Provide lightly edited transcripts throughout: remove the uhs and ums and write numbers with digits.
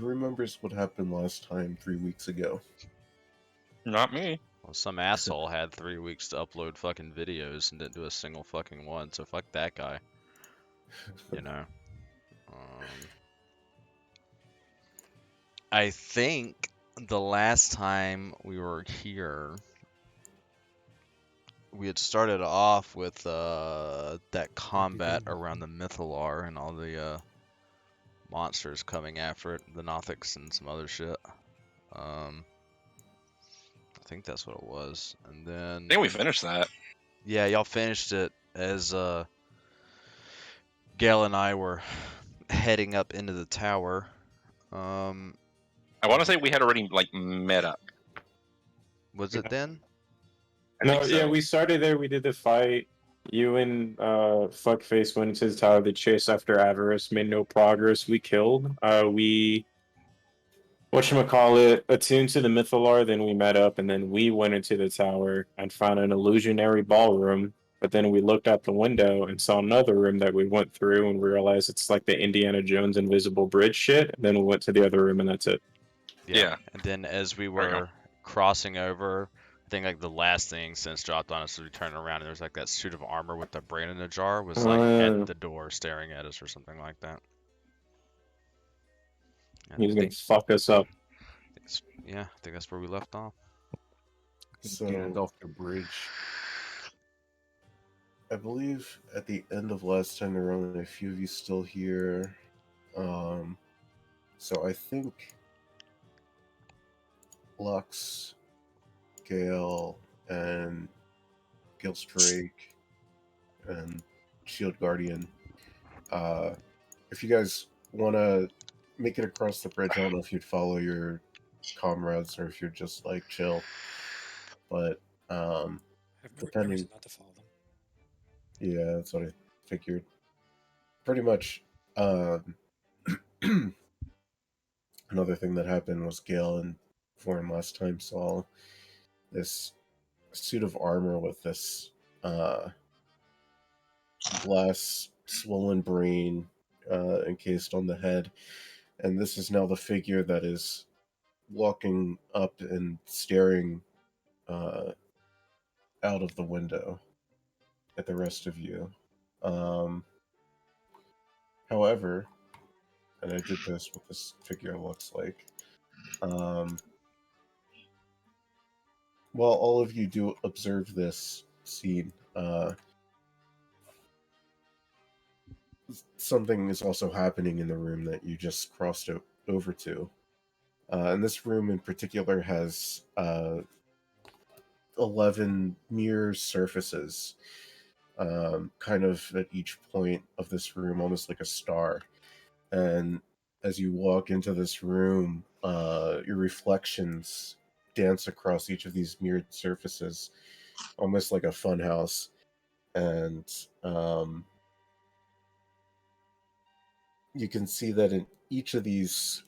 Who remembers what happened last time 3 weeks ago? Not me. Well, some asshole had 3 weeks to upload fucking videos and didn't do a single fucking one, so fuck that guy. You know. I think the last time we were here, we had started off with that combat around the Mythalar and all the monsters coming after it, the Nothics and some other shit. I think that's what it was. And then I think we finished that. yeah, y'all finished it as Gale and I were heading up into the tower. I want to say we had already like met up. Was it then? I think so. Yeah, we started there. We did the fight. You and Fuckface went into the tower. They chased after Avarice. Made no progress. We killed. We whatchamacallit, attuned to the Mythalar. Then we met up, and then we went into the tower and found an illusionary ballroom. But then we looked out the window and saw another room that we went through, and we realized it's like the Indiana Jones invisible bridge shit. And then we went to the other room, and that's it. Yeah. And then as we were crossing over, I think like the last thing since dropped on us was we turned around and there was like that suit of armor with the brain in the jar was like at the door staring at us or something like that. He's gonna fuck us up. Yeah, I think that's where we left off. So, Gandalf Bridge. I believe at the end of last time there were only a few of you still here. So I think Lux, Gale, and Gilstrake, and Shield Guardian. If you guys want to make it across the bridge, I don't know if you'd follow your comrades or if you're just like chill. But depending, not to follow them. Yeah, that's what I figured. Pretty much. Another thing that happened was Gale and Foreign last time saw this suit of armor with this glass swollen brain encased on the head, and this is now the figure that is walking up and staring out of the window at the rest of you. However, and I did this what this figure looks like. While all of you do observe this scene, something is also happening in the room that you just crossed over to. And this room in particular has 11 mirror surfaces, kind of at each point of this room, almost like a star. And as you walk into this room, your reflections dance across each of these mirrored surfaces, almost like a fun house. And you can see that in each of these,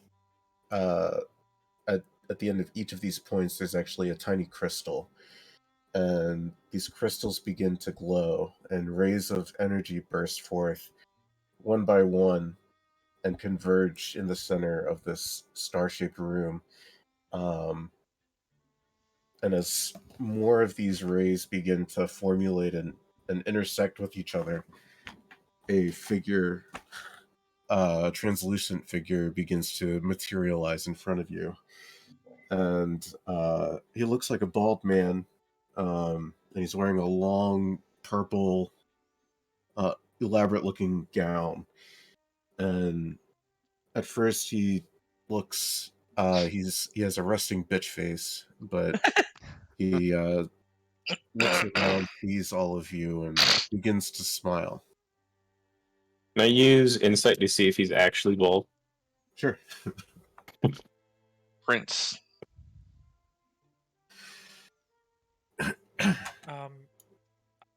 at the end of each of these points, there's actually a tiny crystal. And these crystals begin to glow, and rays of energy burst forth, one by one, and converge in the center of this star-shaped room. And as more of these rays begin to formulate and intersect with each other, a figure, translucent figure, begins to materialize in front of you. And he looks like a bald man, and he's wearing a long purple, elaborate-looking gown. And at first he looks, he has a resting bitch face, but he looks around, sees all of you, and begins to smile. Can I use insight to see if he's actually bald? Sure. Prince.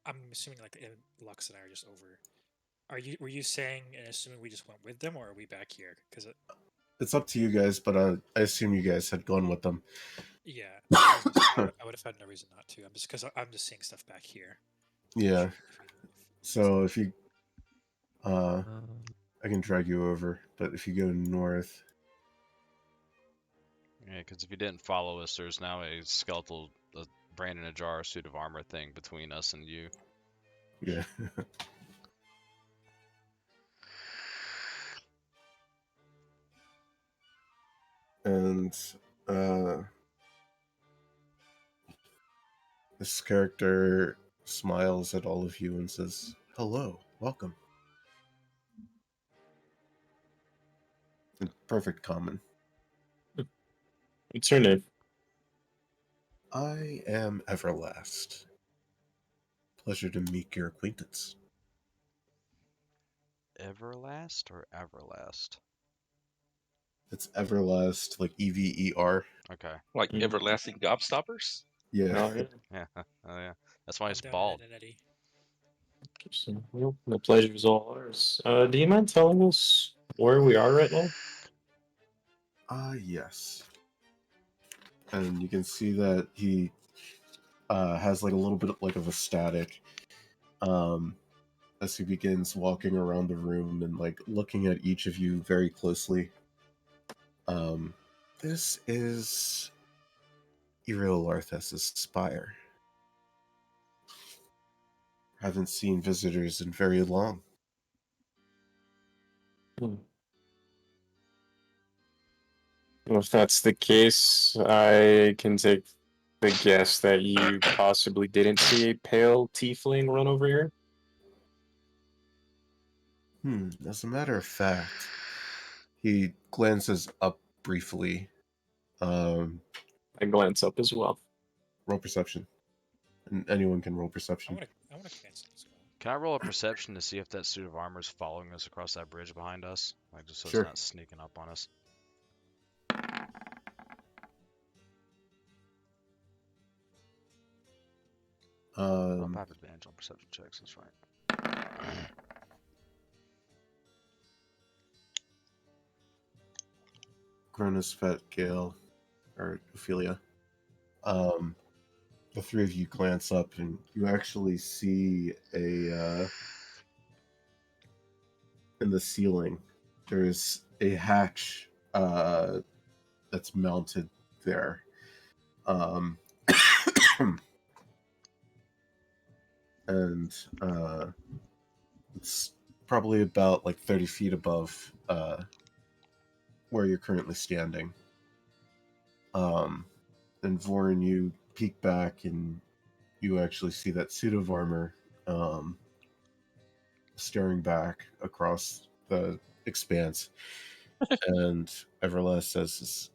I'm assuming like Lux and I are just over. Were you saying and assuming we just went with them, or are we back here? Because it's up to you guys, but I assume you guys had gone with them. Yeah, I would have had no reason not to. I'm just seeing stuff back here. Yeah. So if you, I can drag you over, but if you go north, Yeah, because if you didn't follow us, there's now a skeletal, brain in a jar, suit of armor thing between us and you. Yeah. And this character smiles at all of you and says, "Hello, welcome." In perfect common. What's your name? I am Everlast. Pleasure to make your acquaintance. Everlast or Everlast? It's Everlast, like EVER. Okay. Like Mhm. everlasting gobstoppers? Yeah. Oh, yeah. Yeah. Oh yeah. That's why he's down bald. in an eddy. So, well, the pleasure is all ours. Do you mind telling us where we are right now? Yes. And you can see that he has like a little bit of, like of a static as he begins walking around the room and like looking at each of you very closely. This is Iriel Arthes's spire. Haven't seen visitors in very long. Hmm. Well, if that's the case, I can take the guess that you possibly didn't see a pale tiefling run over here. As a matter of fact, he glances up briefly. I glance up as well. Roll perception. And anyone can roll I perception. want to glance up as well. Can I roll a perception to see if that suit of armor is following us across that bridge behind us? Like, just so Sure. it's not sneaking up on us. Oh, I have advantage on perception checks, that's right. Cronus, Fet, Gale, or Ophelia. The three of you glance up and you actually see a in the ceiling there's a hatch that's mounted there. And it's probably about like 30 feet above where you're currently standing. And Vorin, you peek back and you actually see that suit of armor staring back across the expanse. And Everlast says,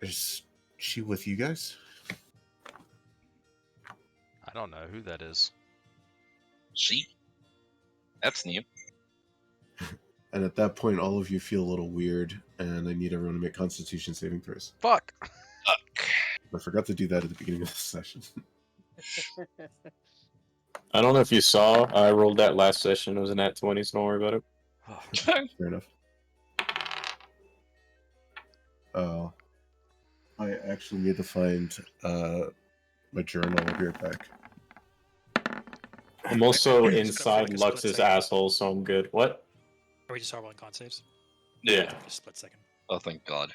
is she with you guys? I don't know who that is. She? That's new. And at that point, all of you feel a little weird, and I need everyone to make Constitution saving throws. Fuck! I forgot to do that at the beginning of the session. I don't know if you saw, I rolled that last session. It was a nat 20, so don't worry about it. Fair enough. I actually need to find my journal. I'll be right back. I'm also Just inside for, like, a split Lux's second. asshole, so I'm good. What? Are we just all rolling con saves? Yeah. Just a split second. Oh, thank God.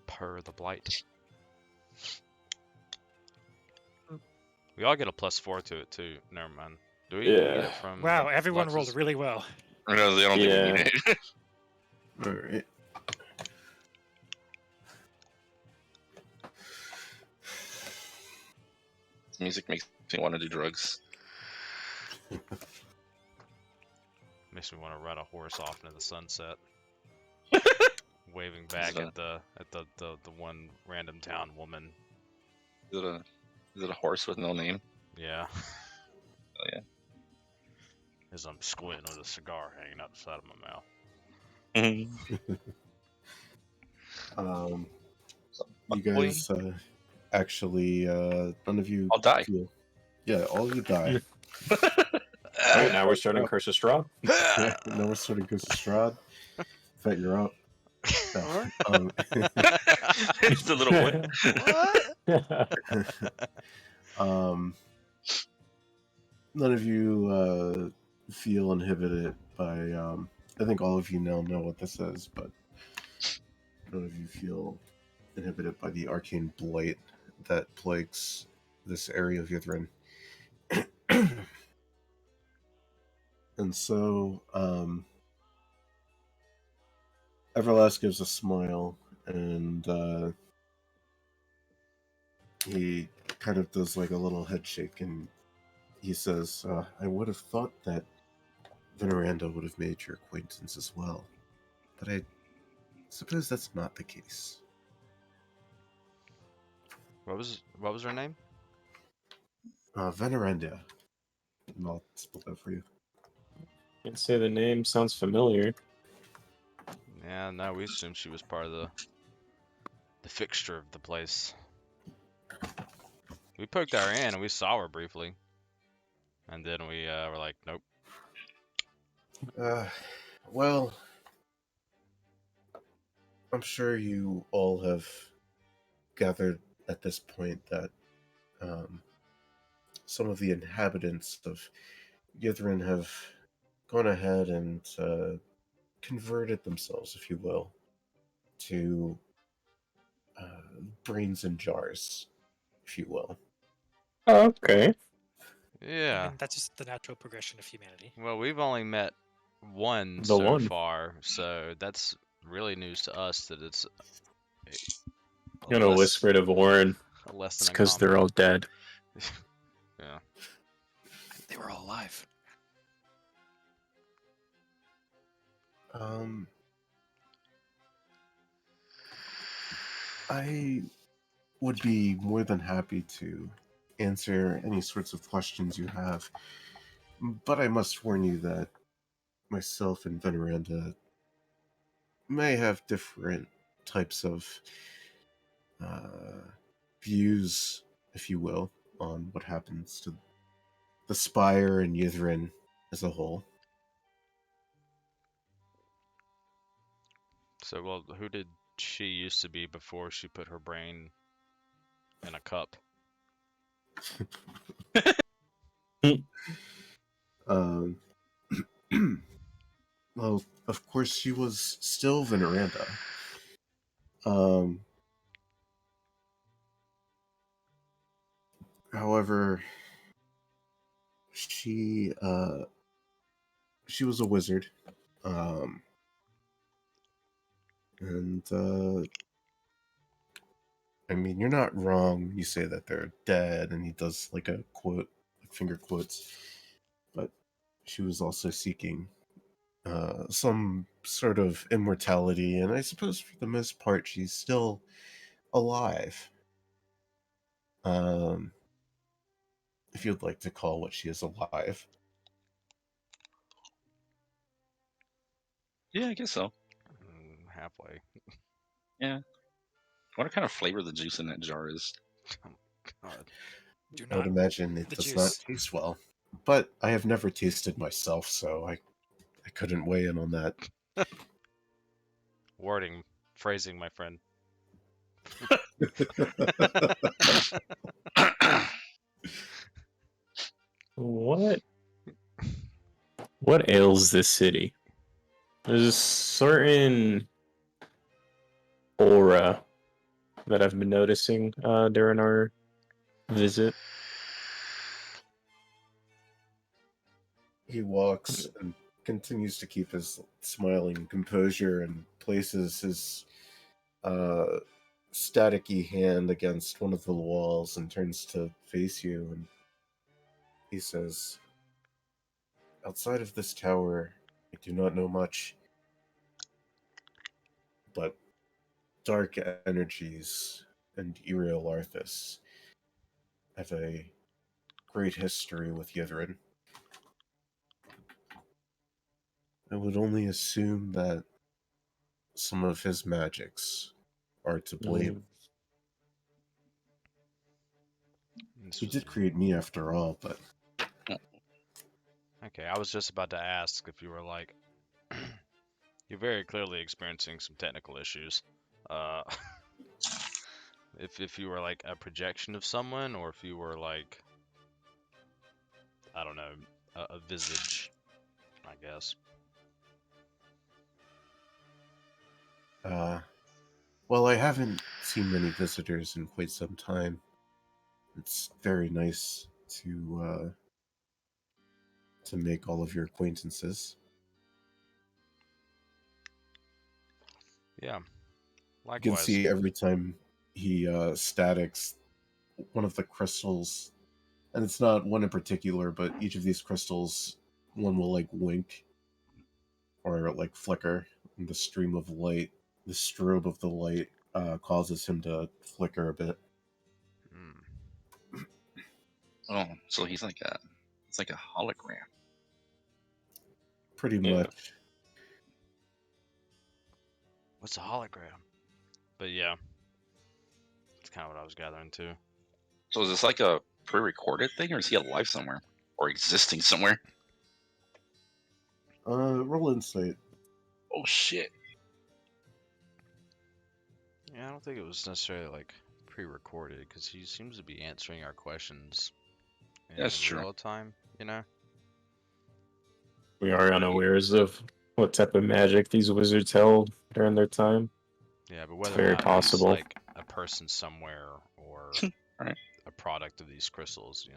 Per the blight. We all get a +4 to it too. Never mind. Do we get Yeah. it from? Wow, everyone rolled Lux's? really well. I don't think we Yeah. need it. All right. Music makes me want to do drugs. Makes me want to ride a horse off into the sunset, waving back that- at the one random town woman. Is it a horse with no name? Yeah. Oh yeah. As I'm squinting with a cigar hanging out the side of my mouth. You guys actually none of you I'll die. Yeah, all of you die. Alright, now we're starting Curse of Straw. Yeah, now we're starting Curse of Strahd. Fet, you're up. No, It's the little boy. What? None of you feel inhibited by I think all of you now know what this is, but none of you feel inhibited by the arcane blight that plagues this area of Ythrin. And so, Everlast gives a smile, and he kind of does like a little head shake, and he says, I would have thought that Veneranda would have made your acquaintance as well, but I suppose that's not the case. What was her name? Veneranda. And I'll spell that for you. Can't say the name. Sounds familiar. Yeah, no, we assumed she was part of the fixture of the place. We poked our in and we saw her briefly, and then we were like, nope. Well, I'm sure you all have gathered at this point that some of the inhabitants of Ythrin have gone ahead and converted themselves, if you will, to brains in jars, if you will. Oh, okay. I Yeah. mean, that's just the natural progression of humanity. Well, we've only met one The so one. far, so that's really news to us that it's I'm gonna whisper to Warren. a less It's than because they're all dead. Yeah. They were all alive. I would be more than happy to answer any sorts of questions you have, but I must warn you that myself and Veneranda may have different types of views, if you will, on what happens to the Spire and Ythrin as a whole. So, well, who did she used to be before she put her brain in a cup? Well, of course, she was still Veneranda. However, she was a wizard, and I mean, you're not wrong when you say that they're dead, and he does like a quote, like finger quotes. But she was also seeking some sort of immortality, and I suppose for the most part, she's still alive. If you'd like to call what she is alive. Yeah, I guess so. Halfway. Yeah. I wonder what kind of flavor the juice in that jar is. God. Do I would not. imagine it the does juice. not taste well, but I have never tasted myself, so I couldn't weigh in on that. Wording, phrasing, my friend. What ails this city? There's a certain aura that I've been noticing during our visit. He walks and continues to keep his smiling composure and places his staticky hand against one of the walls and turns to face you, and he says, outside of this tower, I do not know much, but dark energies and Iriel Arthas have a great history with Ythrin. I would only assume that some of his magics are to blame. He did create me after all, but... Okay, I was just about to ask if you were like... You're very clearly experiencing some technical issues. If you were like a projection of someone, or if you were like... I don't know, a visage, I guess. Well, I haven't seen many visitors in quite some time. It's very nice to make all of your acquaintances. Yeah. You can Likewise. see every time he statics one of the crystals, and it's not one in particular, but each of these crystals, one will like wink or like flicker, and the stream of light, the strobe of the light, causes him to flicker a bit. Mm. Oh, so it's like a hologram. Pretty Yeah. much. What's a hologram? But yeah, that's kind of what I was gathering too. So is this like a pre-recorded thing, or is he alive somewhere, or existing somewhere? Roll insight. Oh shit! Yeah, I don't think it was necessarily like pre-recorded because he seems to be answering our questions in That's true. real time. You know. We are unawares of what type of magic these wizards held during their time. Yeah, but whether or very not possible. he's like a person somewhere or Right. a product of these crystals, you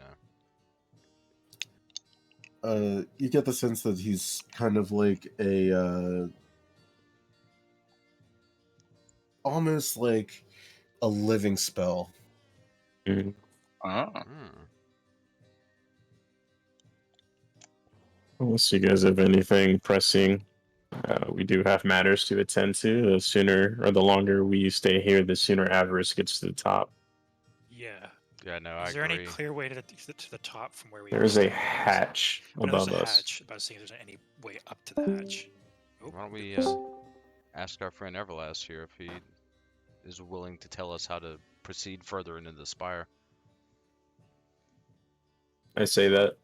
know. You get the sense that he's kind of like a almost like a living spell. Mhm. Oh, Unless you guys have anything pressing, we do have matters to attend to. The sooner or the longer we stay here, the sooner avarice gets to the top. Yeah. Yeah, no, I Is there agree. any clear way to the top from where we There are is a staying? hatch I know there's above a us. hatch, but I was seeing if there's any way up to the hatch. Oh, Why don't we goodness. ask our friend Everlast here if he is willing to tell us how to proceed further into the spire? I say that.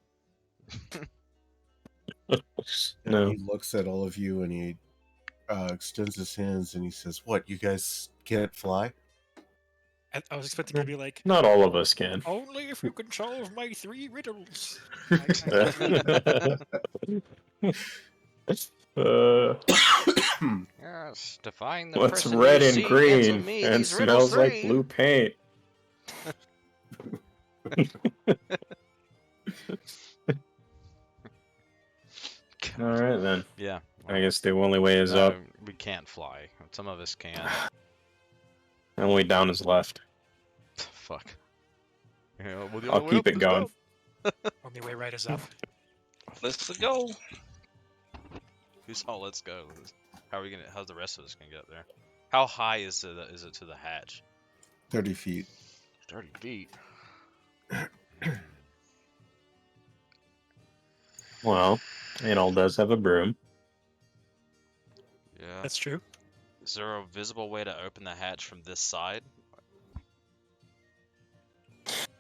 And No. he looks at all of you and he extends his hands and he says, "What, you guys can't fly?" I was expecting to be like, Not all of us can. only if you can solve my 3 riddles. I can uh, Yes, define the what's person red you and see. Answer green me and these riddles smells like 3. blue paint? All right then. Yeah. I guess the only way is no, up. we can't fly. Some of us can. The only way down is left. Fuck. Yeah, well, the I'll only way keep up it is going. down. Only way right is up. let's go. Who's all? Let's go. How are we gonna? How's the rest of us gonna get there? How high is it to the hatch? 30 feet. 30 feet. Well, Anal does have a broom. Yeah. That's true. Is there a visible way to open the hatch from this side?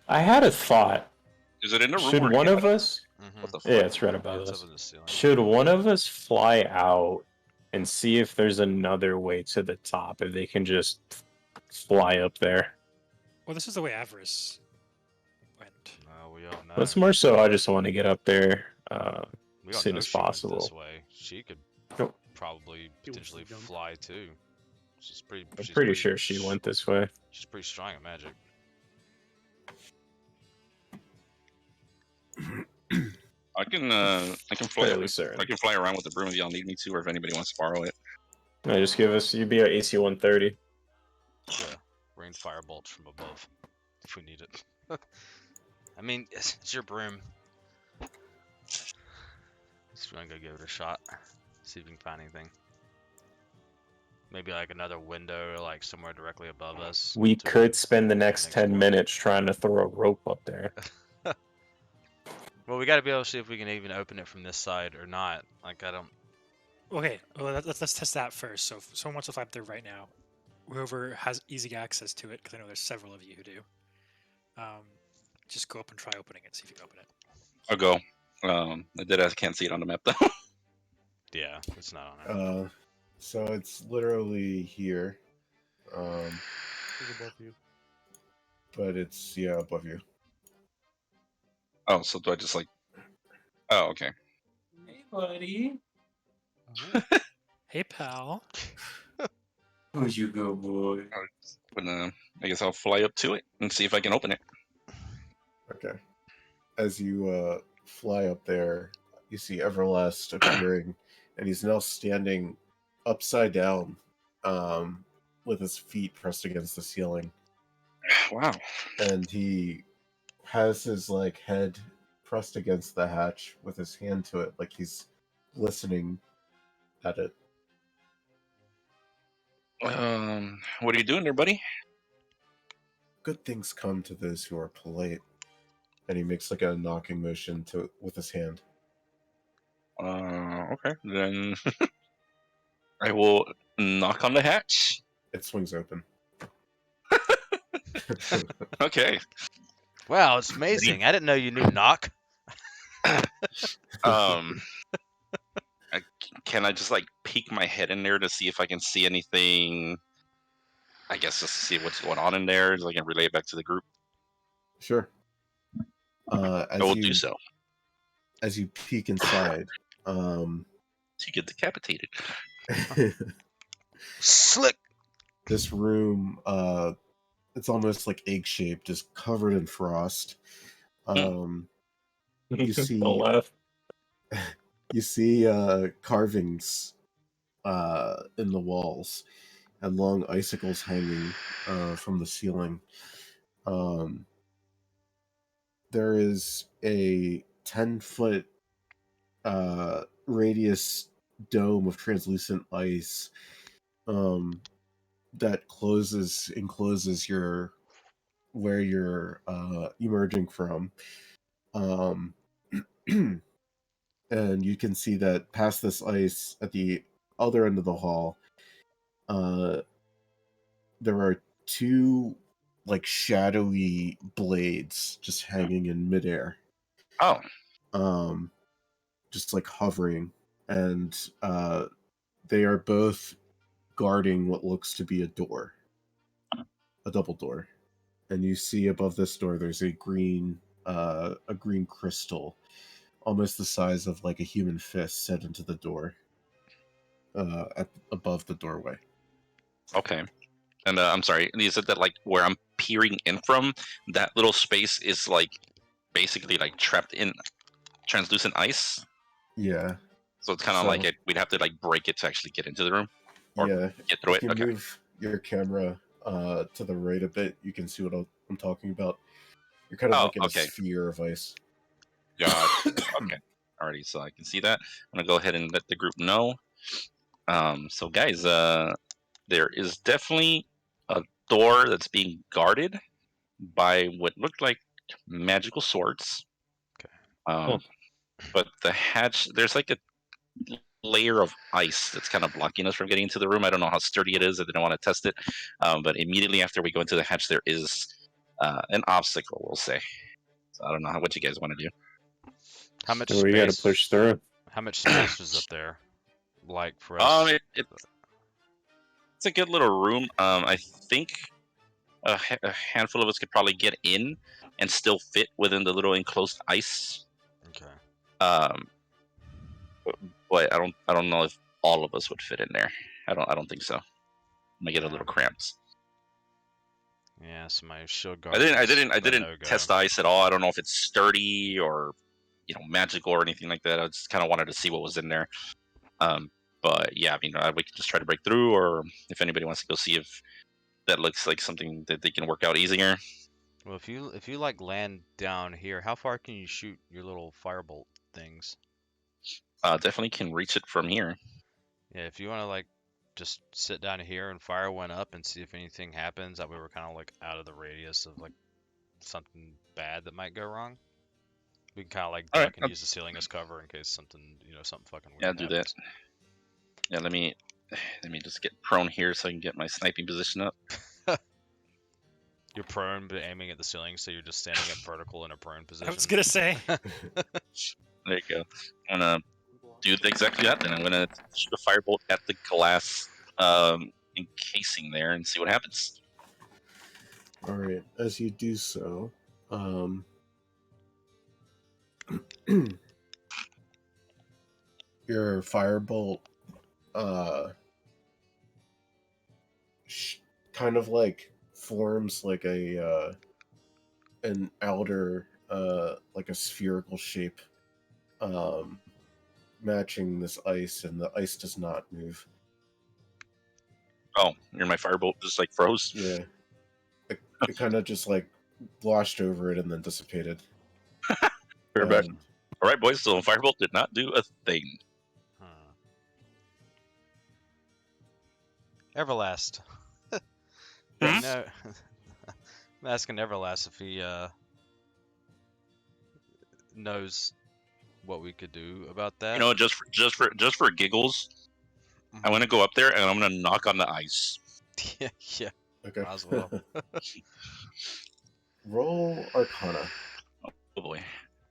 I had a thought. Is it in the room? Should we're one in? of us? Mm-hmm. What the Yeah, fuck? it's right above It's us. up in the ceiling. Should one of us fly out and see if there's another way to the top? If they can just fly up there. Well, this is the way Avarice went. No, we don't know. But it's more so I just want to get up there we as don't soon know as she went possible. this way. She could Nope. probably She wants potentially to jump. fly too. She's I'm pretty sure she went this way. She's pretty strong at magic. I can fly. Fairly certain. I can fly around with the broom if y'all need me to, or if anybody wants to borrow it. No, just give us. You'd be at AC 130. Yeah, rain fire bolts from above if we need it. I mean, it's your broom. Just wanna go give it a shot. See if we can find anything. Maybe like another window, like somewhere directly above us. We to could spend the next next 10 door. minutes trying to throw a rope up there. Well, we got to be able to see if we can even open it from this side or not. Like I don't. Okay, well, let's test that first. So if someone wants to fly up there right now, whoever has easy access to it, because I know there's several of you who do, just go up and try opening it, see if you can open it. I'll go. I can't see it on the map though. Yeah, it's not on it. So it's literally here. It's above you. But it's, above you. Oh, so do I just like? Oh, okay. Hey, buddy. Hey, pal. Oh, you go, boy. But I guess I'll fly up to it and see if I can open it. Okay. As you fly up there, you see Everlast appearing, and he's now standing upside down, with his feet pressed against the ceiling, Wow. and he has his head pressed against the hatch with his hand to it, like he's listening at it. What are you doing there, buddy? Good things come to those who are polite. And he makes a knocking motion with his hand. Okay. Then I will knock on the hatch. It swings open. Okay. Wow, it's amazing. I didn't know you knew knock. Can I just peek my head in there to see if I can see anything? I guess just to see what's going on in there, so I can relay it back to the group. Sure. I will do so. As you peek inside, To get decapitated. Slick. This room, it's almost egg-shaped, just covered in frost. You see, Don't laugh. you see carvings in the walls and long icicles hanging from the ceiling. There is a 10-foot radius dome of translucent ice that encloses where you're emerging from. And you can see that past this ice at the other end of the hall, there are two shadowy blades just hanging in midair. Oh. Just hovering, and they are both guarding what looks to be a door, a double door. And you see above this door there's a green crystal, almost the size of a human fist, set into the door, above the doorway. Okay. And I'm sorry, you said that where I'm peering in from, that little space is basically trapped in translucent ice. Yeah. So it's kind of we'd have to break it to actually get into the room. Or get through if it. you Okay. move your camera to the right a bit, you can see what I'm talking about. You're kind of in a sphere of ice. God. Okay. Alrighty, so I can see that. I'm gonna go ahead and let the group know. So guys, there is definitely a door that's being guarded by what looked like magical swords. Okay. But the hatch, there's a layer of ice that's kind of blocking us from getting into the room. I don't know how sturdy it is. I didn't want to test it. But immediately after we go into the hatch, there is an obstacle, we'll say. So I don't know what you guys want to do. How much So space? we got to push through. How much space was up there? For us? It's a good little room. I think a handful of us could probably get in and still fit within the little enclosed ice. Okay. But I don't know if all of us would fit in there. I don't think so. I might get a little cramped. Yeah, so my shield guard. I didn't test the ice at all. I don't know if it's sturdy or magical or anything like that. I just kind of wanted to see what was in there. But yeah, we can just try to break through, or if anybody wants to go see if that looks like something that they can work out easier. Well, if you land down here, how far can you shoot your little firebolt things? Definitely can reach it from here. Yeah, if you want to just sit down here and fire one up and see if anything happens, that way we're kind of out of the radius of something bad that might go wrong. We can kind of duck and use the ceiling as cover in case something something fucking weird happens. That. Yeah, let me just get prone here so I can get my sniping position up. You're prone, but aiming at the ceiling, so you're just standing up vertical in a prone position. I was gonna say. There you go. I'm gonna do exactly that. Then I'm gonna shoot a firebolt at the glass encasing there and see what happens. All right. As you do so, your firebolt kind of like forms like an outer like a spherical shape matching this ice, and the ice does not move. Oh, my firebolt just like froze. Yeah, it kind of just like washed over it and then dissipated. We're back. And All right, boys. So firebolt did not do a thing. Everlast. Hmm? No, I'm asking Everlast if he knows what we could do about that. You know, just for giggles, I'm gonna go up there and I'm gonna knock on the ice. Yeah, yeah. okay, Might as well. roll Arcana. Oh boy,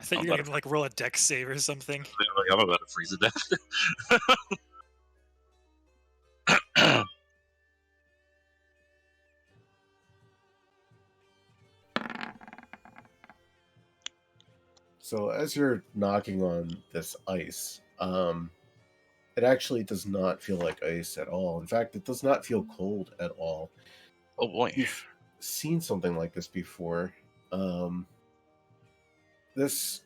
I thought I'm you were about gonna like roll a deck save or something. I'm about to freeze to death. So as you're knocking on this ice, it actually does not feel like ice at all. In fact, it does not feel cold at all. Oh boy. You've seen something like this before. This,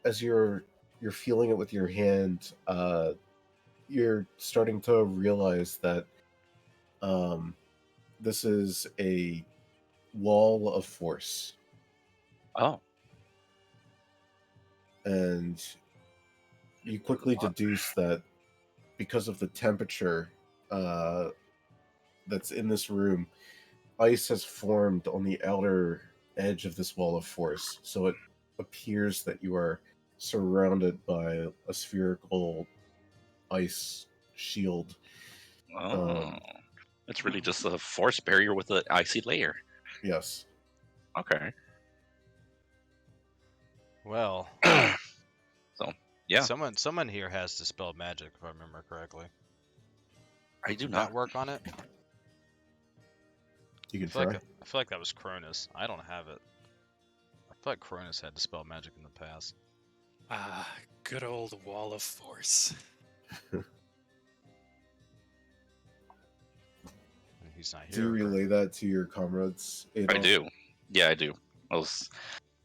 as you're feeling it with your hand, you're starting to realize that this is a wall of force, Oh. and you quickly deduce that because of the temperature that's in this room, ice has formed on the outer edge of this wall of force. So it appears that you are surrounded by a spherical ice shield. Oh. It's really just a force barrier with an icy layer. Yes. Okay. Well, So yeah, someone here has dispelled magic, if I remember correctly. I do Did not. that work on it? You can I feel try. I feel like that was Cronus. I don't have it. I feel like Cronus had dispelled magic in the past. Ah, good old wall of force. And he's not here. Do you relay that to your comrades, Adolf? I do. Yeah, I do. I was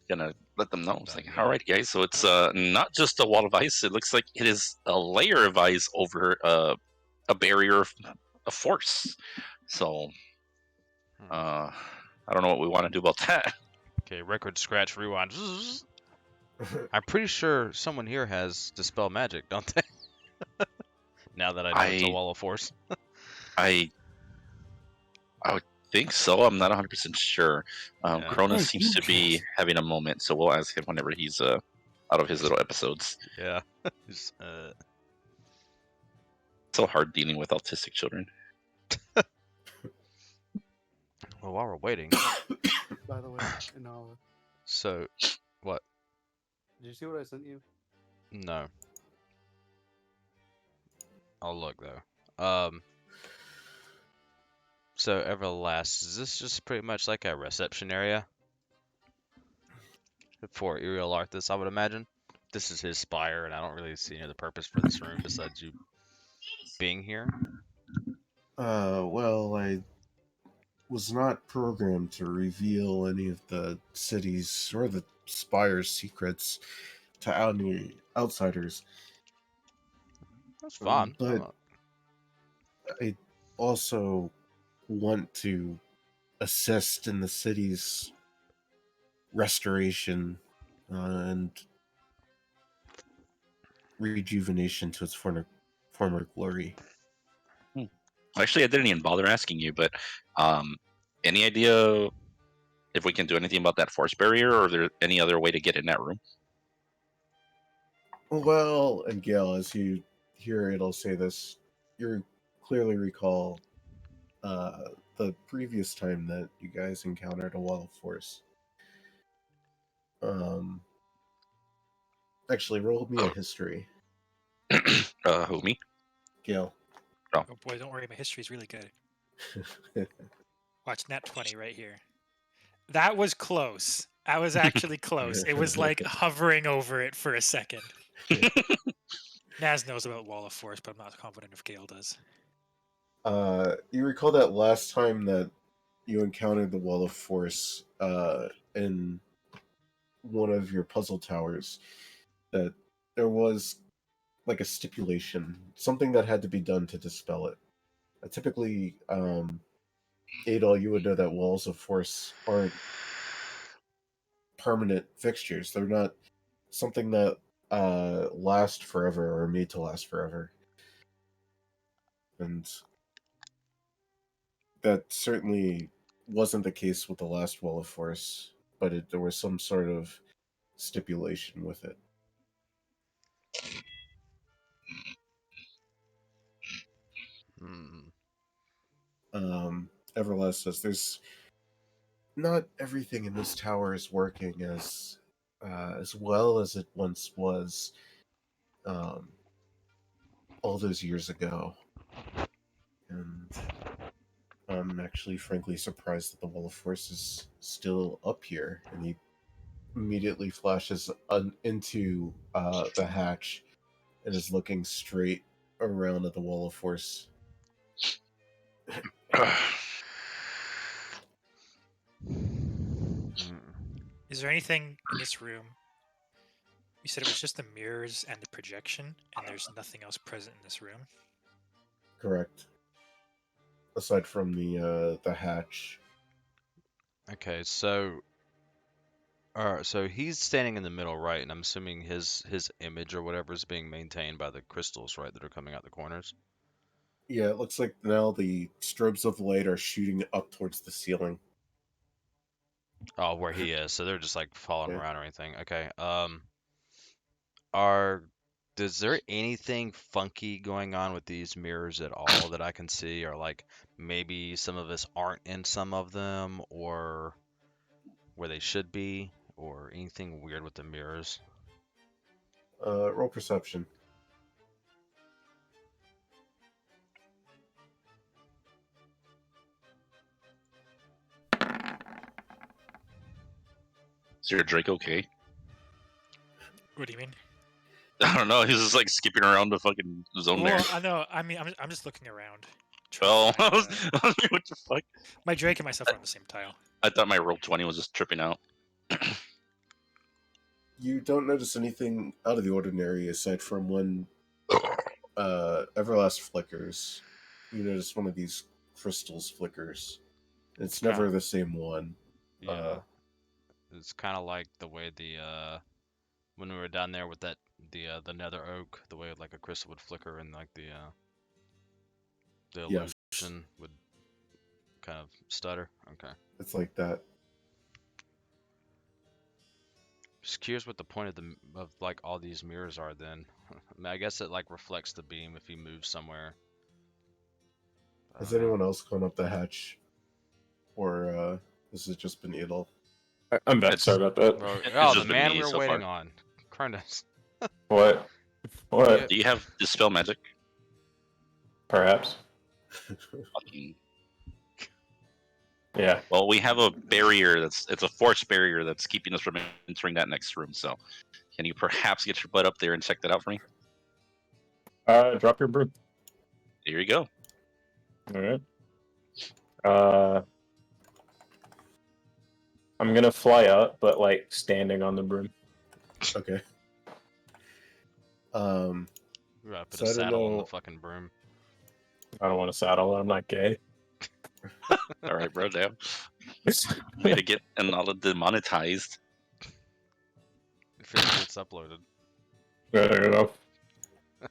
gonna let them know. It's like, all right, guys. So it's not just a wall of ice. It looks like it is a layer of ice over a barrier of force. So I don't know what we want to do about that. Okay, record scratch rewind. I'm pretty sure someone here has dispel magic, don't they? Now that I know it's a wall of force. I would think so. I'm not 100% sure. Yeah. Cronus seems to be having a moment, so we'll ask him whenever he's out of his little episodes. Yeah. So hard dealing with autistic children. Well, while we're waiting, By the way, Inala, so what? did you see what I sent you? No. I'll look though. So Everlast, is this just pretty much like a reception area for Uriel Arthas, I would imagine? This is his spire, and I don't really see any other purpose for this room besides you being here. Well, I was not programmed to reveal any of the city's or the spire's secrets to any outsiders. That's fine. But I also want to assist in the city's restoration and rejuvenation to its former glory. Actually, I didn't even bother asking you, but any idea if we can do anything about that force barrier, or is there any other way to get in that room? Well, and Gail, as you hear it'll say this, you clearly recall the previous time that you guys encountered a wall of force. Actually, roll me a history. Who, me? Gail. Oh boy, don't worry, my history's really good. Watch nat 20 right here. That was close. I was actually close. It was like hovering over it for a second. Naz knows about Wall of Force, but I'm not confident if Gale does. You recall that last time that you encountered the Wall of Force in one of your puzzle towers, that there was like a stipulation, something that had to be done to dispel it. Typically, Adol, you would know that walls of force aren't permanent fixtures. They're not something that last forever or are made to last forever. And that certainly wasn't the case with the last wall of force, but there was some sort of stipulation with it. Hmm. Everlast says there's not everything in this tower is working as well as it once was all those years ago. And I'm actually frankly surprised that the Wall of Force is still up here. And he immediately flashes into the hatch and is looking straight around at the Wall of Force. Is there anything in this room? You said it was just the mirrors and the projection, and there's nothing else present in this room. Correct. Aside from the hatch. Okay, so so he's standing in the middle, right? And I'm assuming his image or whatever is being maintained by the crystals, right, that are coming out the corners. Yeah, it looks like now the strobes of light are shooting up towards the ceiling. Oh, where he is. So they're just like following Yeah. around or anything. Okay. Is there anything funky going on with these mirrors at all that I can see, or like maybe some of us aren't in some of them, or where they should be, or anything weird with the mirrors? Roll perception. Is your Drake okay? What do you mean? I don't know. He's just like skipping around the fucking zone there. Well, I know. I mean, I'm just looking around. Oh, trying to what find, the fuck? my Drake and myself are on the same tile. I thought my roll 20 was just tripping out. You don't notice anything out of the ordinary aside from when Everlast flickers. You notice one of these crystals flickers. It's never the same one. Yeah. It's kind of like the way when we were down there with the nether oak, the way like a crystal would flicker and like the Yes. illusion would kind of stutter. Okay. It's like that. Just curious what the point of like all these mirrors are then. I mean, I guess it like reflects the beam if he moves somewhere. Has anyone else gone up the hatch? Or this has just been Adolf? I'm back. Sorry about that. Bro, It's oh, the just been man me we were so waiting far. on. Cronus. What? What? Do you have Dispel Magic? Perhaps. Fucking- Yeah. Well, we have a barrier it's a force barrier that's keeping us from entering that next room. So, can you perhaps get your butt up there and check that out for me? Drop your broom. Here you go. All right. I'm gonna fly up, but like standing on the broom. Okay. We gotta put So a I don't saddle on the know. fucking broom. I don't want to saddle. I'm not gay. All right, bro. Damn. Way to get another demonetized. If it gets uploaded. There you go.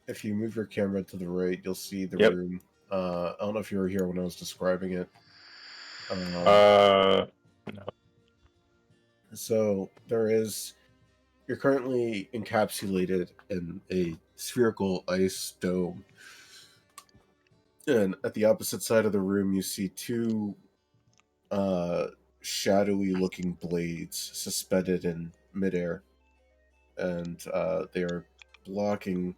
If you move your camera to the right, you'll see the Yep. room. I don't know if you were here when I was describing it. No. So you're currently encapsulated in a spherical ice dome. And at the opposite side of the room, you see two shadowy looking blades suspended in midair. And they are blocking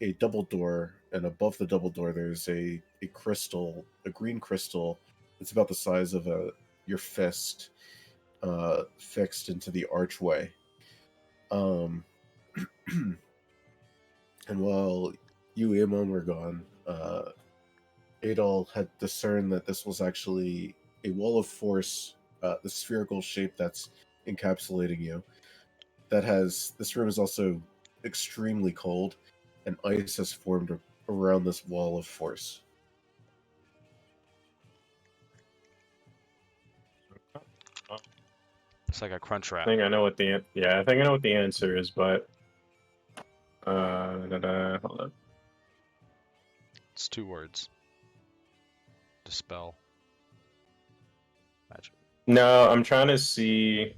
a double door, and above the double door there's a crystal, a green crystal. It's about the size of your fist, fixed into the archway. And while you, Amon, were gone, Adol had discerned that this was actually a wall of force, the spherical shape that's encapsulating you. This room is also extremely cold, and ice has formed around this wall of force. It's like a crunch I wrap. think I know what the I think I know what the answer is, but hold on. It's 2 words. Dispel. Magic. No, I'm trying to see.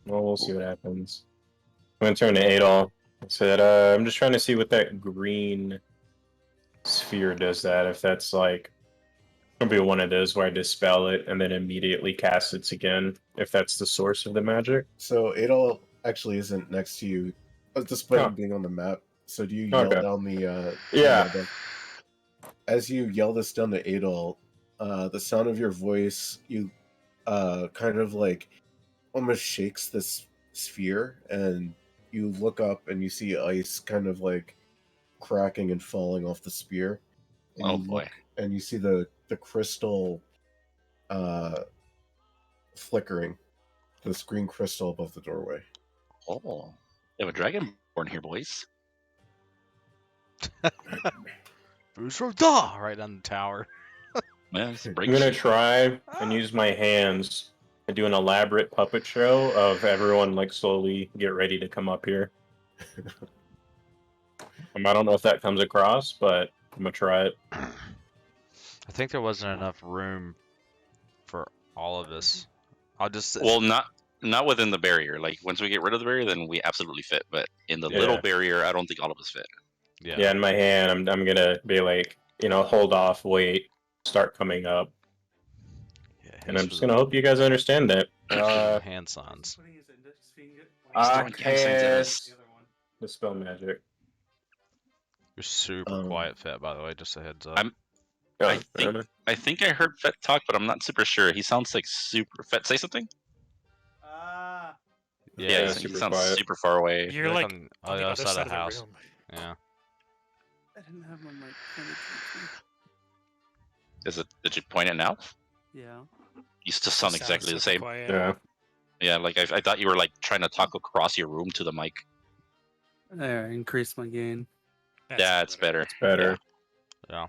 Well, we'll see what happens. I'm gonna turn to Adol. I said, I'm just trying to see what that green sphere does. That if that's like it'll be one of those where I dispel it and then immediately cast it again. If that's the source of the magic. So Adol actually isn't next to you, despite Oh. him being on the map. So do you yell Okay. down the Yeah. as you yell this down to Adol, the sound of your voice, you kind of like almost shakes this sphere, and you look up and you see ice kind of like cracking and falling off the sphere. And Oh, you boy. look and you see the crystal flickering, this green crystal above the doorway. Oh, they have a dragon born here, boys. Right on the tower. Man, it's a I'm break gonna shit. try and use my hands and do an elaborate puppet show of everyone like slowly get ready to come up here. I don't know if that comes across, but I'm gonna try it. I think there wasn't enough room for all of us. I'll just. Well, not within the barrier. Like once we get rid of the barrier, then we absolutely fit. But in the little Yeah. barrier, I don't think all of us fit. Yeah, in my hand, I'm gonna be like, hold off, wait, start coming up, Yeah, and I'm just gonna hope you guys understand that. hand signs. Putting his index finger. He's throwing hand signs at us. The other one. Dispel magic. You're super quiet, Fett. By the way, just a heads up. I think I heard Fett talk, but I'm not super sure. He sounds like super. Fett, say something. Yeah, he sounds super far away. You're like on the other side of the house. room. Yeah. I didn't have my mic pointed towards Is it? Did you point it now? me. Yeah. You still sound exactly the same. Quiet. Yeah. Yeah, like I thought you were like trying to talk across your room to the mic. There, increase my gain. Yeah, it's better. It's better. Yeah.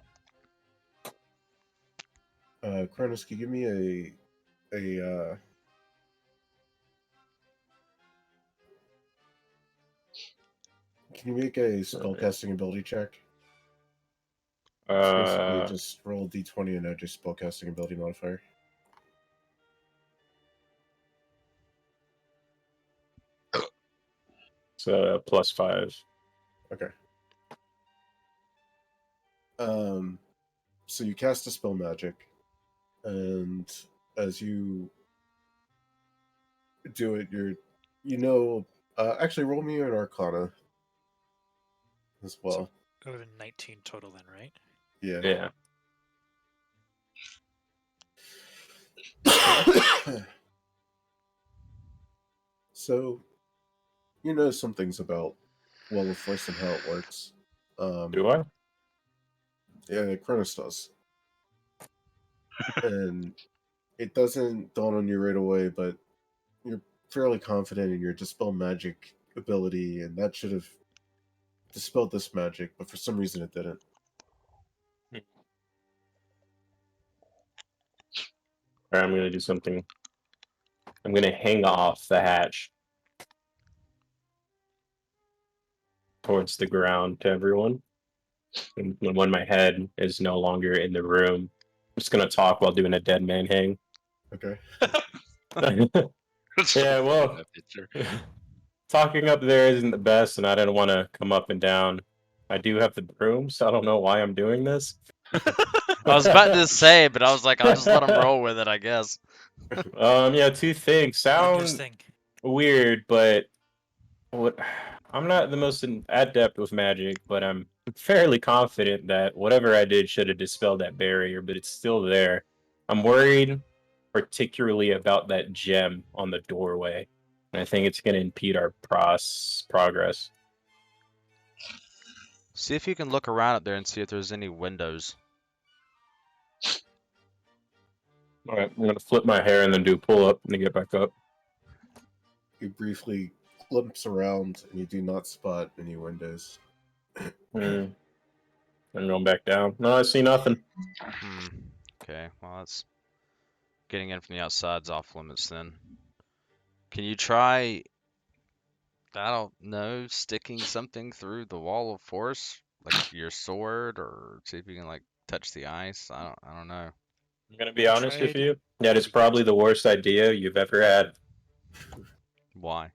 Cronus, can you give me can you make a spellcasting ability check? It's basically just roll a d20 and add your spellcasting ability modifier. So +5. Okay. So you cast a spell magic, and as you do it, actually roll me an Arcana as well. So, 19 total then, right? Yeah. So, you know some things about Wall of Force and how it works. Do I? Yeah, Cronus does. And it doesn't dawn on you right away, but you're fairly confident in your Dispel Magic ability, and that should have dispelled this magic, but for some reason it didn't. Alright, I'm gonna do something. I'm gonna hang off the hatch towards the ground to everyone. And when my head is no longer in the room, I'm just gonna talk while doing a dead man hang. Okay. Yeah, well, talking up there isn't the best, and I didn't want to come up and down. I do have the broom, so I don't know why I'm doing this. I was about to say, but I was like, I'll just let him roll with it, I guess. Yeah, two things sound weird, but I'm not the most adept with magic, but I'm fairly confident that whatever I did should have dispelled that barrier, but it's still there. I'm worried particularly about that gem on the doorway, and I think it's going to impede our progress. See if you can look around up there and see if there's any windows. All right, I'm gonna flip my hair and then do a pull up and then get back up. You briefly glimpse around and you do not spot any windows. I'm going back down. No, I see nothing. Okay, well that's getting in from the outside's off limits then. Can you try, I don't know, sticking something through the wall of force, like your sword, or see if you can like touch the ice? I don't know. I'm gonna be honest with tried- you. That is probably the worst idea you've ever had. Why?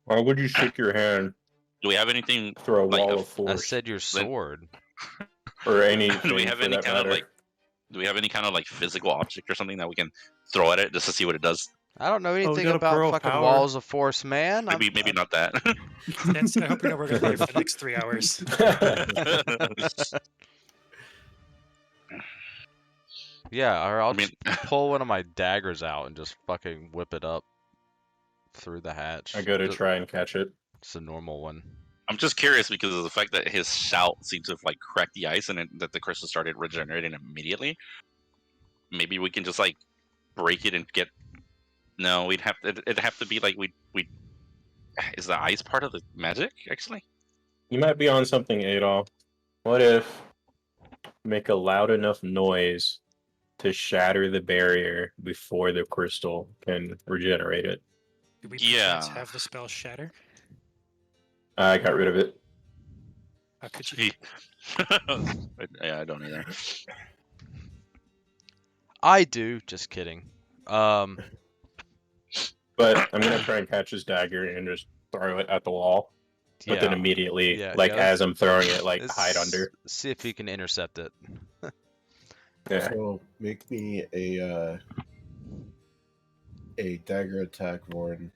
Why would you stick your hand Do we have anything through a like wall a- of force? I said your sword. or anything do we have for any that kind of matter. like do we have any kind of like physical object or something that we can throw at it just to see what it does? I don't know we anything got a about pearl fucking power. walls of force, man. Maybe not that. Nancy, I hope you know we're gonna live for the next 3 hours. Yeah, or I'll I mean, just pull one of my daggers out and just fucking whip it up through the hatch. I go to try and catch it. It's a normal one. I'm just curious because of the fact that his shout seems to have like cracked the ice and that the crystal started regenerating immediately. Maybe we can just like break it and get. No, it'd have to be like we. Is the ice part of the magic actually? You might be on something, Adolf. What if make a loud enough noise to shatter the barrier before the crystal can regenerate it? Do we Yeah. perchance have the spell Shatter? I got rid of it. How could you? Yeah, I don't either. I do, just kidding. But I'm gonna try and catch his dagger and just throw it at the wall. But then Yeah. immediately, Yeah, like yeah, as I'm throwing it, like let's hide under. see if you can intercept it. Yeah. So make me a dagger attack, Warren.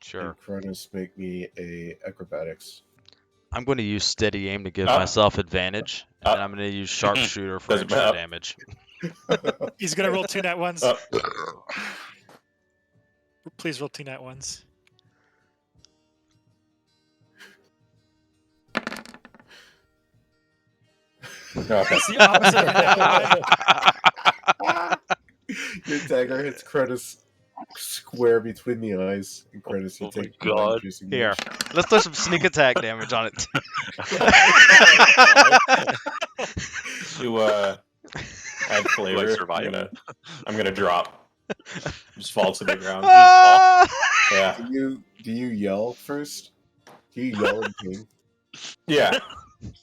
Sure. And Cronus, make me a acrobatics. I'm going to use steady aim to give Ah. myself advantage, and Ah. then I'm going to use sharpshooter for Doesn't extra matter. damage. He's gonna roll 2 nat ones. Oh, Please roll 2 nat ones. okay. It's the opposite of a nat one. Your dagger hits Cronus square between the eyes, and Cronus, you Oh my take God. piercing Here, damage. let's throw some sneak attack damage on it. To add flavor, survive? I'm gonna drop. Just fall to the ground. Yeah. Do you yell first? Do you yell in pain? Yeah.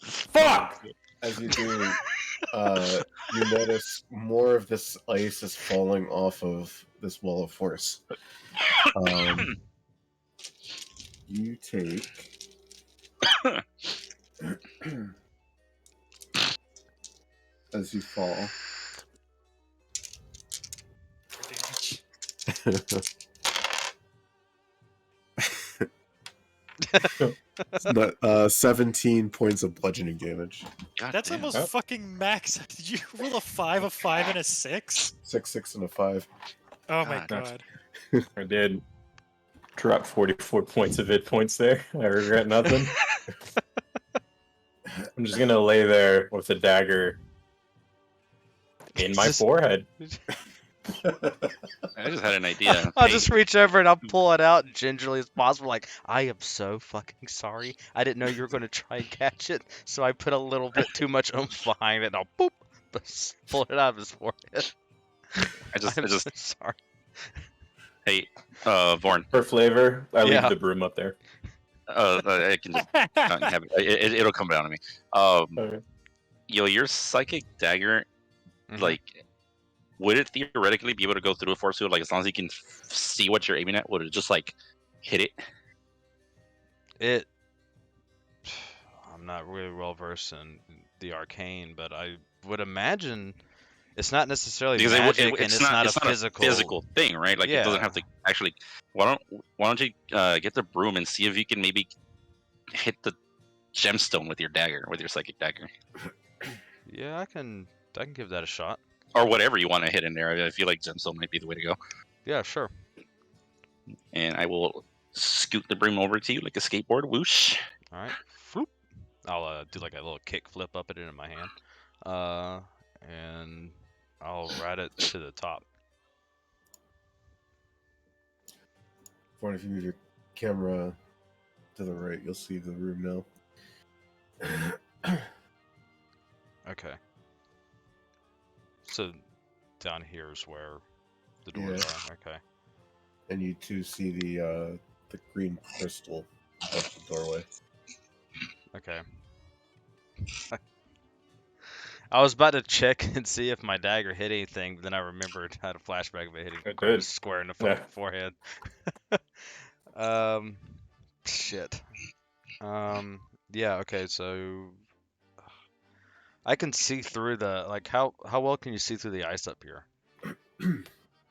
Fuck! As you do, you notice more of this ice is falling off of this wall of force. You take as you fall. Damage. 17 points of bludgeoning damage. God That's damn. almost Oh. fucking max. Did you roll a 5, a 5, and a 6? 6, 6, and a 5. Oh my God. god. I did drop 44 points of hit points there. I regret nothing. I'm just gonna lay there with the dagger in my Just- forehead. I just had an idea. I'll Hey, just reach over and I'll pull it out gingerly as possible. Like, I am so fucking sorry. I didn't know you were going to try and catch it, so I put a little bit too much oomph behind it, and I'll boop, pull it out of his forehead. I just I'm so sorry. hey, Vorn. For flavor, I Yeah. leave the broom up there. I can just have it. It'll come down to me. Okay. Yo, your psychic dagger, Mhm. like, would it theoretically be able to go through a force field? Like, as long as you can see what you're aiming at, would it just like hit it? I'm not really well versed in the arcane, but I would imagine it's not necessarily Because magic, and it's not a physical thing, right? Like, it doesn't have to actually. Why don't you get the broom and see if you can maybe hit the gemstone with your dagger, with your psychic dagger, Yeah, I can give that a shot. or whatever you want to hit in there. I feel like gemstone might be the way to go. Yeah, sure. And I will scoot the broom over to you like a skateboard. Whoosh. All right. Floop. I'll do like a little kick flip up it in my hand. And I'll ride it to the top. Fine, if you move your camera to the right, you'll see the room now. Okay. So down here is where the doors are. Okay. And you too see the green crystal above the doorway. Okay. I was about to check and see if my dagger hit anything, but then I remembered I had a flashback of it hitting It Cronus did. square in the Yeah. fucking forehead. Shit. Yeah. Okay. So I can see through the how well can you see through the ice up here?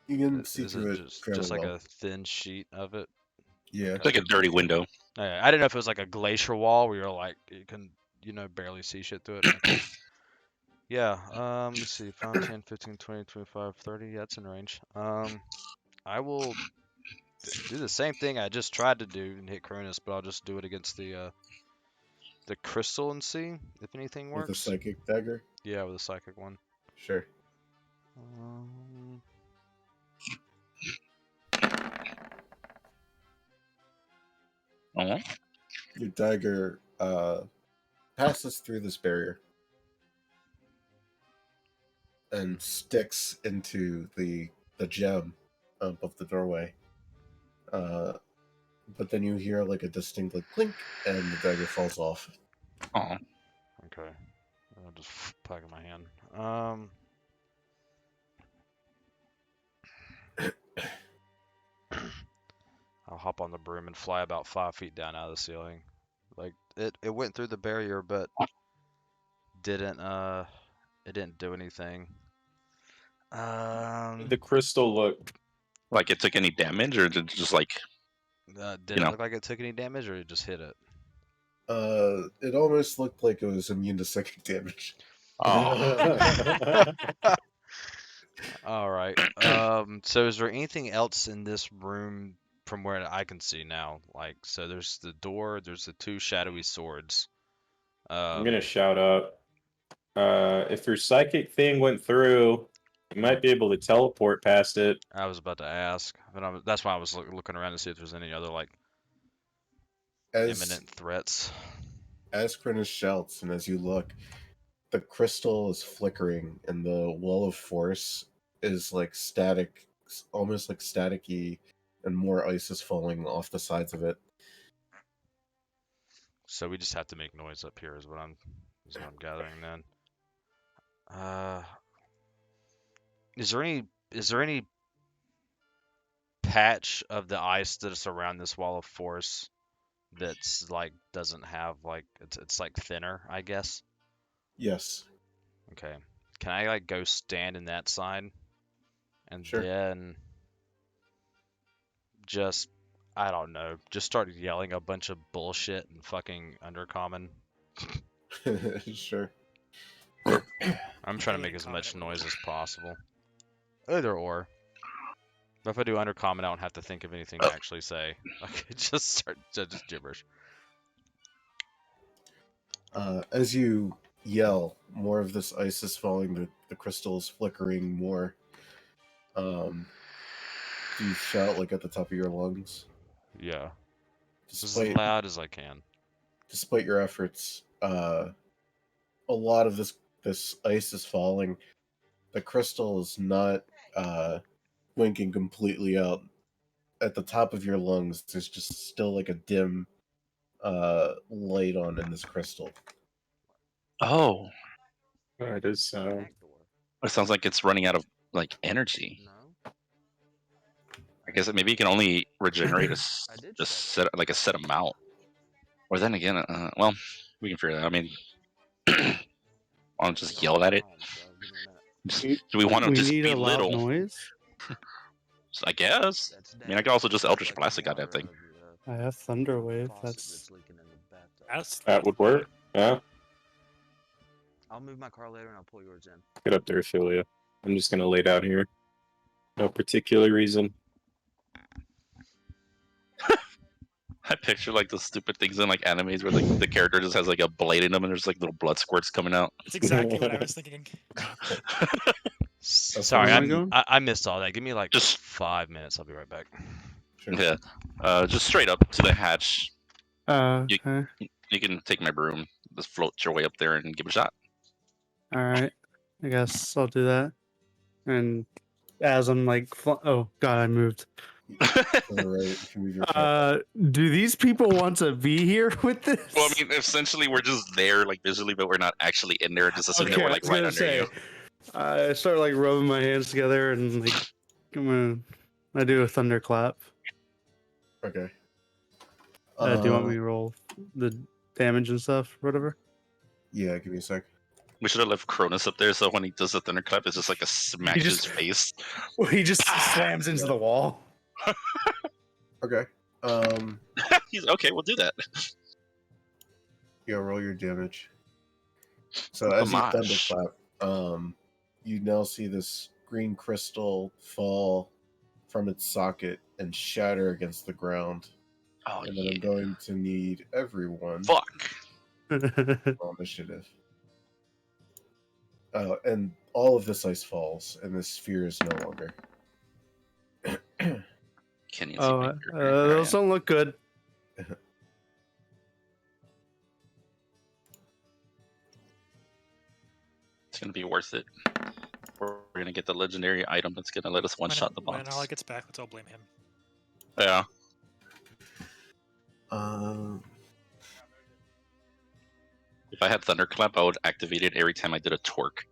You can see Is through it it fairly just like well. a thin sheet of it? Yeah. It's like a dirty window. I didn't know if it was like a glacier wall where you're like you can barely see shit through it. Okay. Yeah. Let's see. 5, 10, 15, 20, 25, 30. Yeah, it's in range. I will do the same thing I just tried to do and hit Cronus, but I'll just do it against the crystal and see if anything With a works. psychic dagger? Yeah, with a psychic one. Sure. Oh. Your dagger passes through this barrier and sticks into the gem above the doorway. But then you hear like a distinct like clink, and the dagger falls off. Oh. Okay. I'll just pack in my hand. I'll hop on the broom and fly about 5 feet down out of the ceiling. Like it went through the barrier, but it didn't do anything. The crystal looked Like it took any damage, or did it just like did it look like it took any damage, or it just hit it? It almost looked like it was immune to psychic damage. oh. All right. So is there anything else in this room from where I can see now? Like, so there's the door, there's the 2 shadowy swords. I'm gonna shout out. If your psychic thing went through, you might be able to teleport past it. I was about to ask, but that's why I was looking around to see if there's any other like imminent threats. As Cronus shouts, and as you look, the crystal is flickering, and the wall of force is like static, almost like staticky, and more ice is falling off the sides of it. So we just have to make noise up here, is what I'm gathering then. Is there any patch of the ice that's around this wall of force that's like doesn't have like it's like thinner, I guess? Yes. Okay. Can I like go stand in that side and Sure. then just I don't know, just start yelling a bunch of bullshit and fucking undercommon? Sure. I'm trying to make as much noise as possible. Either or. But if I do undercommon, I don't have to think of anything to actually say. I could just start just gibberish. As you yell, more of this ice is falling. The crystal is flickering more. Do you shout like at the top of your lungs? Yeah. Just as Despite loud as I can. Despite your efforts, a lot of this ice is falling. The crystal is not winking completely out. At the top of your lungs, there's just still like a dim light on in this crystal. Oh. It is. It sounds like it's running out of like energy. No. I guess maybe you can only regenerate a set amount. Or then again, well, we can figure that out. I mean, I'll just yell at it. Do we want to We just need a loud belittle? noise. I guess. I mean, I could also just Eldritch Blast the goddamn thing. I have thunder wave. That would work. Yeah. I'll move my car later and I'll pull yours in. Get up there, Ophelia. I'm just gonna lay down here. No particular reason. I picture like the stupid things in like animes where like the character just has like a blade in them and there's like little blood squirts coming out. That's exactly what I was thinking. Sorry, Where am I going? I missed all that. Give me like Just 5 minutes. I'll be right back. Sure. yeah, just straight up to the hatch. Okay. You can take my broom, just float your way up there and give it a shot. All right. I guess I'll do that. And as I'm like, oh god, I moved. To the right, if you move your foot. Do these people want to be here with this? Well, I mean, essentially we're just there like visually, but we're not actually in there. Just assuming that okay, we're I like was right gonna under say. you. I start like rubbing my hands together and like, I do a thunderclap. Okay. Do you want me to roll the damage and stuff, or whatever? Yeah, give me a sec. We should have left Cronus up there, so when he does the thunderclap, it's just like a smack to his just- face. Well, he just slams into the wall. Okay. He's okay. We'll do that. Yeah, roll your damage. So as you Homage. thunderclap, you now see this green crystal fall from its socket and shatter against the ground. Oh And then yeah. I'm going to need everyone Fuck. roll initiative. And all of this ice falls, and this sphere is no longer. Can you see Oh, my those don't look good. It's gonna be worth it. We're gonna get the legendary item that's gonna let us one shot the When boss. Allah gets back, let's all blame him. Yeah. If I had thunderclap, I would activate it every time I did a torque.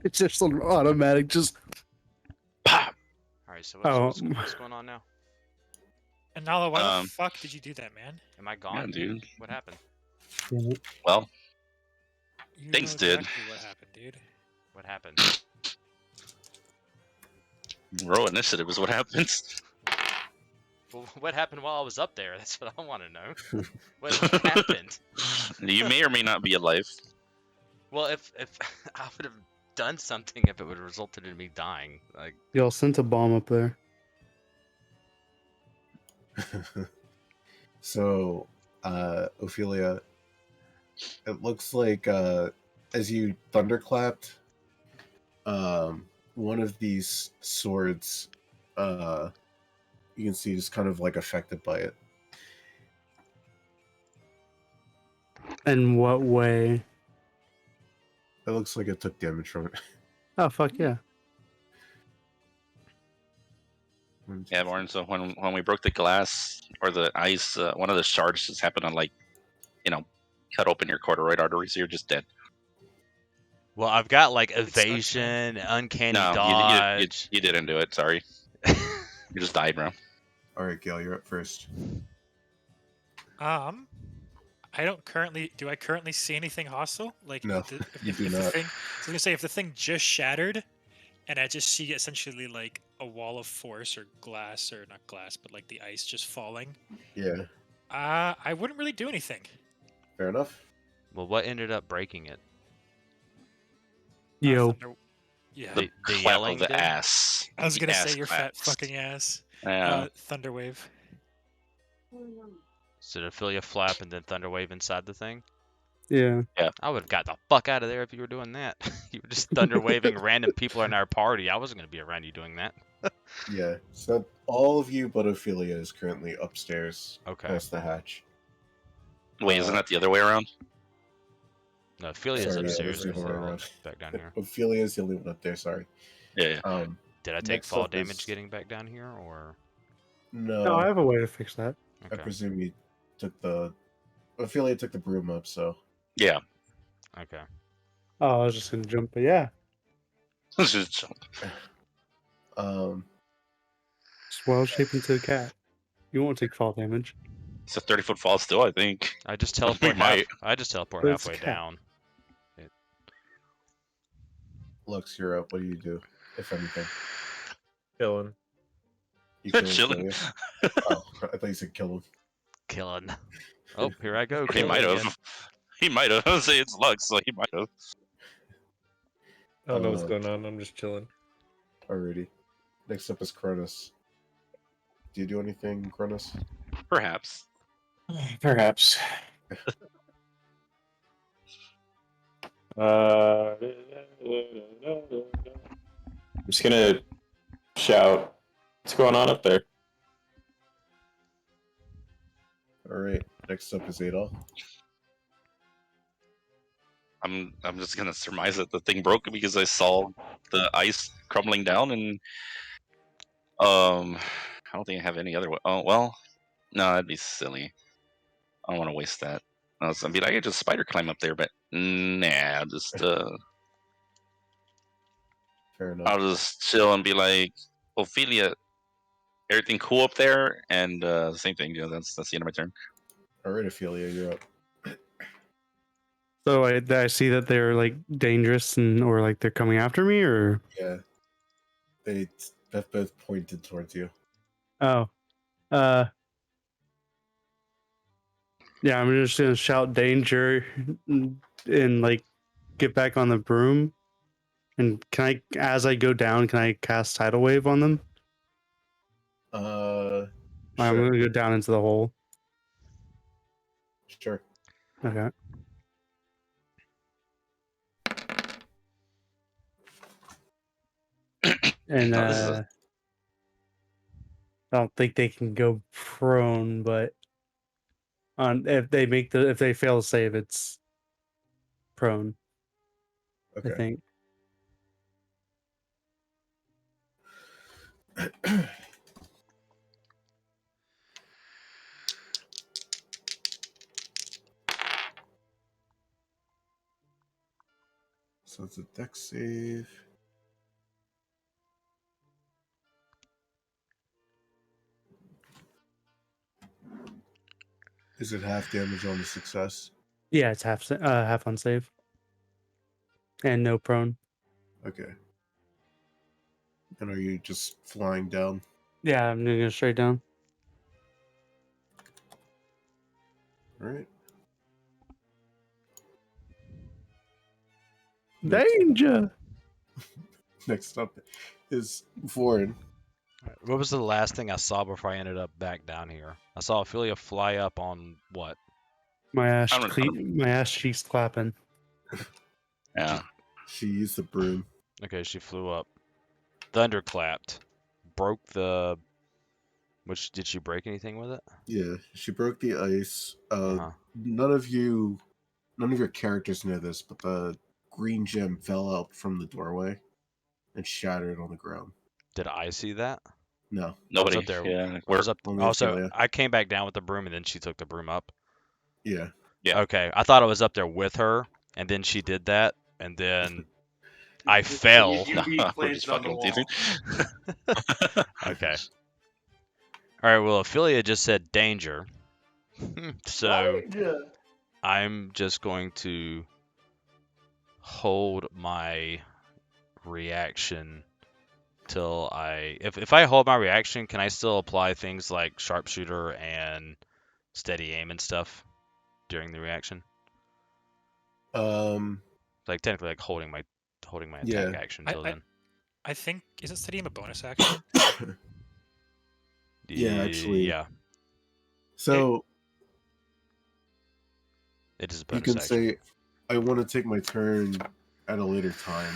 It's just an automatic. Just Pop. All right, so Oh. what's going on now? And Nala, why Um, the fuck did you do that, man? Am I Yeah, gone? dude. What happened? Well, You Things know did. exactly what happened, dude. What happened? roll initiative is what happens. Well, what happened while I was up there? That's what I want to know. What happened? You may or may not be alive. Well, if I would have done something if it would have resulted in me dying. Like, y'all sent a bomb up there. So, Ophelia, it looks like as you thunderclapped, one of these swords, you can see is kind of like affected by it. In what way? It looks like it took damage from it. Oh fuck yeah! Yeah, Warren. So when we broke the glass or the ice, one of the shards just happened to like, cut open your corduroid artery, so you're just dead. well, I've got like It sucks, man. evasion, uncanny No, dodge. you didn't do it. Sorry, you just died, bro. All right, Gail, you're up first. I don't currently. Do I currently see anything hostile? Like, No, you do the not. thing. So I was gonna say, if the thing just shattered, and I just see essentially like a wall of force or glass, or not glass, but like the ice just falling. Yeah, I wouldn't really do anything. fair enough. Well, what ended up breaking it? Yo, Yeah. The The clap yelling of the did? ass. I was The gonna ass say your fat claps. fucking ass. Yeah. Thunderwave. So did Ophelia flap and then thunderwave inside the thing? yeah. I would have got the fuck out of there if you were doing that. You were just thunder waving random people in our party. I wasn't gonna be around you doing that. Yeah, so all of you but Ophelia is currently upstairs Okay. past the hatch. Wait, isn't that the other way around? No, Ophelia's Sorry, yeah, upstairs. that's the other way around. Back down here. Ophelia is the only one up there, sorry. Yeah. Did I take Next fall up damage is- getting back down here, or? No, I have a way to fix that. I Okay. presume you took the... Ophelia took the broom up, so... Yeah. Okay. Oh, I was just gonna jump, but yeah. Let's just jump. Just wild shape into a cat. You won't take fall damage. It's a 30-foot fall still, I think. I just We teleport. might. I just teleport But it's halfway cat. down. Lux, you're up. What do you do, if anything? Chilling. You kill Chilling. Ophelia? Oh, I thought you said kill him. Killing. Oh, here I go. He killing might again. have. He might have. Say it's Lux, so he might have. I don't know what's Uh, going on. I'm just chilling. Alrighty. Next up is Cronus. Do you do anything, Cronus? Perhaps. Perhaps. I'm just gonna shout, "What's going on up there?" All right. Next up is Adolf. I'm just gonna surmise that the thing broke because I saw the ice crumbling down, and I don't think I have any other way. Oh well, no, that'd be silly. I don't want to waste that. I was gonna be like, I could just spider climb up there, but nah, Fair enough. I'll just chill and be like, Ophelia, everything cool up there? And same thing. That's the end of my turn. All right, Ophelia, you're up. So I see that they're like dangerous or like they're coming after me, or Yeah. They both pointed towards you. oh, yeah. I'm just gonna shout danger and like get back on the broom. And as I go down, can I cast tidal wave on them? I'm Sure. gonna go down into the hole. Sure. Okay. And No, this is a, I don't think they can go prone, but if they fail to save, it's prone. Okay. I think. So it's a dex save. Is it half damage on the success? Yeah, it's half on save, and no prone. Okay. And are you just flying down? Yeah, I'm gonna go straight down. All right. Danger. Next up is Vorin. What was the last thing I saw before I ended up back down here? I saw Ophelia fly up on what? My ass, I don't- my ass cheeks clapping. yeah. She used the broom. Okay, she flew up. Thunderclapped. Broke the. Which did she break anything with it? Yeah, she broke the ice. Uh-huh. None of your characters know this, but the green gem fell out from the doorway and shattered on the ground. Did I see that? No, Nobody. up there. Yeah. I was up. Only Oh, so Ophelia. I came back down with the broom, and then she took the broom up. Yeah. Yeah. Okay, I thought I was up there with her, and then she did that, and then I fell. We're just fucking teasing. Okay. All right. Well, Ophelia just said danger, so I'm just going to hold my reaction till if I hold my reaction, can I still apply things like sharpshooter and steady aim and stuff during the reaction? Like technically, like holding my attack Yeah. action till then. I think isn't steady aim a bonus action? Yeah, actually. Yeah, So it is a you bonus can action. say, I want to take my turn at a later time.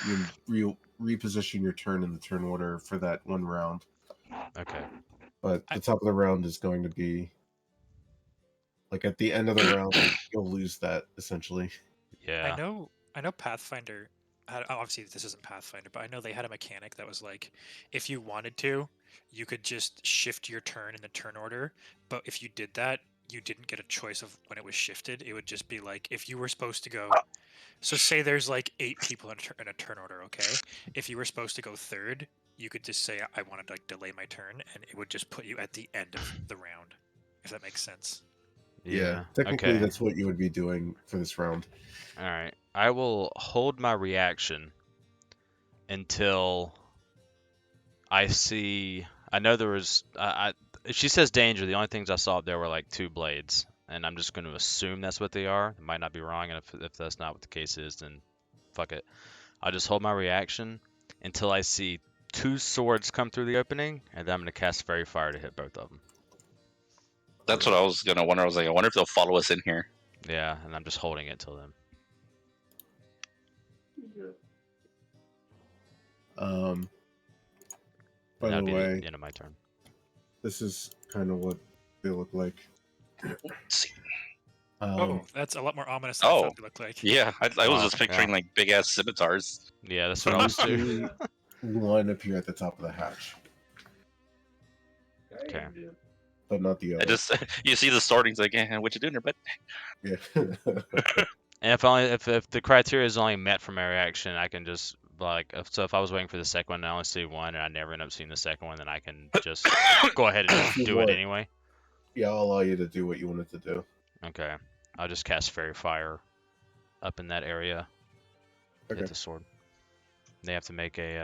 You can reposition your turn in the turn order for that one round. Okay. But the top of the round is going to be like at the end of the round, you'll lose that essentially. Yeah. I know Pathfinder obviously this isn't Pathfinder, but I know they had a mechanic that was like if you wanted to, you could just shift your turn in the turn order, but if you did that, you didn't get a choice of when it was shifted. It would just be like if you were supposed to go so say there's like 8 people in a turn order, okay? If you were supposed to go third, you could just say I wanted to like delay my turn and it would just put you at the end of the round. If that makes sense. Yeah. Technically, Okay. that's what you would be doing for this round. All right. I will hold my reaction until I see. I know there was. If she says danger, the only things I saw up there were like 2 blades, and I'm just going to assume that's what they are. It might not be wrong, and if that's not what the case is, then fuck it. I'll just hold my reaction until I see 2 swords come through the opening, and then I'm gonna cast Fairy Fire to hit both of them. That's what I was gonna wonder. I was like, I wonder if they'll follow us in here. Yeah, and I'm just holding it till then. By That'd the be way, the end of my turn. this is kind of what they look like. Let's see. Oh, that's a lot more ominous than I Oh. thought they looked like. Yeah, I was Wow, just picturing yeah. like big ass scimitars. Yeah, that's what I was too. see one appear at the top of the hatch, Okay. but not the I other. just you see the sword, he's like, what you doing there, bud? Yeah. And if the criteria is only met for my reaction, I can just if I was waiting for the second one and I only see one and I never end up seeing the second one, then I can just go ahead and just You do what? it anyway. Yeah, I'll allow you to do what you wanted to do. Okay. I'll just cast Fairy Fire up in that area. Okay. Hit the sword. They have to make it's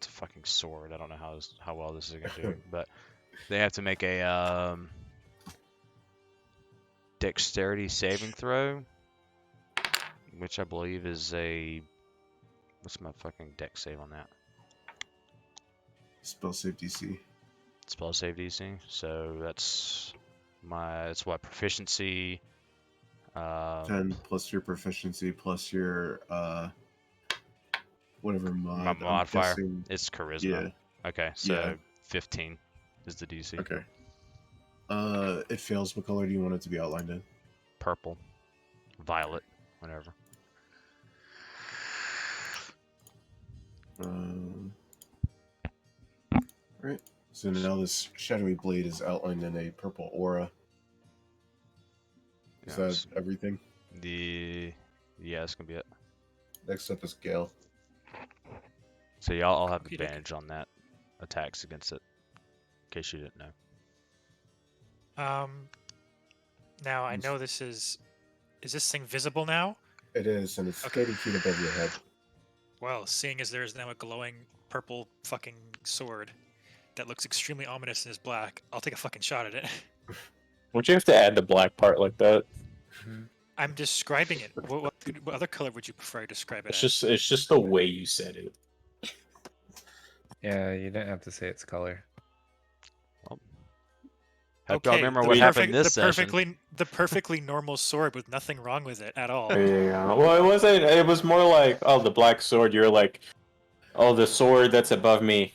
a fucking sword. I don't know how well this is gonna do, but they have to make a dexterity saving throw, which I believe is what's my fucking dex save on that? Spell save DC. Spell save DC. So that's what proficiency. 10 plus your proficiency plus your whatever mod. My I'm modifier. guessing- It's charisma. Yeah. Okay, so Yeah. 15 is the DC. Okay. It fails. What color do you want it to be outlined in? Purple, violet, whatever. Right. So now this shadowy blade is outlined in a purple aura. Is Yeah, that everything? Yeah, it's gonna be it. Next up is Gale. So y'all all have Okey-doke. advantage on that attacks against it. In case you didn't know. Now I know this is this thing visible now? It is, and it's Okay. 30 feet above your head. Well, seeing as there is now a glowing purple fucking sword that looks extremely ominous and is black, I'll take a fucking shot at it. Would you have to add the black part like that? I'm describing it. What other color would you prefer I describe it as? It's just the way you said it. Yeah, you didn't have to say its color. Hope y'all remember the what happened perfect- this the session. perfectly normal sword with nothing wrong with it at all. Yeah. Well, it wasn't. It was more like, oh, the black sword. You're like, oh, the sword that's above me,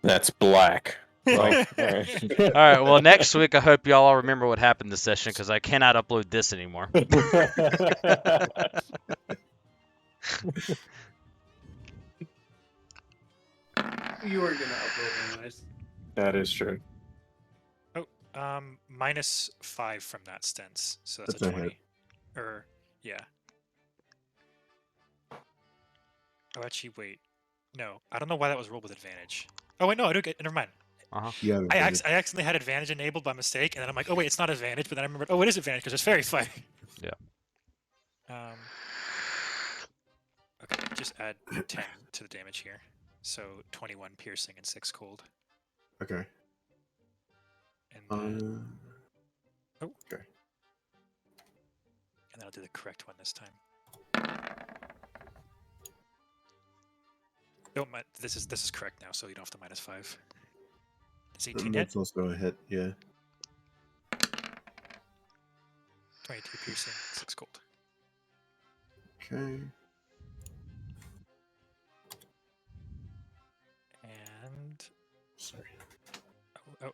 that's black. Like, alright. All right. Well, next week I hope y'all all remember what happened this session because I cannot upload this anymore. You were gonna upload anyways. That is true. -5 from that stance, so that's That's a a 20. hit. Or yeah. Oh, actually, wait. No, I don't know why that was rolled with advantage. Oh wait, no, I do get. Never mind. Yeah. I accidentally had advantage enabled by mistake, and then I'm like, oh wait, it's not advantage. But then I remembered, oh, it is advantage because it's fairy fire. Yeah. Okay, just add 10 to the damage here. So 21 piercing and 6 cold. Okay. And then, Okay. and then I'll do the correct one this time. No, this is correct now, so you don't have to -5. Is 18 hit? That's also a hit. Yeah. 22 piercing, 6 cold. Okay. And Sorry. oh.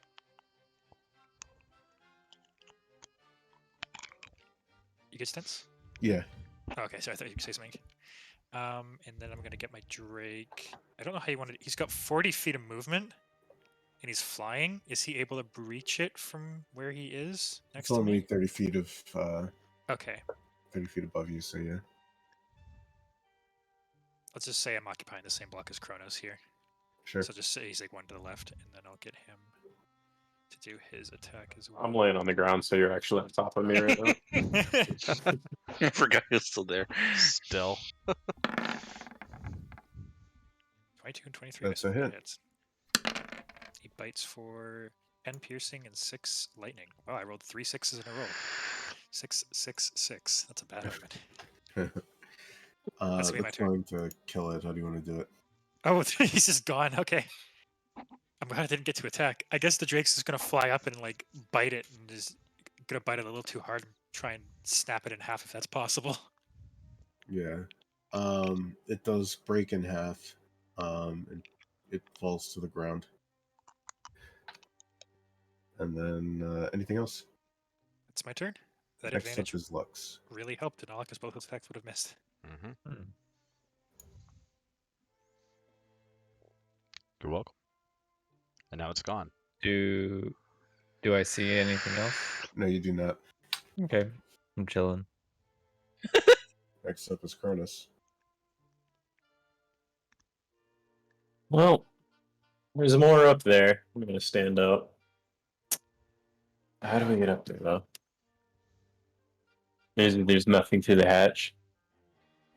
You get stents? Yeah. Oh, okay, so I thought you could say something. And then I'm gonna get my Drake. I don't know how you want to. He's got 40 feet of movement, and he's flying. Is he able to breach it from where he is next It's to only me? 30 feet of Okay, 30 feet above you. So yeah. let's just say I'm occupying the same block as Kronos here. Sure. So just say he's like one to the left, and then I'll get him to do his attack as well. I'm laying on the ground, so you're actually on top of me right now. I forgot he was still there. Still. 22 and 23. That's a hit. Hits. He bites for 10 piercing and 6 lightning. Wow, I rolled 3 6s in a row. 6, 6, 6. That's a bad omen. That's gonna be my That's turn. going to kill it. How do you want to do it? Oh, he's just gone. Okay. I'm glad I didn't get to attack. I guess the Drake's just gonna fly up and like bite it and is gonna bite it a little too hard and try and snap it in half if that's possible. Yeah. It does break in half. And it falls to the ground. And then anything else? It's my turn. That Next advantage up is Lux. really helped and all because both those attacks would have missed. Mm-hmm. You're welcome. And now it's gone. Do I see anything else? No, you do not. Okay, I'm chilling. Next up is Cronus. Well, there's more up there. I'm gonna stand up. How do we get up there though? There's nothing through the hatch.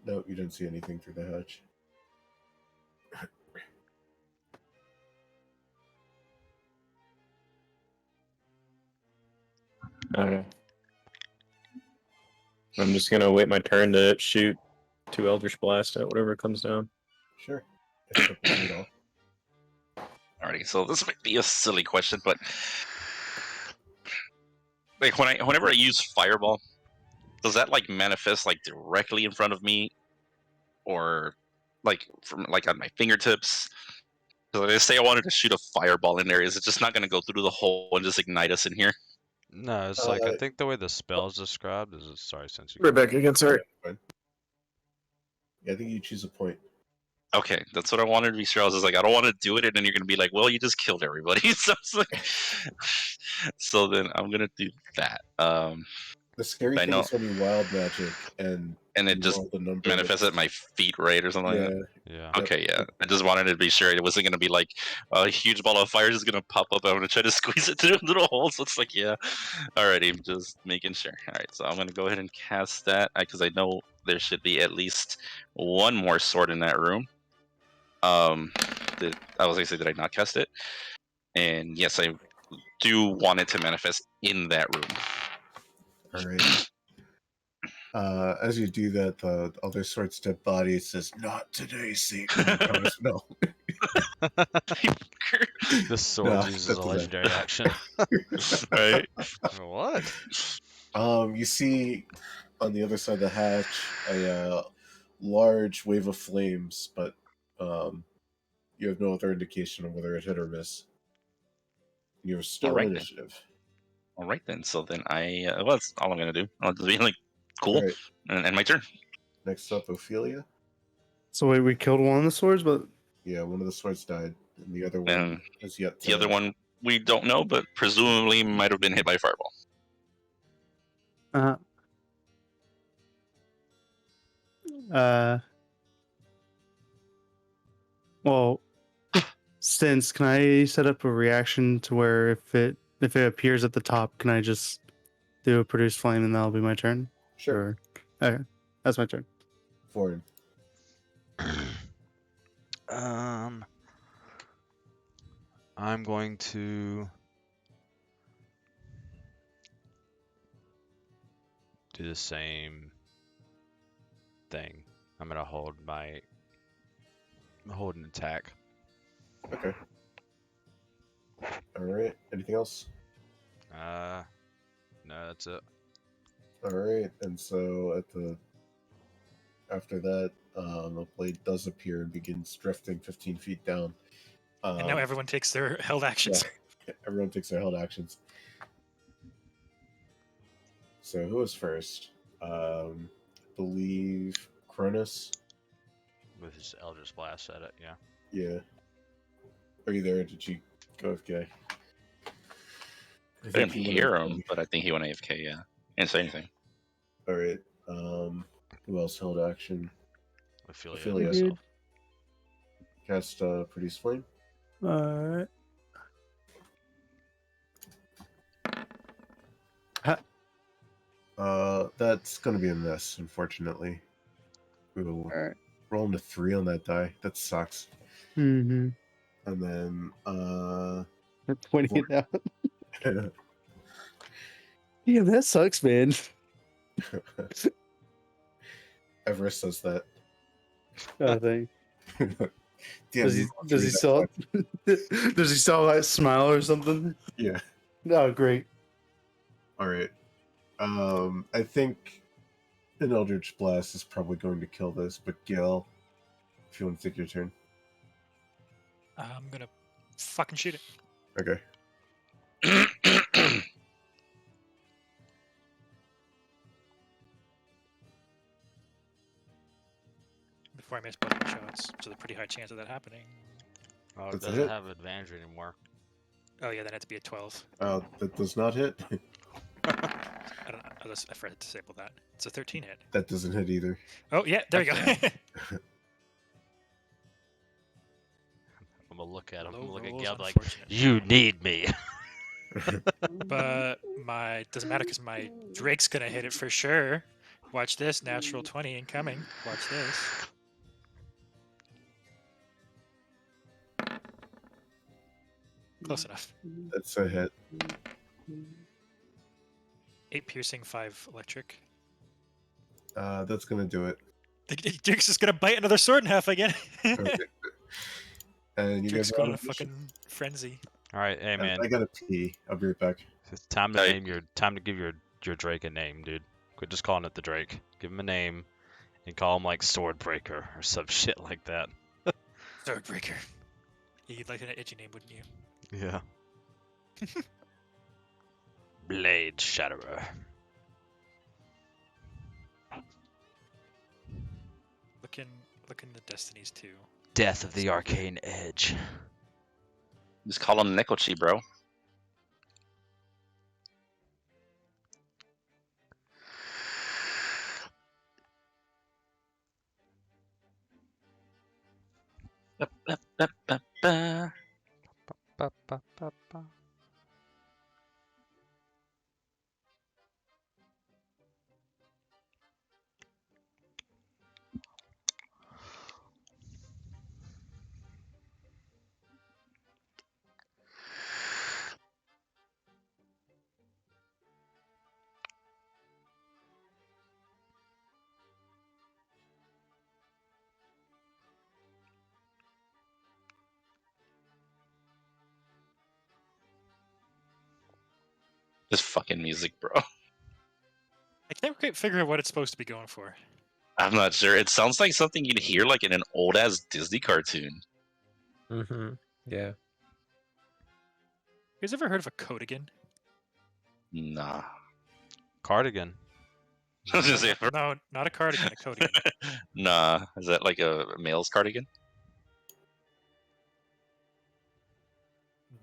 No, you didn't see anything through the hatch. Okay. I'm just gonna wait my turn to shoot 2 Eldritch Blast at whatever comes down. Sure. Next up is Rudolph. Alrighty, so this might be a silly question, but like whenever I use Fireball, does that like manifest like directly in front of me, or like from like on my fingertips? So let's say I wanted to shoot a fireball in there, is it just not going to go through the hole and just ignite us in here? No, it's like I think the way the spell is described is sorry, since you Right back again, sorry. Fine. Yeah, I think you choose a point. Okay, that's what I wanted to be sure. I was just like, I don't want to do it, and then you're gonna be like, well, you just killed everybody. So it's like, so then I'm gonna do that. The scary I thing know. is when you wild magic and And it you just roll the number manifests that's- at my feet, right, or something like that. Yeah. Okay, yeah. I just wanted to be sure it wasn't gonna be like a huge ball of fire just gonna pop up. I'm gonna try to squeeze it through the little hole. So it's like, yeah. Alrighty, just making sure. All right, so I'm gonna go ahead and cast that because I know there should be at least one more sword in that room. I was gonna say, did I not cast it? And yes, I do want it to manifest in that room. All right. As you do that, the other sword's dead body says, "Not today, Satan." Cronus, no. The sword No, uses that's a the legendary action. Right? What? You see on the other side of the hatch a large wave of flames, but you have no other indication of whether it hit or miss. You're still Alright, in then. initiative. All right then. So then well, that's all I'm gonna do. I'll just be like, cool, All right. and my turn. Next up, Ophelia. So wait, we killed one of the swords, but Yeah, one of the swords died, and the other one And is yet to... the other one we don't know, but presumably might have been hit by fireball. well, since can I set up a reaction to where if it appears at the top, can I just do a produce flame and that'll be my turn? Sure. Okay, that's my turn. Foreign. I'm going to do the same thing. I'm gonna hold an attack. Okay. All right. Anything else? No, that's it. All right. And so after that, the blade does appear and begins drifting 15 feet down. And now everyone takes their held actions. Yeah, everyone takes their held actions. So who was first? I believe Cronus. With his Eldritch Blast at it, yeah. Yeah. Are you there? Did you go AFK? I didn't hear him, but I think he went AFK. Yeah, didn't say anything. All right. Who else held action? Ophelia. Good. Cast produce flame. Alright. That's gonna be a miss, unfortunately. Ooh. Alright. Rolling a 3 on that die. That sucks. Mm-hmm. And then Pointing it out. Yeah, that sucks, man. Everest says that. I think. Damn, Does he you rolled does he three still that does he still like smile or something? much. Yeah. No, great. All right. I think an Eldritch Blast is probably going to kill this, but Gil, if you want to take your turn. I'm gonna fucking shoot it. Okay. Before I miss both my shots. So there's a pretty high chance of that happening. Oh, it That's a doesn't hit. have advantage anymore. Oh yeah, then it had to be a 12. That does not hit. I don't. I forgot to disable that. It's a 13 hit. That doesn't hit either. Oh yeah, there we go. I'm gonna look at him. I'm Low gonna look at rolls, Gab like, unfortunate. you need me. But my doesn't matter because my Drake's gonna hit it for sure. Watch this, natural 20 incoming. Watch this. Close enough. That's a hit. 8 piercing, 5 electric. That's gonna do it. Drake's just gonna bite another sword in half again. Okay. And you Drake's guys are going out in a of mission? fucking frenzy. All right, hey man, I gotta pee. I'll be right back. it's time to Hey. name time to give your Drake a name, dude. Quit just calling it the Drake. Give him a name, and call him like Swordbreaker or some shit like that. Swordbreaker. Yeah, you'd like an edgy name, wouldn't you? Yeah. Blade Shatterer. Look in the Destinies too. Death of the Arcane Edge. Just call him Nekochi, bro. Ba, ba, ba, ba, ba. Ba, ba, ba, ba. Just fucking music, bro. I can't quite figure out what it's supposed to be going for. I'm not sure. It sounds like something you'd hear like in an old ass Disney cartoon. Mm-hmm. Yeah. You guys ever heard of a Codigan? Nah. Cardigan. I was gonna say, No, not a cardigan, a Codigan. nah. Is that like a male's cardigan?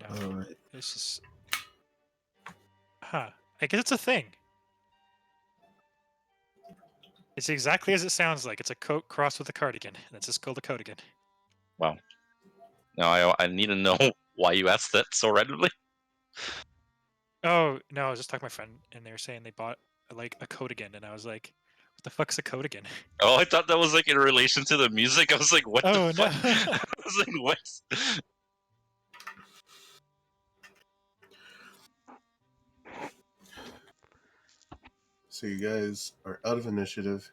No, Alright. this is. Huh. I guess it's a thing. It's exactly as it sounds like. It's a coat crossed with a cardigan. That's just called a Codigan. Wow. Now I need to know why you asked that so randomly. Oh no, I was just talking to my friend, and they were saying they bought like a Codigan, and I was like, "What the fuck's a Codigan?" Oh, I thought that was like in relation to the music. I was like, what Oh the no. fuck? I was like, what? So you guys are out of initiative.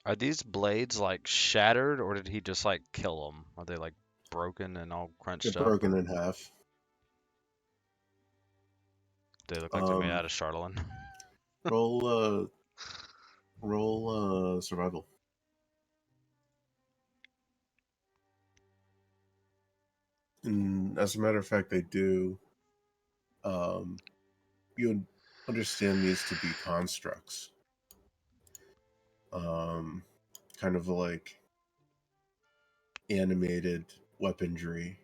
Are these blades like shattered, or did he just like kill them? Are they like broken and all crunched They're up? broken in half. They look like they're made out of charlatan. Roll survival. And as a matter of fact, they do. You understand these to be constructs. Kind of like animated weaponry.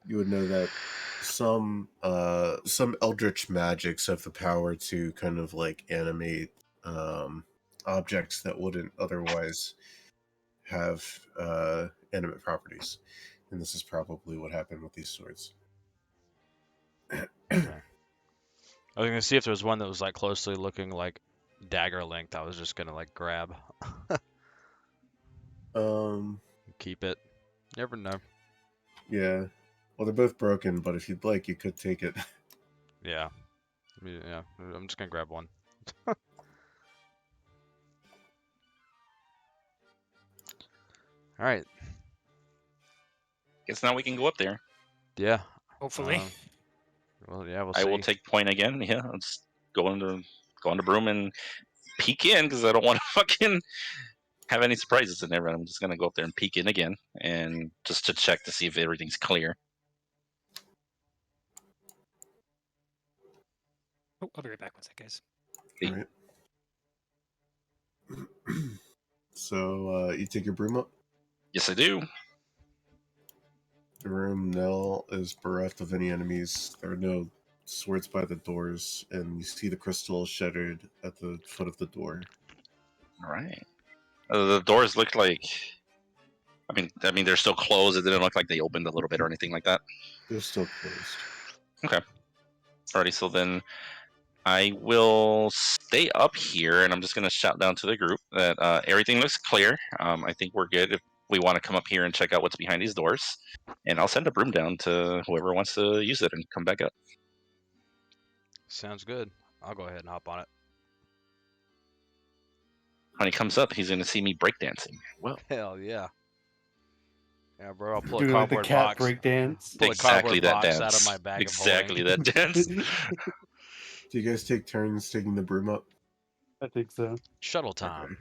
You would know that some eldritch magics have the power to kind of like animate objects that wouldn't otherwise have animate properties, and this is probably what happened with these swords. Okay. I was gonna see if there was one that was like closely looking like dagger length. I was just gonna like grab, keep it. Never know. Yeah. Well, they're both broken, but if you'd like, you could take it. Yeah. Yeah. I'm just gonna grab one. All right. Guess now we can go up there. Yeah. Hopefully. Well, yeah, we'll I see. will take point again. Yeah, let's go on the broom and peek in because I don't want to fucking have any surprises in there. I'm just gonna go up there and peek in again and just to check to see if everything's clear. Oh, I'll be right back. One sec, guys. Hey. All right. So you take your broom up. Yes, I do. The room now is bereft of any enemies. There are no swords by the doors, and you see the crystal shattered at the foot of the door. All right. The doors look like. I mean, they're still closed. It didn't look like they opened a little bit or anything like that. They're still closed. Okay. Alrighty. So then I will stay up here, and I'm just gonna shout down to the group that everything looks clear. I think we're good. If we want to come up here and check out what's behind these doors, and I'll send a broom down to whoever wants to use it and come back up. Sounds good. I'll go ahead and hop on it. When he comes up, he's gonna see me breakdancing. Well, Hell yeah. Yeah, bro. I'll pull a Doing like the cardboard cat box. break dance. Pull exactly a cardboard that box dance. out of my bag exactly of holding. that dance. Do you guys take turns taking the broom up? I think so. Shuttle time.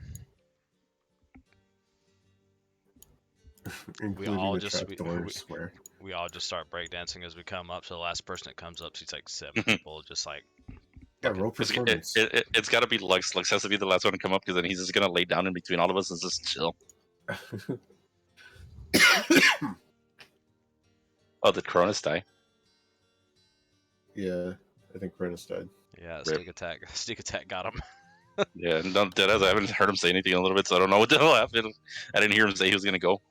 Including all the just- trap we- doors where We all just start breakdancing as we come up. So the last person that comes up sees like 7 people just like. yeah, fucking- roll performance. It's got to be Lux. Lux has to be the last one to come up because then he's just gonna lay down in between all of us and just chill. Oh, did Cronus die? Yeah, I think Cronus died. Yeah, Rip. sneak attack. Sneak attack got him. Yeah, no, deadass. I haven't heard him say anything in a little bit, so I don't know what the hell happened. I didn't hear him say he was gonna go.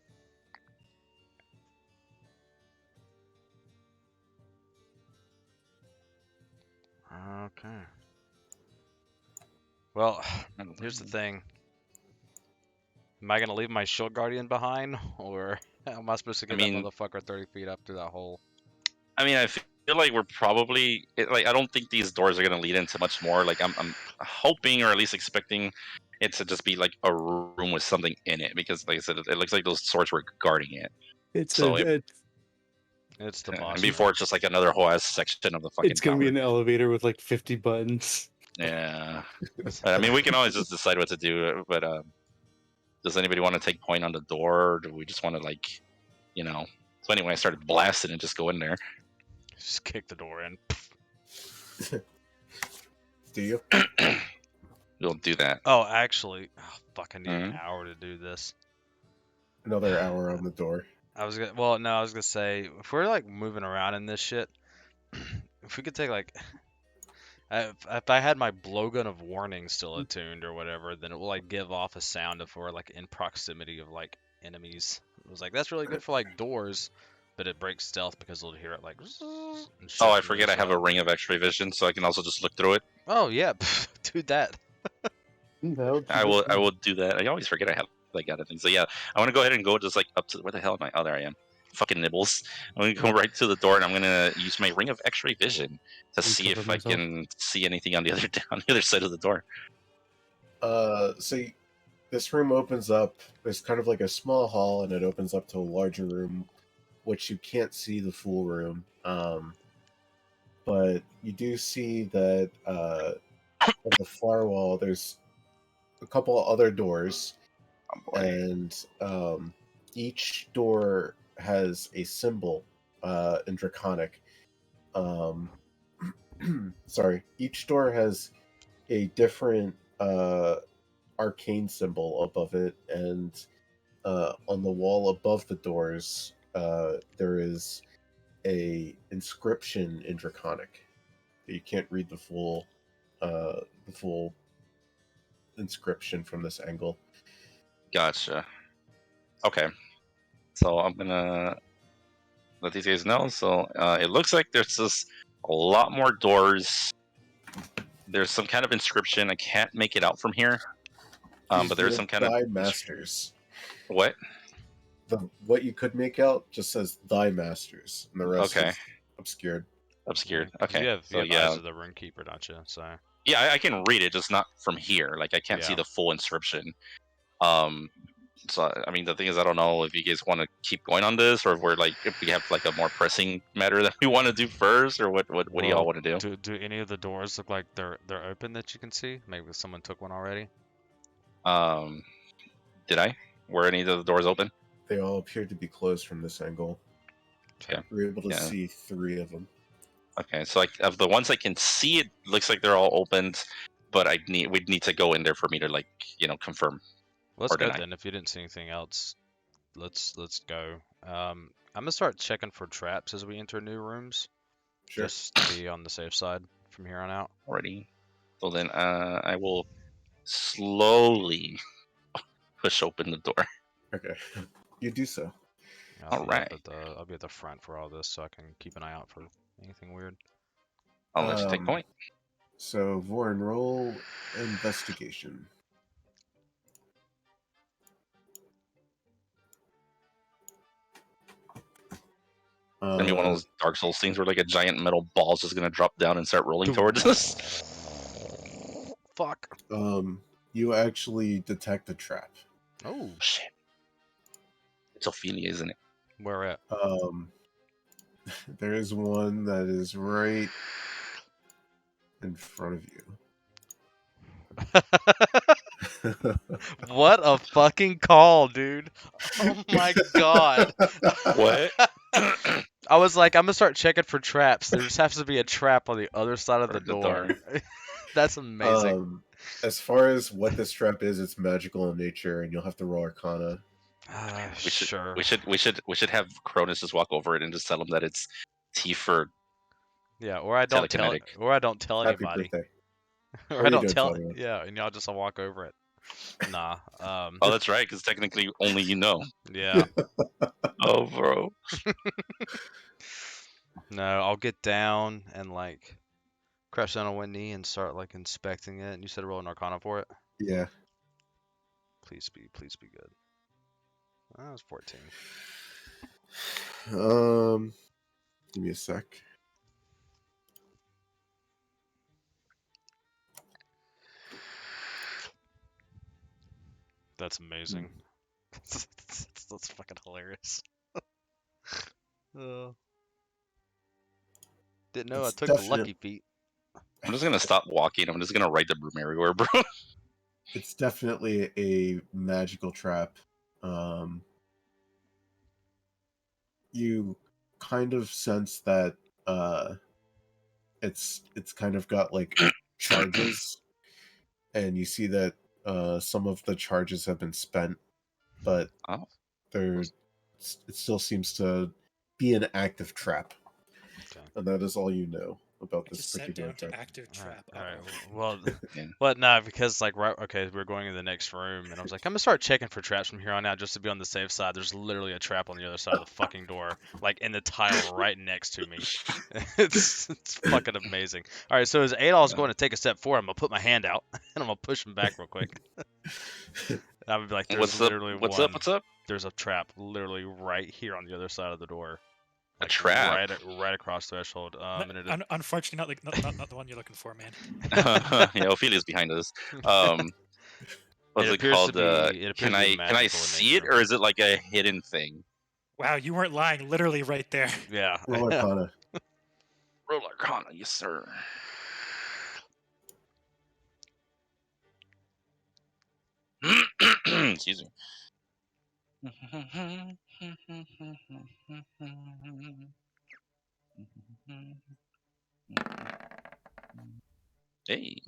Okay. Well, here's the thing. Am I gonna leave my shield guardian behind, or how am I supposed to get mean- that motherfucker 30 feet up through that hole? I mean, I feel like we're probably like I don't think these doors are gonna lead into much more. Like I'm hoping or at least expecting it to just be like a room with something in it because, like I said, it looks like those swords were guarding it. It's So It's the boss. and before it's just like another whole ass section of the fucking. it's gonna be tower. an elevator with like 50 buttons. Yeah, but, I mean, we can always just decide what to do. But does anybody want to take point on the door, or do we just want to like, So anyway, I started blasting and just go in there. Just kick the door in. Do you? We'll do that. Oh, actually, fuck! I need an Mhm. hour to do this. Another hour on the door. I was gonna say if we're like moving around in this shit, if we could take like, if I had my blowgun of warning still attuned or whatever, then it will like give off a sound if we're like in proximity of like enemies. It was like that's really good for like doors, but it breaks stealth because they'll hear it like. And shit Oh, I moves forget I have a up. ring of X-ray vision, so I can also just look through it. Oh yeah, do that. I will do that. I always forget I have like other things. So yeah, I want to go ahead and go just like up to where the hell am I? Oh, there I am. Fucking nibbles. I'm gonna go right to the door and I'm gonna use my ring of X-ray vision to see if I myself. can see anything on the other side of the door. So this room opens up. There's kind of like a small hall, and it opens up to a larger room, which you can't see the full room. But you do see that on the far wall, there's a couple other doors, Oh, boy. and each door has a symbol in Draconic. Sorry, each door has a different arcane symbol above it, and on the wall above the doors, there is a inscription in Draconic. You can't read the full inscription from this angle. Gotcha. Okay. So I'm gonna let these guys know. So it looks like there's just a lot more doors. There's some kind of inscription. I can't make it out from here. But there's some kind of Thy Masters. what? What you could make out just says Thy Masters, and the rest Okay. is obscured. Obscured. Yeah, 'cause Okay. You have, So you have yeah, Eyes of the Runekeeper, don't you? So. yeah, I can read it, just not from here. Like I can't see Yeah. the full inscription. So I mean, the thing is, I don't know if you guys want to keep going on this, or if we're like, if we have like a more pressing matter that we want to do first, or what do y'all want to do? Do any of the doors look like they're open that you can see? Maybe someone took one already. Did I? Were any of the doors open? They all appear to be closed from this angle. Okay. We're able to Yeah. see 3 of them. Okay, so like of the ones I can see, it looks like they're all opened, but we'd need to go in there for me to like confirm. Let's or go deny. then. If you didn't see anything else, let's go. I'm gonna start checking for traps as we enter new rooms, Sure. just to be on the safe side from here on out. Already. So then I will slowly push open the door. Okay. You do so. I'll be Alright. I'll be at the front for all this, so I can keep an eye out for anything weird. I'll let you take point. So, Vorin, roll investigation. It's gonna be one of those Dark Souls things where like a giant metal ball's just gonna drop down and start rolling towards us. Fuck. You actually detect a trap. Oh shit! It's Ophelia, isn't it? Where at? There is one that is right in front of you. What a fucking call, dude. Oh my god. What? I was like, I'm gonna start checking for traps. There just has to be a trap on the other side of the door. That's amazing. As far as what this trap is, it's magical in nature, and you'll have to roll Arcana. Sure. We should have Cronus just walk over it and just tell him that it's Tifa. Yeah, or I don't tell Happy anybody. birthday. Or I don't tell. Yeah, and y'all just walk over it. Nah. Oh, that's right, because technically only you know. Yeah. Oh, bro. No, I'll get down and like crash down on one knee and start like inspecting it. And you said roll an Arcana for it? Yeah. Please be good. That was 14. Give me a sec. That's amazing. That's fucking hilarious. Didn't know I took the lucky feat. I'm just gonna stop walking. I'm just gonna ride the broom everywhere, bro. It's definitely a magical trap. You kind of sense that it's kind of got like charges, and you see that some of the charges have been spent, but it still seems to be an active trap. Okay. And that is all you know about this just particular sat down trap. to active trap. All right. Well, but no, because like we're going in the next room, and I was like, I'm gonna start checking for traps from here on out, just to be on the safe side. There's literally a trap on the other side of the fucking door, like in the tile right next to me. it's fucking amazing. All right, so as Adol's going to take a step forward, I'm gonna put my hand out and I'm gonna push him back real quick. I would be like, "There's literally What's up? There's a trap literally right here on the other side of the door." Like, a trap, right across threshold. Unfortunately, not the one you're looking for, man. Yeah, Ophelia's behind us. What's it called? Can I see it, or is it like a hidden thing? Wow, you weren't lying. Literally right there. Yeah. Roll Arcana. Roll Arcana, yes, sir. Excuse me. Hey.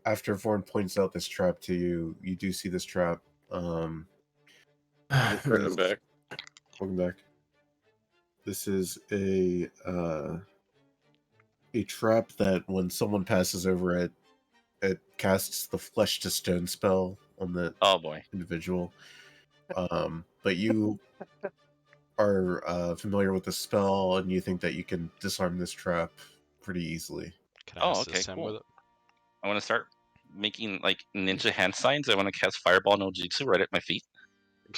After Vorn points out this trap to you, you do see this trap. Welcome back. Welcome back. This is a trap that when someone passes over it, it casts the flesh to stone spell on the individual. But you are familiar with the spell, and you think that you can disarm this trap pretty easily. Can I assist him with it? I want to start making like ninja hand signs. I want to cast Fireball no Jutsu right at my feet.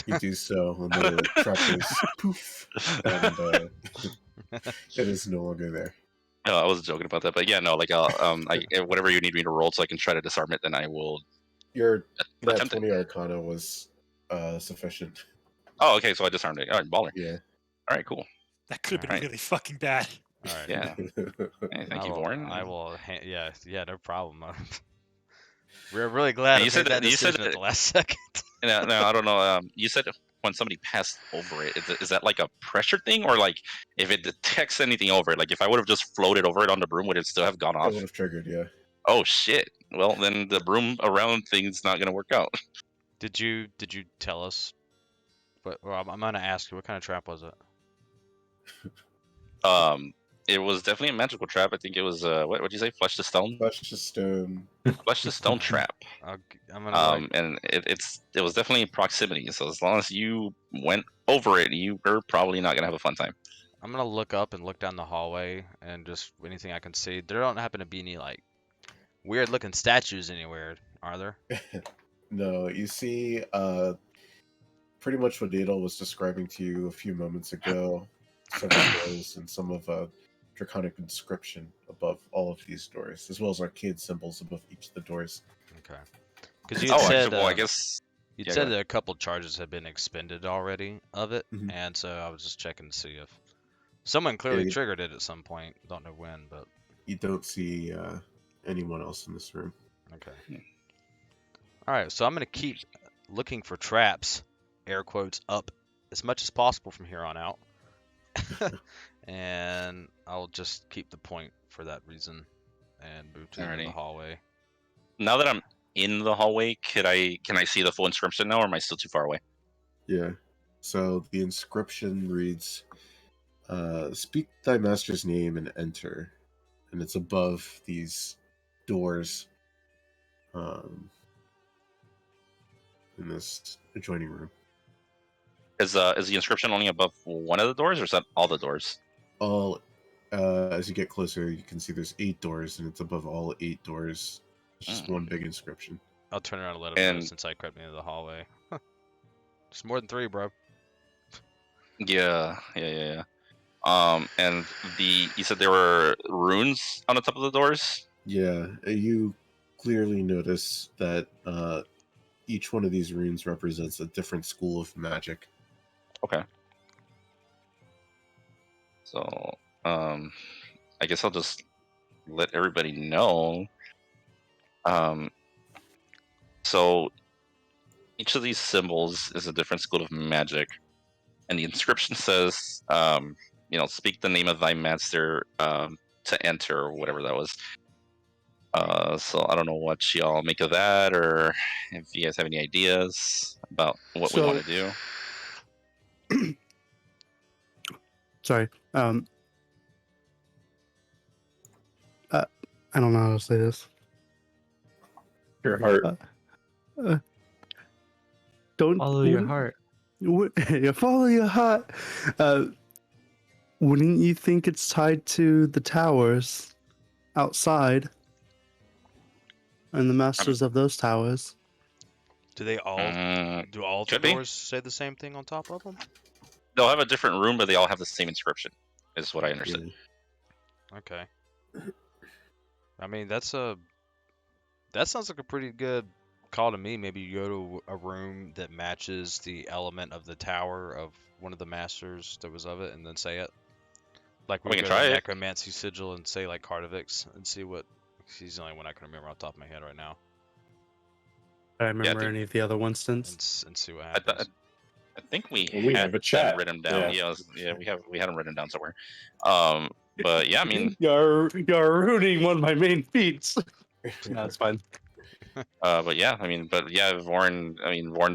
You do so, and the trap goes poof, and it is no longer there. No, I was joking about that, but yeah, no, like I'll whatever you need me to roll so I can try to disarm it, then I will Your nat Attempted. 20 Arcana was sufficient. Oh, okay. So I disarmed it. All right, baller. Yeah. All right, cool. That could have been Alright. really fucking bad. All right. Yeah. Hey, thank you, Warren. I will. Yeah, no problem. We're really glad I You said made that that- you said decision at that- the last second. No, I don't know. You said when somebody passed over it, is that like a pressure thing, or like if it detects anything over it? Like if I would have just floated over it on the broom, would it still have gone It off? would have triggered, yeah. Oh shit! Well, then the broom around thing's not gonna work out. Did you tell us? Well, I'm gonna ask you, what kind of trap was it? It was definitely a magical trap. I think it was what'd you say? Flesh to stone. Flesh to stone. Flesh to stone trap. I'm gonna like, And it was definitely proximity. So as long as you went over it, you were probably not gonna have a fun time. I'm gonna look up and look down the hallway and just anything I can see. There don't happen to be any like weird looking statues anywhere, are there? No, you see pretty much what Nadal was describing to you a few moments ago. Several doors and some of a draconic inscription above all of these doors, as well as arcade symbols above each of the doors. Okay. Because you Oh, said, actually, well, I guess you yeah, said go that a couple charges had been expended already of it, Mhm. and so I was just checking to see if someone clearly you- triggered it at some point. Don't know when, but You don't see anyone else in this room. okay. All right, so I'm gonna keep looking for traps, air quotes, up as much as possible from here on out, and I'll just keep the point for that reason and move to the end of the Alrighty. hallway. now that I'm in the hallway, can I see the full inscription now, or am I still too far away? Yeah. So the inscription reads, "Speak thy master's name and enter," and it's above these doors in this adjoining room. Is the inscription only above one of the doors, or is that all the doors? All as you get closer, you can see there's 8 doors, and it's above all 8 doors. It's just one big inscription. I'll turn around and let him know And- since I crept into the hallway. It's more than 3, bro. Yeah. And you said there were runes on the top of the doors. Yeah, you clearly notice that each one of these runes represents a different school of magic. Okay. So, I guess I'll just let everybody know. So each of these symbols is a different school of magic, and the inscription says, speak the name of thy master to enter, or whatever that was. So I don't know what y'all make of that, or if you guys have any ideas about what we So- want to do. Sorry. I don't know how to say this. Your heart. Don't Follow your heart. Yeah, follow your heart. Wouldn't you think it's tied to the towers outside and the masters of those towers? Do they all? Do all the could be. doors say the same thing on top of them? They'll have a different room, but they all have the same inscription, is what I understood. Yeah. Okay. I mean, that sounds like a pretty good call to me. Maybe you go to a room that matches the element of the tower of one of the masters that was of it, and then say it. Like We we can go try to it. Necromancy Sigil and say like Cardivix and see what. He's the only one I can remember off the top of my head right now, I remember think- any of the other Winston's. and see what I, happens. th- I think we We had have a them chat. written down. Yeah. We had them written down somewhere. But yeah, I mean, You're ruining one of my main feats. No, it's fine. Warren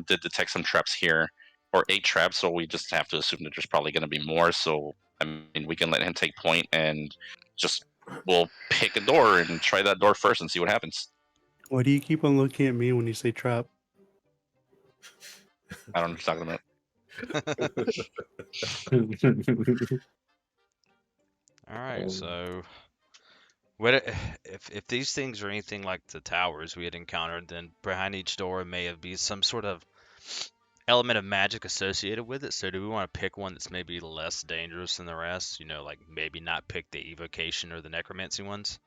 did detect some traps here, or 8 traps, so we just have to assume that there's probably going to be more. So I mean, we can let him take point and we'll pick a door and try that door first and see what happens. Why do you keep on looking at me when you say trap? I don't know what you're talking about. All right, Oh. so if these things are anything like the towers we had encountered, then behind each door may have been some sort of element of magic associated with it. So do we want to pick one that's maybe less dangerous than the rest? Like maybe not pick the evocation or the necromancy ones.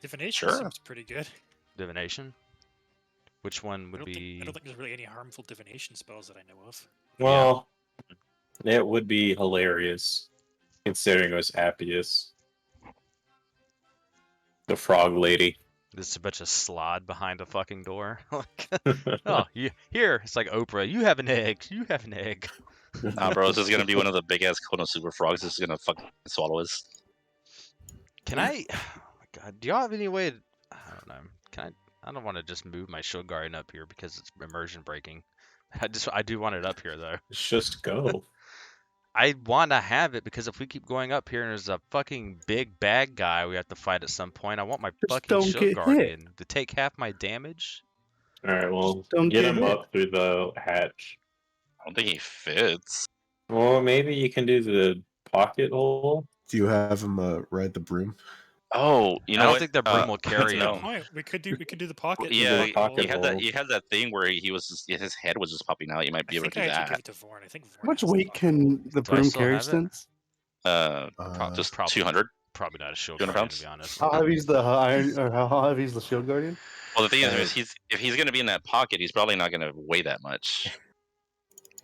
Divination Sure. seems pretty good. Divination. Which one I would don't, think, I be? don't think there's really any harmful divination spells that I know of. Well, it would be hilarious, considering it was Appius, the frog lady. There's a bunch of slod behind a fucking door. Oh, here. It's like Oprah. You have an egg. You have an egg. Nah, bro, this is gonna be one of the big ass Konosuba frogs. This is gonna fucking swallow us. Can I? Oh my God, do y'all have any way? I don't know. Can I? I don't want to just move my shield guardian up here because it's immersion breaking. I do want it up here though. Just go. I want to have it because if we keep going up here and there's a fucking big bad guy we have to fight at some point, I want my Just fucking don't shield get hit. guardian to take half my damage. All right, well, don't get get him hit. up through the hatch. I don't think he fits. Well, maybe you can do the pocket hole. Do you have him ride the broom? Oh, you know I don't what? think the broom will carry no. him. Point. We could do the pocket. Yeah, the pocket he hole. had that thing where he was just, his head was just popping out. You might be I able think to I do actually that. give it to Vorn. I think Vorn How much has the weight pocket can hole. the Do I broom still carry, have it? Stins? Just Probably. 200. Probably not a shield 200 guardian pounds? to be honest. How heavy is the iron? Or how heavy is the shield guardian? Well, the thing Uh, is, if he's gonna be in that pocket, he's probably not gonna weigh that much.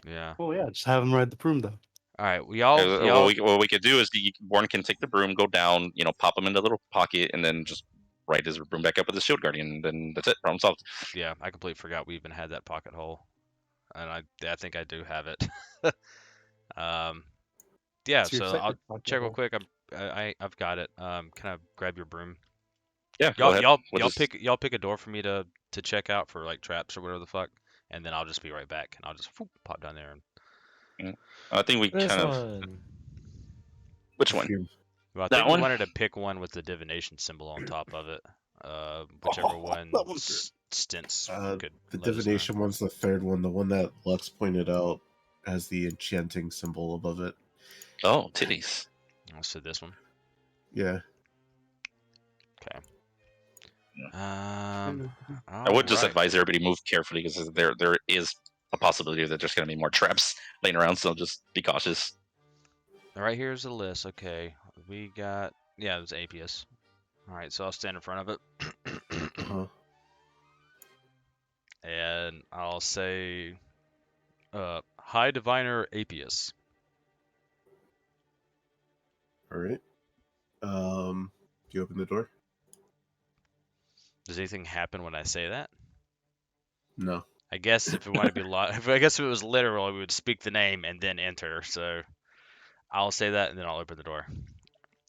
Yeah. Well, yeah, just have him ride the broom though. All right. Y'all. What we could do is Born can take the broom, go down, pop him in the little pocket, and then just ride his broom back up with his shield guardian. And then that's it. Problem solved. Yeah, I completely forgot we even had that pocket hole, and I think I do have it. Yeah. It's your So I'll second pocket check real hole. quick. I've got it. Can I grab your broom? Yeah. Go ahead. Y'all pick a door for me to check out for like traps or whatever the fuck, and then I'll just be right back, and I'll just pop down there. And I think we This kind of. one. Which one? well, I That think one? we wanted to pick one with the divination symbol on top of it. Whichever one that was stints could. The let us know. divination one's the third one. The one that Lux pointed out has the enchanting symbol above it. Oh, titties. So this one. Yeah. Okay. I would just advise everybody move carefully because there is a possibility that there's going to be more traps laying around. So just be cautious. All right, here's the list. Okay, we got it was Appius. All right, so I'll stand in front of it, Uh-huh. and I'll say, "High Diviner Appius." All right. Do you open the door? Does anything happen when I say that? No. I guess if it wanted to be I guess if it was literal, we would speak the name and then enter. So I'll say that, and then I'll open the door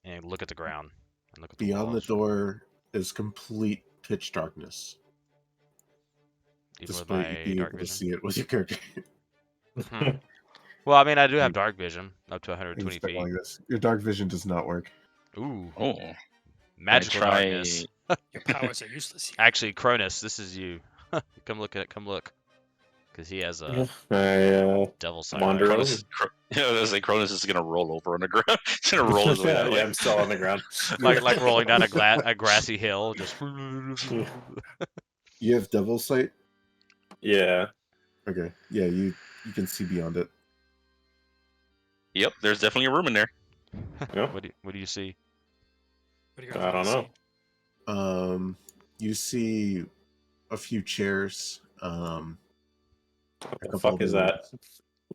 and look at the ground and look at the Beyond the walls. door is complete pitch darkness. Even with Despite my you being dark able to vision. see it with your character. Well, I mean, I do have dark vision up to 120 Things feet. like this. Your dark vision does not work. Ooh, Oh, magical try- darkness. Your powers are useless here. Actually, Cronus, this is you. Come look at it. Come look, because he has a I devil sight. wander right? Cronus, Cronus is going to roll over on the ground. He's going to roll his way yeah, that yeah, way. I'm still on the ground. like rolling down a grassy hill. Just. You have devil sight? Yeah. Okay. Yeah, you can see beyond it. Yep, there's definitely a room in there. Yeah. What do you see? What do you guys I don't wanna know. see? You see a few chairs. What a the couple fuck of is that?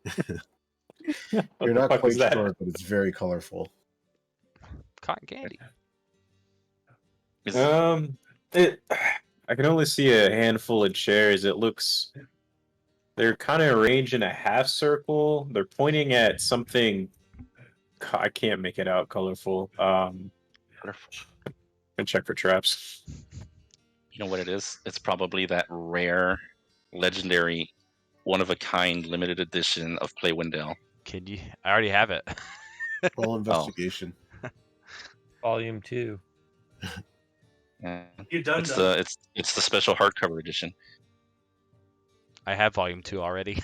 windows. What You're the not fuck quite is that? sure, but it's very colorful. Cotton candy. I can only see a handful of chairs. They're kind of arranged in a half circle. They're pointing at something. I can't make it out colorful. And check for traps. You know what it is? It's probably that rare, legendary, one-of-a-kind limited edition of Play Wendell. Can you? I already have it. All investigation. Volume 2. Yeah. You done It's the special hardcover edition. I have volume 2 already.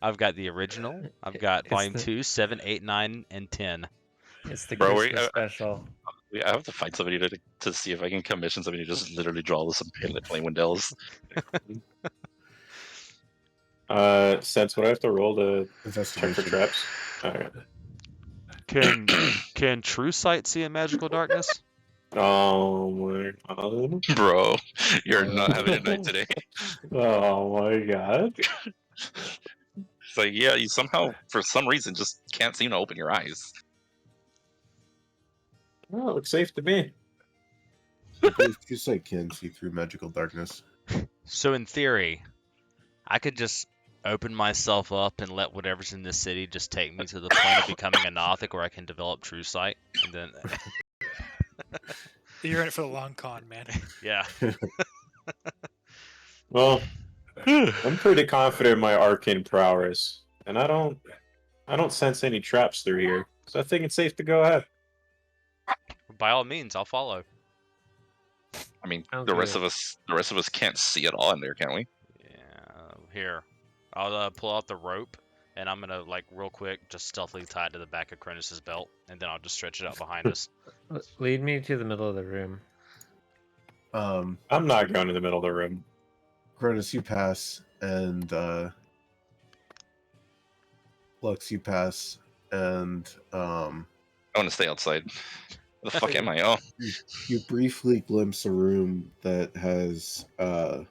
I've got the original. I've got It's volume the- 2, 7, 8, 9, and 10. It's the Bro, Christmas special. I have to find somebody to see if I can commission somebody to just literally draw some Play Wendells. Sense, would I have to roll to check Investigation. for traps? Alright. Can True Sight see in magical darkness? Oh my god. Bro, you're not having a night today. Oh my god. It's like, yeah, you somehow, for some reason, just can't seem to open your eyes. Oh, it looks safe to me. I believe you say can see through magical darkness. So in theory, I could just open myself up and let whatever's in this city just take me to the point of becoming a Nothic where I can develop true sight, and then You're in it for the long con, man. yeah. Well, I'm pretty confident in my arcane prowess, and I don't sense any traps through here, so I think it's safe to go ahead. By all means, I'll follow. I mean, Sounds the rest good. of us can't see at all in there, can we? Yeah, here. I'll pull out the rope, and I'm gonna like real quick just stealthily tie it to the back of Cronus's belt, and then I'll just stretch it out behind us. Lead me to the middle of the room. I'm not going to the middle of the room. Cronus, you pass, and Lux, you pass, and I want to stay outside. The fuck am I? Oh, you briefly glimpse a room that has a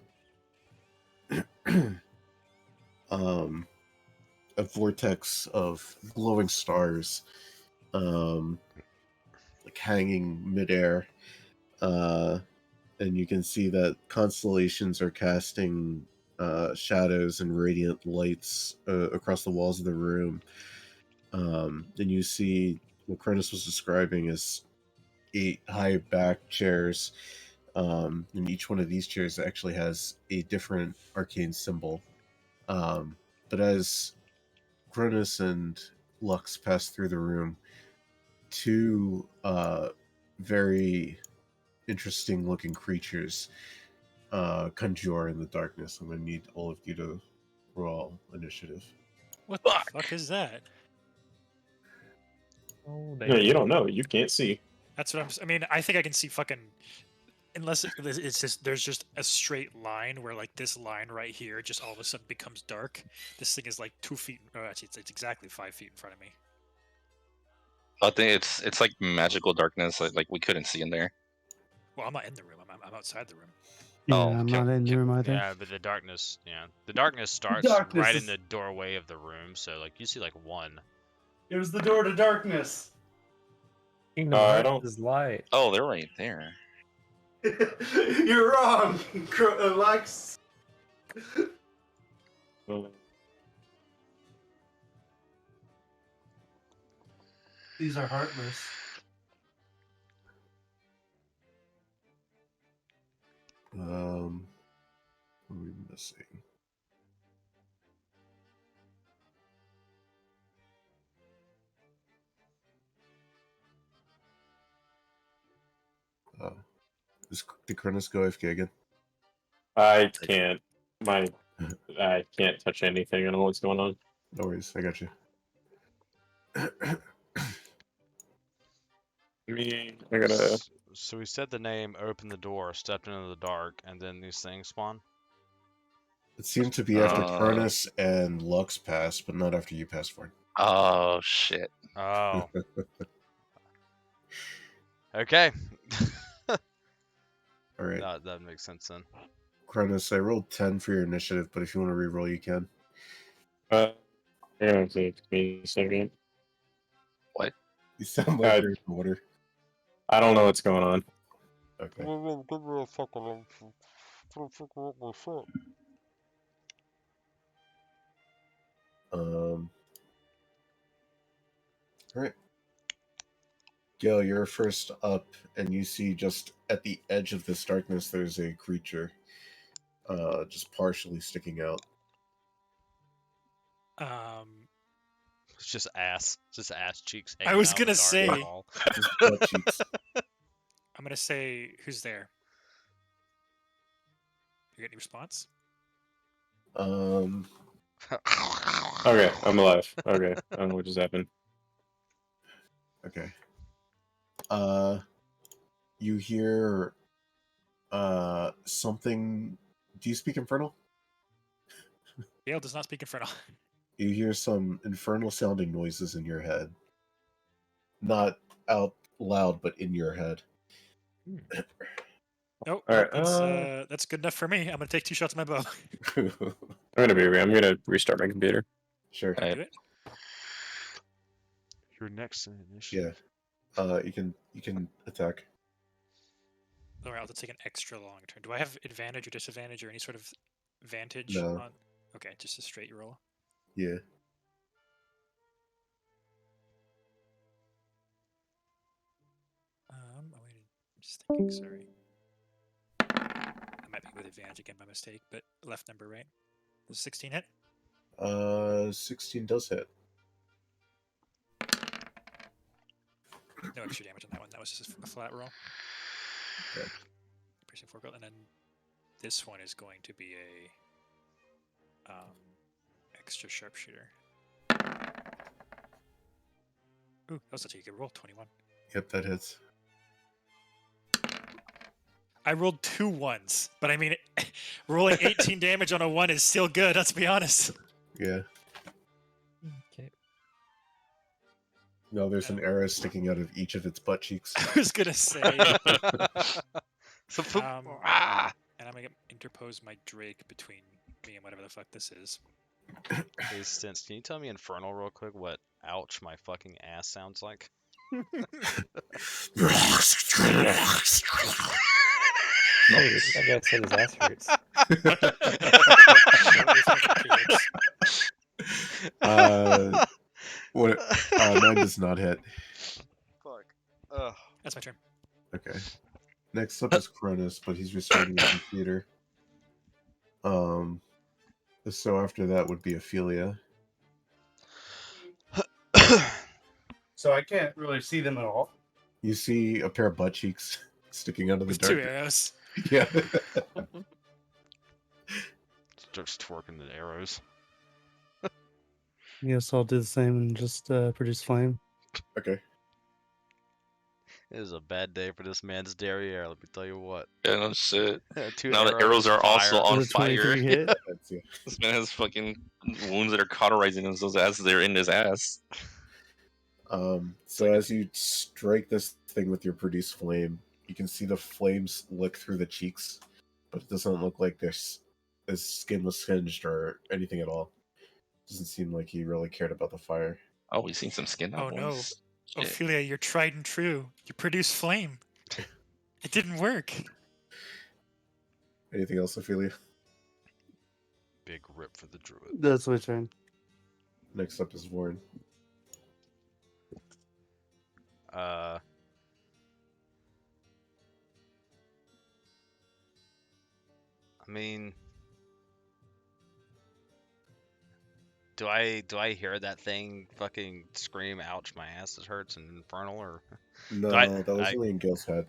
vortex of glowing stars, like hanging midair, and you can see that constellations are casting shadows and radiant lights across the walls of the room. And you see what Cronus was describing as 8 high back chairs. And each one of these chairs actually has a different arcane symbol. But as Cronus and Lux pass through the room, 2 very interesting looking creatures conjure in the darkness. I'm going to need all of you to roll initiative. What Fuck. the fuck is that? Oh, Yeah, you don't know. You can't see. That's what I mean, I think I can see fucking. Unless it's just there's just a straight line where like this line right here just all of a sudden becomes dark. This thing is like 2 feet. Oh, actually, it's exactly 5 feet in front of me. I think it's like magical darkness. Like we couldn't see in there. Well, I'm not in the room. I'm outside the room. Yeah, Oh, I'm can- not in the room either. Yeah, but the darkness starts Darkness right is- in the doorway of the room, so like you see like one. It was the door to darkness. Kingdom I Hearts don't- is light. Oh, they're right there. You're wrong, Lux. These are heartless. What are we missing? Did Cronus go AFK again? I can't. I can't touch anything. I don't know what's going on. No worries, I got you. I gotta. So we said the name, opened the door, stepped into the dark, and then these things spawn. It seemed to be after Uh. Cronus and Lux passed, but not after you passed for it. Oh shit. Oh. Okay. All right, That makes sense then. Cronus, I rolled 10 for your initiative, but if you want to reroll, you can. Yeah, give me a second. You sound like Uh, you're in water. I don't know what's going on. Okay. All right. Gil, you're first up, and you see just at the edge of this darkness, there's a creature, just partially sticking out. It's just ass cheeks. I was hanging out in gonna the dark say- at the wall. Just butt cheeks. I'm gonna say, who's there? You get any response? Um, Okay, I'm alive. Okay, I don't know what just happened. okay. You hear something. Do you speak Infernal? Gale does not speak Infernal. You hear some infernal sounding noises in your head. Not out loud, but in your head. Oh, All right, that's good enough for me. I'm gonna take 2 shots at my bow. I'm gonna restart my computer. Sure. Alright. Do it. Your next Yeah. initiative. You can attack. All right, I'll take an extra long turn. Do I have advantage or disadvantage or any sort of vantage No. on? Okay, just a straight roll. Yeah. Oh wait, I'm just thinking. Sorry. I might be with advantage again by mistake, but left number right. Does 16 hit? 16 does hit. No extra damage on that one. That was just a flat roll. Okay. Piercing 4 gold, and then this one is going to be a extra sharpshooter. Ooh, that was such a good roll. 21. Yep, that hits. I rolled 2 ones, but I mean, rolling 18 damage on a 1 is still good. Let's be honest. Yeah. Okay. No, there's an arrow sticking out of each of its butt cheeks. I was gonna say, So, and I'm gonna interpose my Drake between me and whatever the fuck this is. Hey, Stents, can you tell me Infernal real quick what ouch my fucking ass sounds like? Hey, that guy said his ass hurts. What? Mine does not hit. Fuck. Ugh. That's my turn. Okay. Next up is Cronus, but he's restarting the computer. So after that would be Ophelia. So I can't really see them at all. You see a pair of butt cheeks sticking out of the With 2 dark. arrows. Yeah. Starts twerking the arrows. I guess I'll do the same and just produce flame. Okay. It is a bad day for this man's derriere, let me tell you what. Yeah, no shit. 2 Now the arrows are also fire. on With a fire. 23 hit. That's, yeah. This man has fucking wounds that are cauterizing themselves as they're in his ass. So as you strike this thing with your produce flame, you can see the flames lick through the cheeks, but it doesn't look like his skin was singed or anything at all. Doesn't seem like he really cared about the fire. Oh, we've seen some skin now, Oh, no. boys. Shit. Ophelia, you're tried and true. You produce flame. It didn't work. Anything else, Ophelia? Big rip for the druid. That's my turn. Next up is Warren. I mean, do I hear that thing fucking scream, ouch, my ass it hurts and Infernal, or? No, I- that was I- only in Gil's head.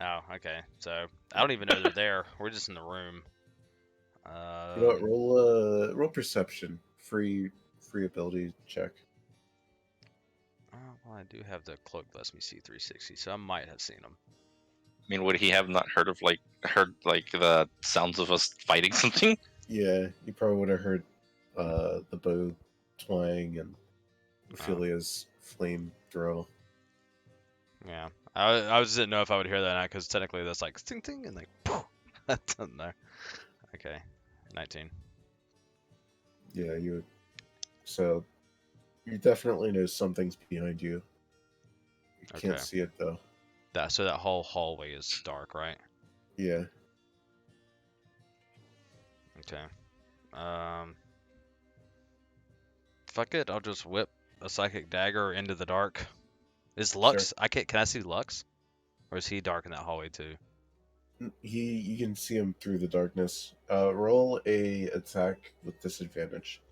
Oh, okay. So, I don't even know they're there. We're just in the room. You know what? Roll perception. Free ability check. Well, I do have the cloak that lets me see 360, so I might have seen them. I mean, would he have not heard the sounds of us fighting something? Yeah, you probably would have heard the bow twang and Ophelia's flame throw. Yeah. I just didn't know if I would hear that or not, because technically that's like ting ting and like poof. I don't know. Okay. 19. Yeah, so you definitely know something's behind you. You can't Okay. see it though. So that whole hallway is dark, right? Yeah. Okay. Fuck it, I'll just whip a psychic dagger into the dark. Is Lux? Sure. Can I see Lux? Or is he dark in that hallway too? You can see him through the darkness. Roll a attack with disadvantage.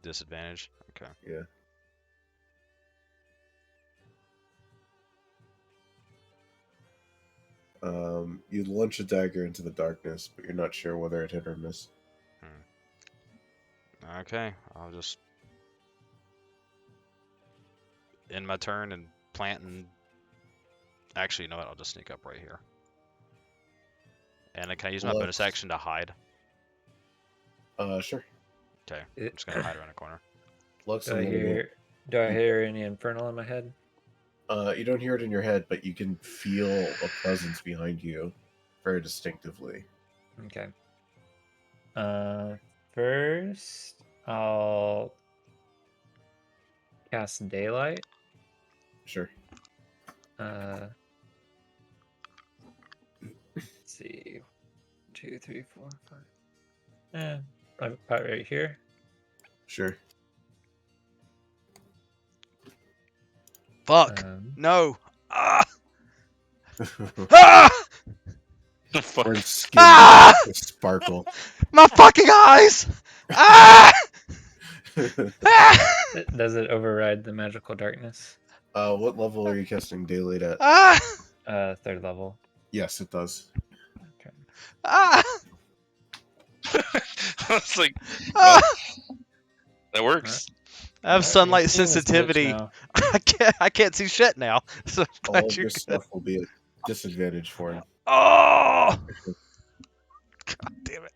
Disadvantage? Okay. Yeah. You launch a dagger into the darkness, but you're not sure whether it hit or miss. Okay, I'll just end my turn and plant and... Actually, you know what? I'll just sneak up right here. And then can I use my bonus action to hide? Sure. Okay, I'm just gonna hide around a corner. Lux Do I hear any infernal in my head? You don't hear it in your head, but you can feel a presence behind you very distinctively. Okay. First, I'll cast daylight. Sure. Let's see. 2, 3, 4, 5. Probably right here. Sure. Fuck. Um, No. Ah! Ah! Fuck. Orange skin Ah! with sparkle. My fucking eyes! Ah! Ah! does it override the magical darkness? What level are you casting daylight at? Ah! 3rd level. Yes, it does. Okay. Ah! It's like, Ah! that works. I have Alright, sunlight we're seeing this glitch sensitivity. now. I can't see shit now. So All glad of you're your good. stuff will be at disadvantage for him. Oh! God damn it.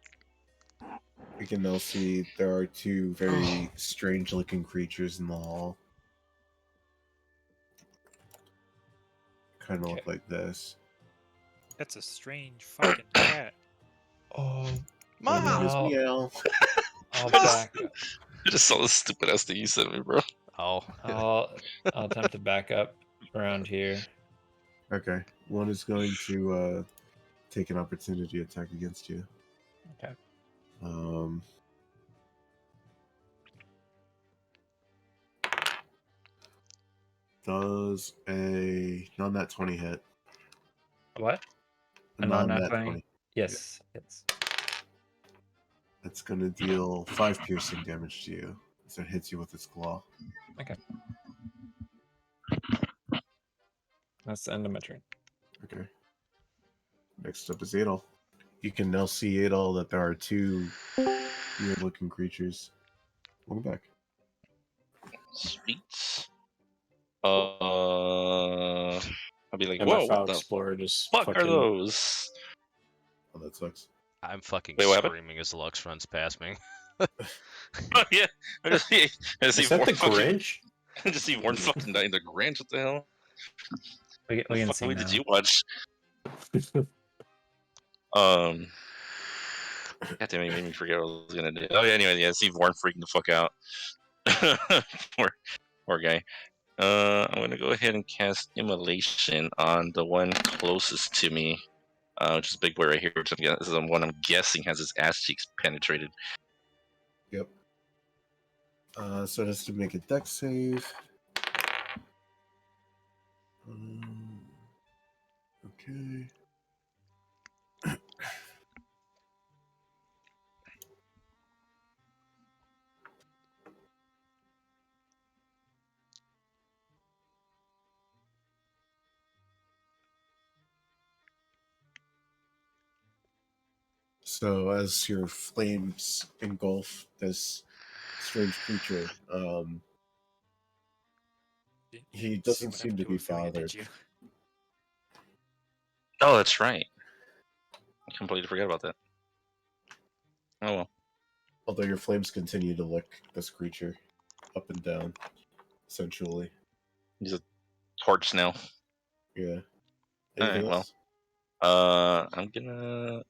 You can now see there are two very strange-looking creatures in the hall. Kind of look like this. That's a strange fucking cat. Oh, One Mom! is no. meow. I'll back up. I just saw this stupid ass thing you sent me, bro. Oh. I'll attempt to back up around here. Okay. One is going to take an opportunity attack against you. Okay. Does a non-nat 20 hit? What? A A non-nat non-nat 20? 20. Yes. It's That's going to deal 5 piercing damage to you as it hits you with its claw. okay. That's the end of my turn. Okay. Next up is Adol. You can now see, Adol, that there are two weird-looking creatures. Welcome back. Sweet. I'll be like, And my whoa, File what the Explorer just fuck are fucking those? Oh, that sucks. I'm fucking Wait, what happened? screaming as Lux runs past me. Oh yeah, I just see Is that Warren the fucking. Grinch? I just see Warren fucking dying the Grinch. What the hell? We What can fucking see movie now. did you watch? God damn it, you made me forget what I was gonna do. Oh yeah, anyway, yeah, see Warren freaking the fuck out. poor guy. I'm gonna go ahead and cast Immolation on the one closest to me, which is Big Boy right here. Which is the one I'm guessing has his ass cheeks penetrated. Yep. So it has to make a dex save. Okay. So as your flames engulf this strange creature, he See doesn't what seem happened to to be Ophelia, bothered. did you? Oh, that's right. I completely forgot about that. Oh well. Although your flames continue to lick this creature up and down, sensually. He's a torch now. Yeah. Alright, Anything well. else? I'm gonna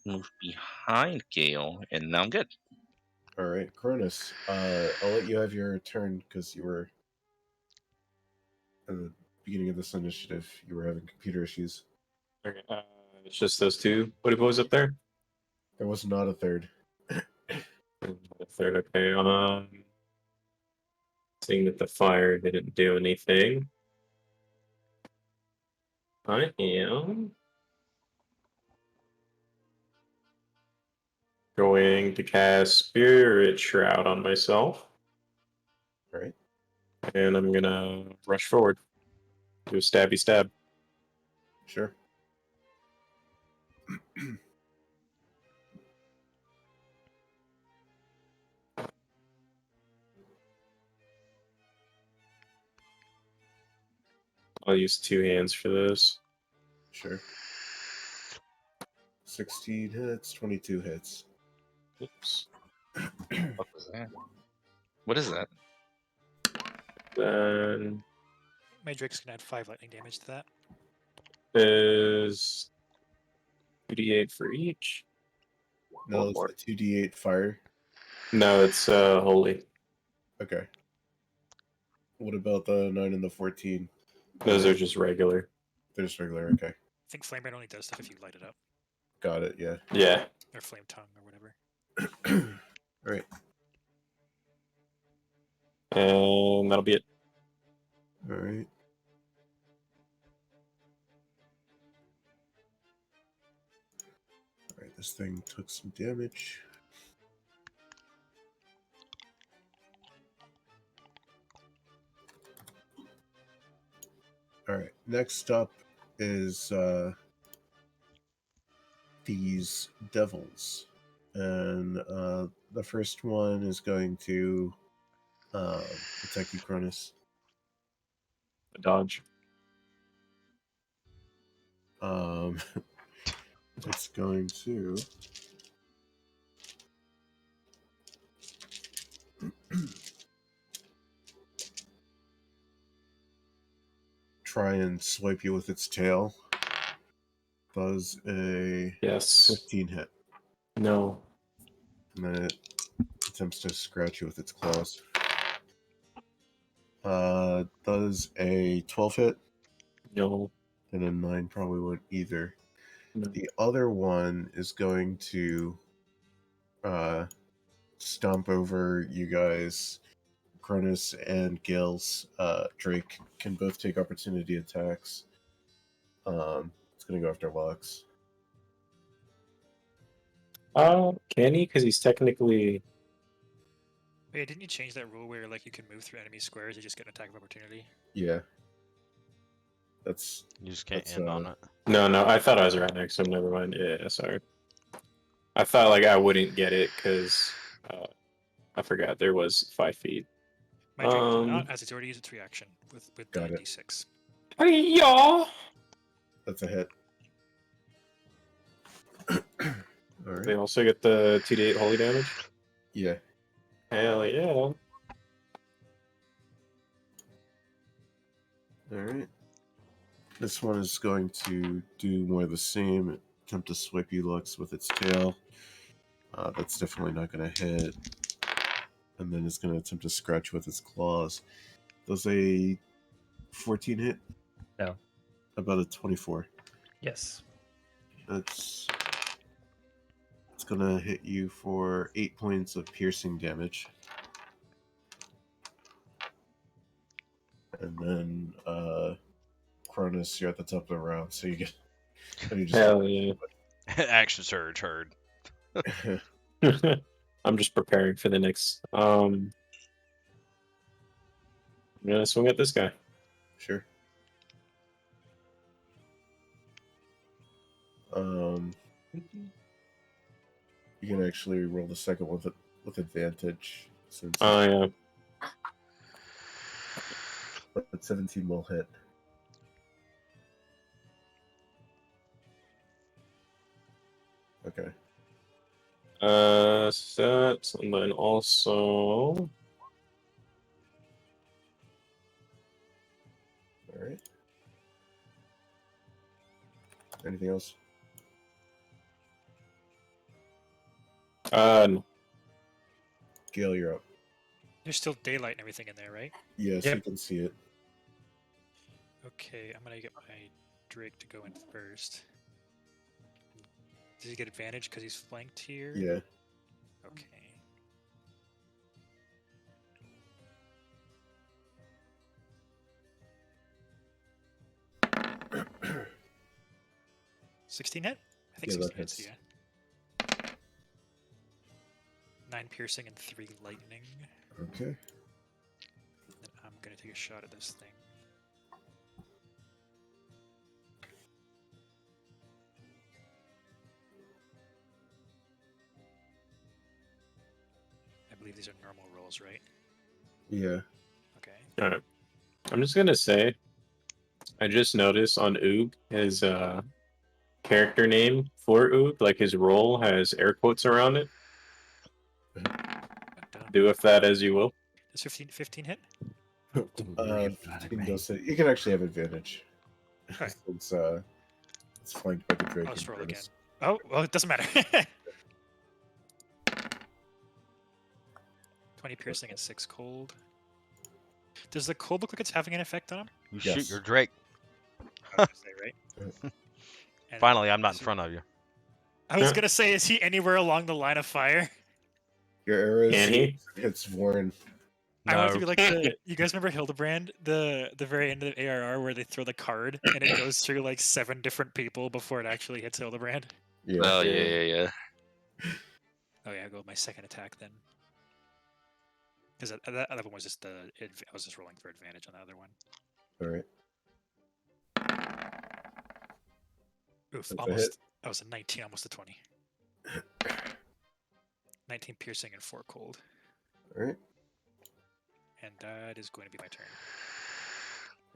move behind Gale, and now I'm good. All right, Cronus. I'll let you have your turn because you were at the beginning of this initiative. You were having computer issues. Okay, it's just those two buddy boys up there. There was not a third. The third, okay. Seeing that the fire didn't do anything, I am going to cast Spirit Shroud on myself, All right. and I'm gonna rush forward, do a stabby stab. Sure. I'll use 2 hands for this. Sure. 16 hits, 22 hits. Oops. What was that? What is that? Then My Drake's gonna add 5 lightning damage to that. Is 2d8 for each. No, One it's the 2d8 fire. No, it's holy. Okay. What about the 9 and the 14? Those are just regular. They're just regular. Okay. I think Flame Rain only does stuff if you light it up. Got it. Yeah. Yeah. Or Flame Tongue or whatever. All right. And that'll be it. All right. All right. This thing took some damage. All right. Next up is these devils, and the first one is going to attack you, Cronus. Dodge. It's going to try and swipe you with its tail. Does a Yes. 15 hit. No. And then it attempts to scratch you with its claws. Does a 12 hit? No. And a 9 probably wouldn't either. No. The other one is going to stomp over you guys. Cronus and Gil's Drake can both take opportunity attacks. It's going to go after Lux. Can he? Because he's technically. Wait, didn't you change that rule where like you can move through enemy squares, you just get an attack of opportunity? Yeah. That's You just can't That's, end on it. No, I thought I was right next to him. Never mind. Yeah, sorry. I thought like I wouldn't get it because I forgot there was 5 feet. My Drake cannot, as it's already used its reaction with the Got it. D6. Yeah. a hit. All They right. also get the 2d8 holy damage. Yeah. Hell yeah. All right. This one is going to do more of the same. Attempt to swipe you, Lux, with its tail. That's definitely not going to hit. And then it's going to attempt to scratch with its claws. Does a 14 hit? No. About a 24. Yes. It's going to hit you for 8 points of piercing damage. And then Cronus, you're at the top of the round, so you get. You just Hell yeah. Action surge heard. I'm just preparing for the next. I'm gonna swing at this guy. Sure. You can actually roll the second one with advantage. Since Oh yeah. but 17 will hit. Okay. Set, and then also. All right. Anything else? No. Gale, you're up. There's still daylight and everything in there, right? Yes, Yep. you can see it. Okay, I'm gonna get my Drake to go in first. Does he get advantage because he's flanked here? Yeah. Okay. $16 hit? I think Yeah, that 16 hits, hits. yeah. 9 piercing and 3 lightning. Okay. Then I'm gonna take a shot at this thing. I believe these are normal rolls, right? Yeah. Okay. Alright. I'm just gonna say, I just noticed on Oog, his character name for Oog, like his role, has air quotes around it. Dun. Do with that as you will. Does 15 hit? You can actually have advantage. Okay. Since it's flanked by the Drake. I'll just roll again. Oh, well, it doesn't matter. 20 piercing and 6 cold. Does the cold look like it's having an effect on him? You Yes. shoot your Drake. I was gonna say, right? And Finally, I'm not in is he- front of you. I was gonna say, is he anywhere along the line of fire? Your arrows Can he? hits Warren. I want it to No. be like the. You guys remember Hildebrand, the very end of the ARR where they throw the card and it goes through like 7 different people before it actually hits Hildebrand. Yeah. Oh Yeah. yeah. Oh yeah, I'll go with my second attack then. Because that other one was just I was just rolling for advantage on the other one. All right. Oof, That's a almost. hit. That was a 19, almost a 20. 19 piercing and 4 cold. All right. And that is going to be my turn.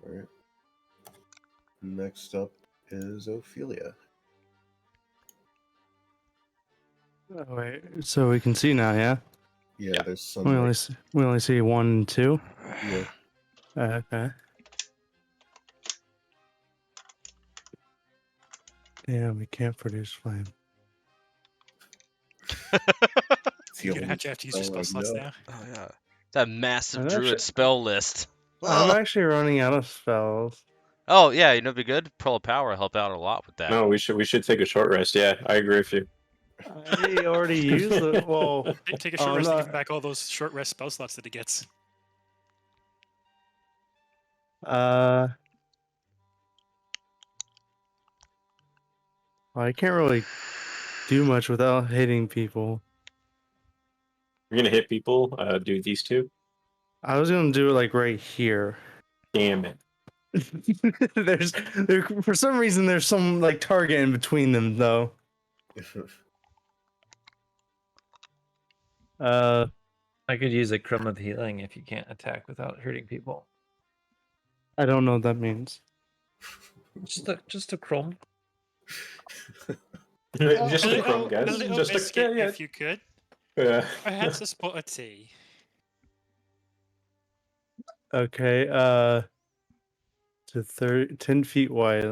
All right. Next up is Ophelia. Oh, wait. So we can see now, yeah? Yeah, there's We only sunlight. we only see 1 and 2. Yeah. Okay. Damn, we can't produce flame. It's the You're gonna only have to use your spell spell I slots know. now. Oh yeah. That massive I'm druid actually- spell list. I'm actually running out of spells. Oh yeah, you know, it'd be good. Pearl of Power will help out a lot with that. No, we should take a short rest. Yeah, I agree with you. I already used it. Well, Take a short oh, rest and no. give him back all those short rest spell slots that he gets. Well, I can't really do much without hitting people. You're gonna hit people. Do these two. I was gonna do it like right here. Damn it. For some reason there's some like target in between them though. I could use a crumb of healing if you can't attack without hurting people. I don't know what that means. Just a crumb. Just a a little, crumb, guys. a little Just biscuit, yeah. if you could. Yeah. Perhaps a spot of tea. Okay, to 10 feet wide.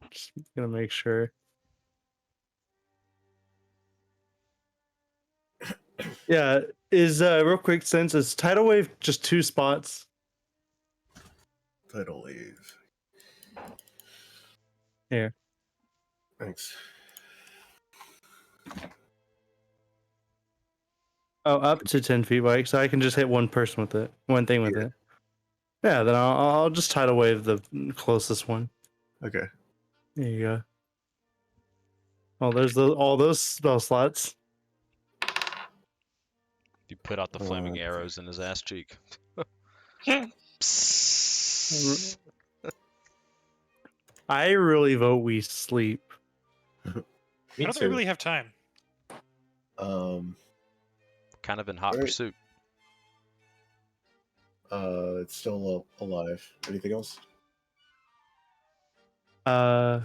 Just gonna make sure. Yeah, is real quick, since it's tidal wave just 2 spots. Tidal wave. Here. Thanks. Oh, up to 10 feet wide, so I can just hit one person with it, one thing with it. Yeah, then I'll just tidal wave the closest one. Okay. There you go. Oh, there's all those spell slots. You put out the flaming Okay. arrows in his ass cheek. I really vote we sleep. I Me don't think we too. really have time. Kind of in hot Alright. pursuit. It's still alive. Anything else? No,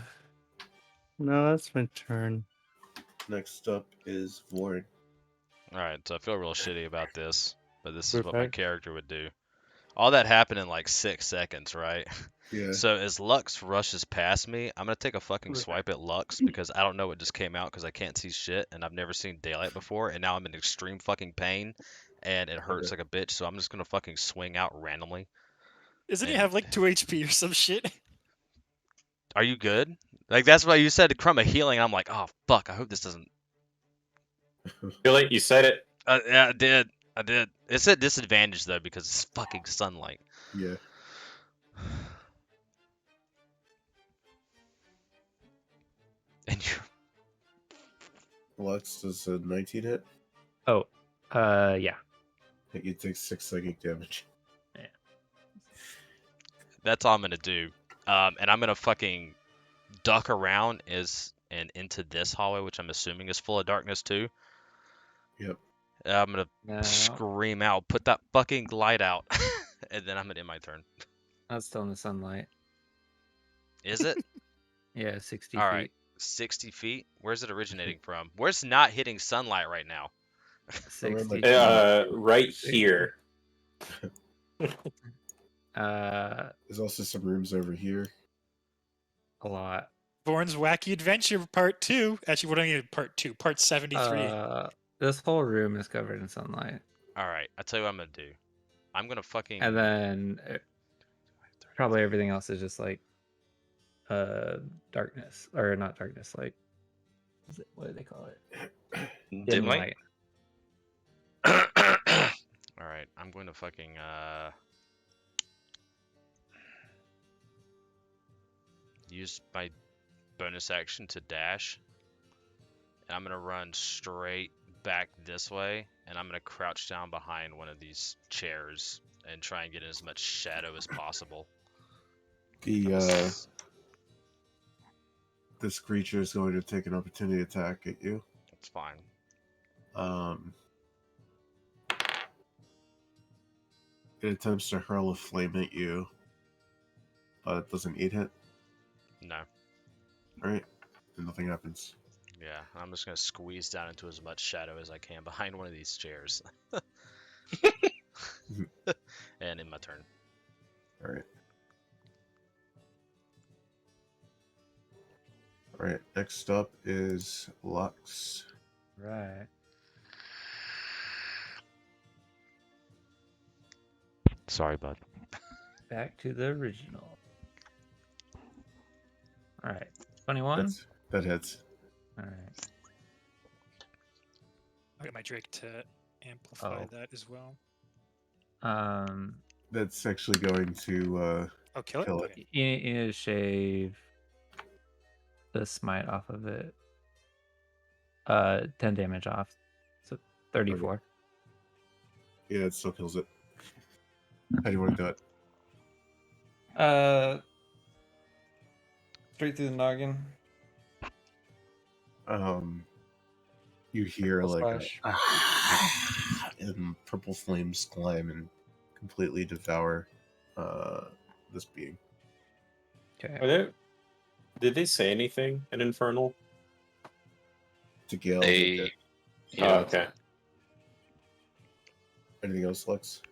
that's my turn. Next up is Warren. Alright, so I feel real shitty about this, but this is what my Perfect. character would do. All that happened in like 6 seconds, right? Yeah. So as Lux rushes past me, I'm gonna take a fucking swipe at Lux because I don't know what just came out because I can't see shit and I've never seen daylight before and now I'm in extreme fucking pain and it hurts like a bitch, so I'm just gonna fucking swing out randomly. Doesn't he And- have like 2 HP or some shit? Are you good? Like that's why you said crumb of healing. I'm like, oh fuck, I hope this doesn't. Feel like you said it. Yeah, I did. It's at disadvantage though because it's fucking sunlight. Yeah. And you Lux does a 19 hit. Oh, yeah. You take 6 psychic damage. that's all I'm gonna do. And I'm gonna fucking duck around and into this hallway, which I'm assuming is full of darkness too. Yep. I'm gonna No, scream out, put that fucking light out, and then I'm gonna end my turn. that's still in the sunlight. Is it? Yeah, 60 All feet. right. 60 feet? Where's it originating from? Where's not hitting sunlight right now? 60 Remember- feet. Right here. There's also some rooms over here. A lot. Bourne's Wacky Adventure Part 2. Actually, what do I need? Part 2. Part 73. This whole room is covered in sunlight, All right, I tell you what I'm gonna do. I'm gonna fucking. and then probably everything else is just like darkness, or not darkness, like what do they call it? Dim light. All right, I'm going to fucking use my bonus action to dash. And I'm gonna run straight back this way, and I'm gonna crouch down behind one of these chairs and try and get in as much shadow as possible. This creature is going to take an opportunity attack at you. That's fine. It attempts to hurl a flame at you, but it doesn't eat it. No. Alright, and nothing happens. Yeah, I'm just gonna squeeze down into as much shadow as I can behind one of these chairs. And in my turn. Alright. Alright, next up is Lux. Right. Sorry, bud. Back to the original. All right. 21. That hits. All right. I'll get my Drake to amplify Oh. that as well. That's actually going to Oh, kill it? kill it. Okay. You need to shave the smite off of it. 10 damage off. So 34. Yeah, it still kills it. How do you want to do it? Straight through the noggin. You hear Full like and purple flames climb and completely devour this being. Okay. Did they say anything in Infernal? To Gale. They, Oh, okay. Anything else, Lex?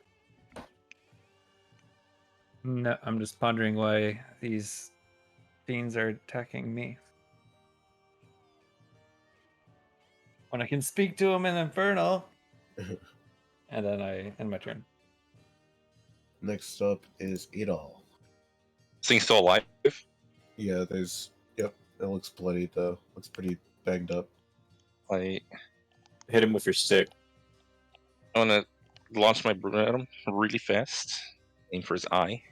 No, I'm just pondering why these fiends are attacking me. When I can speak to them in Infernal. And then I end my turn. Next up is Adol. This thing's still alive. Yeah, Yep, it looks bloody though. Looks pretty banged up. I Hit him with your stick. want to launch my broom at him really fast. Aim for his eye.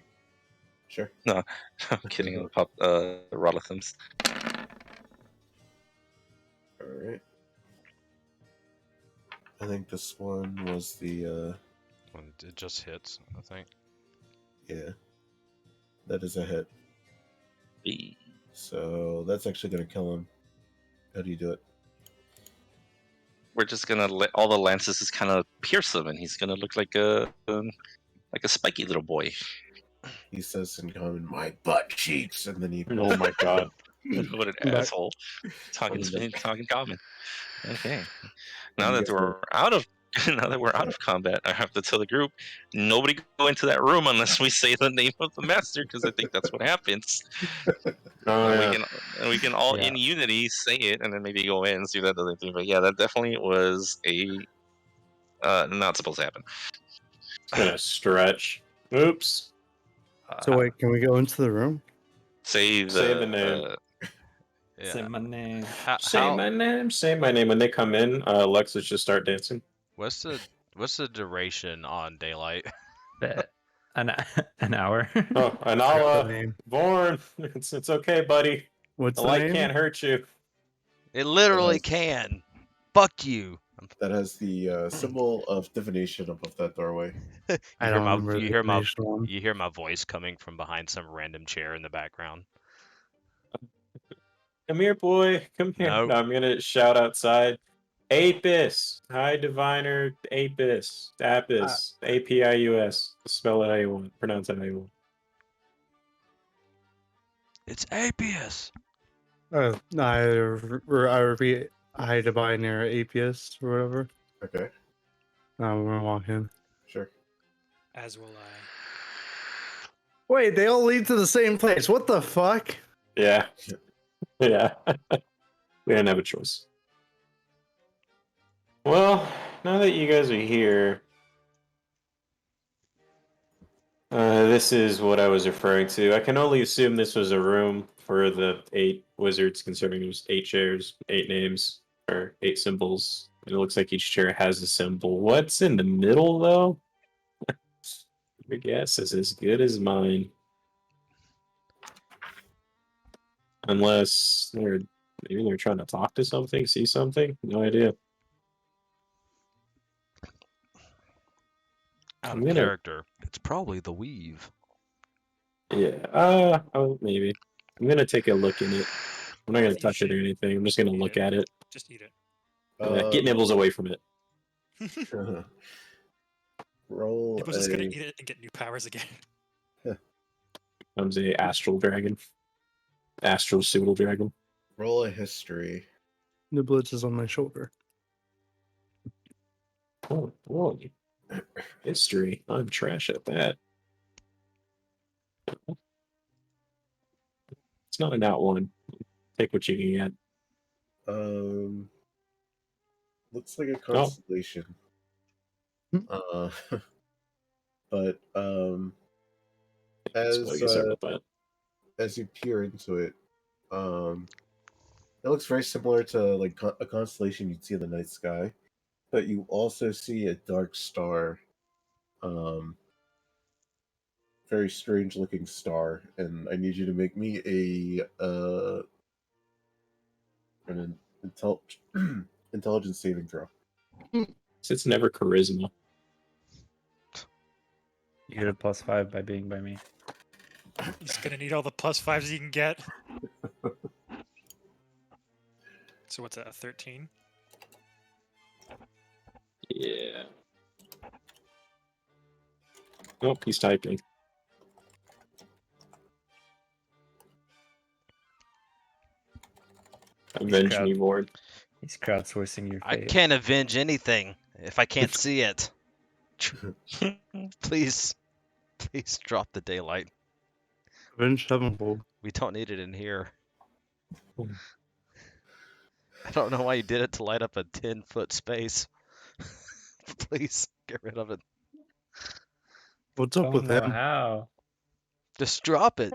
Sure. No, I'm kidding. I'll pop Rolithums. Alright. I think this one was the It just hits, I think. yeah. That is a hit. Hey. So that's actually gonna kill him. How do you do it? We're just gonna let all the lances just kind of pierce him, and he's gonna look like a spiky little boy. He says in common, "My butt cheeks," and then he. Oh my god. What an asshole! Talking common. Okay. Now You that guys we're out of combat, I have to tell the group, nobody go into that room unless we say the name of the master, because I think that's what happens. Oh, And yeah. we can all Yeah. in unity say it, and then maybe go in and see if that does anything. But yeah, that definitely was a not supposed to happen. It's gonna stretch. Oops. So wait, can we go into the room? Say the name. Yeah. Say my name. Say my name. Say my name. When they come in, Alexis just start dancing. What's the duration on daylight? Bet. An hour. Oh, and Forgot I'll the name. Vorn. It's okay, buddy. What's The the light name? can't hurt you. It literally Yes. can. Fuck you. That has the symbol of divination above that doorway. I don't remember the divination one. You hear my voice coming from behind some random chair in the background. Come here, boy. Come here. Nope. No, I'm gonna shout outside. Apis. Hi, diviner. Apis. Apis. APIUS. Spell it how you want. Pronounce it how you want. It's Apius. I repeat, hi divine or apius or whatever. Okay, We're gonna walk in. sure. As will I. Wait, they all lead to the same place. What the fuck? Yeah. Yeah. We didn't have a choice. Well, now that you guys are here, this is what I was referring to. I can only assume this was a room for the 8 wizards, considering there's 8 chairs, 8 names, or 8 symbols. And it looks like each chair has a symbol. What's in the middle, though? Your guess is as good as mine. Unless maybe they're trying to talk to something, see something? No idea. Out I'm of gonna- character. It's probably the weave. Yeah, oh, maybe. I'm gonna take a look in it. I'm not gonna You touch it or should anything. I'm just gonna eat look it. at it. Just eat it. Get nibbles away from it. Roll Nipple's just gonna a eat it and get new powers again. Comes a astral dragon. Astral pseudo dragon. roll a history. Niblets is on my shoulder. Oh boy. History. I'm trash at that. It's not an out one. Take what you can get. Looks like a constellation. But as you peer into it, it looks very similar to like a constellation you'd see in the night sky, but you also see a dark star, very strange looking star, and I need you to make me an intelligence saving throw. It's never charisma. You get a +5 by being by me. He's gonna need all the +5s he can get. So what's that? A 13? Yeah. Oh, he's typing. Avenge me, Lord. He's crowdsourcing your I fate. can't avenge anything if I can't see it. Please drop the daylight. Avenge Sevenfold. We don't need it in here. I don't know why you did it to light up a 10-foot space. Please get rid of it. What's up with him? How? Just drop it.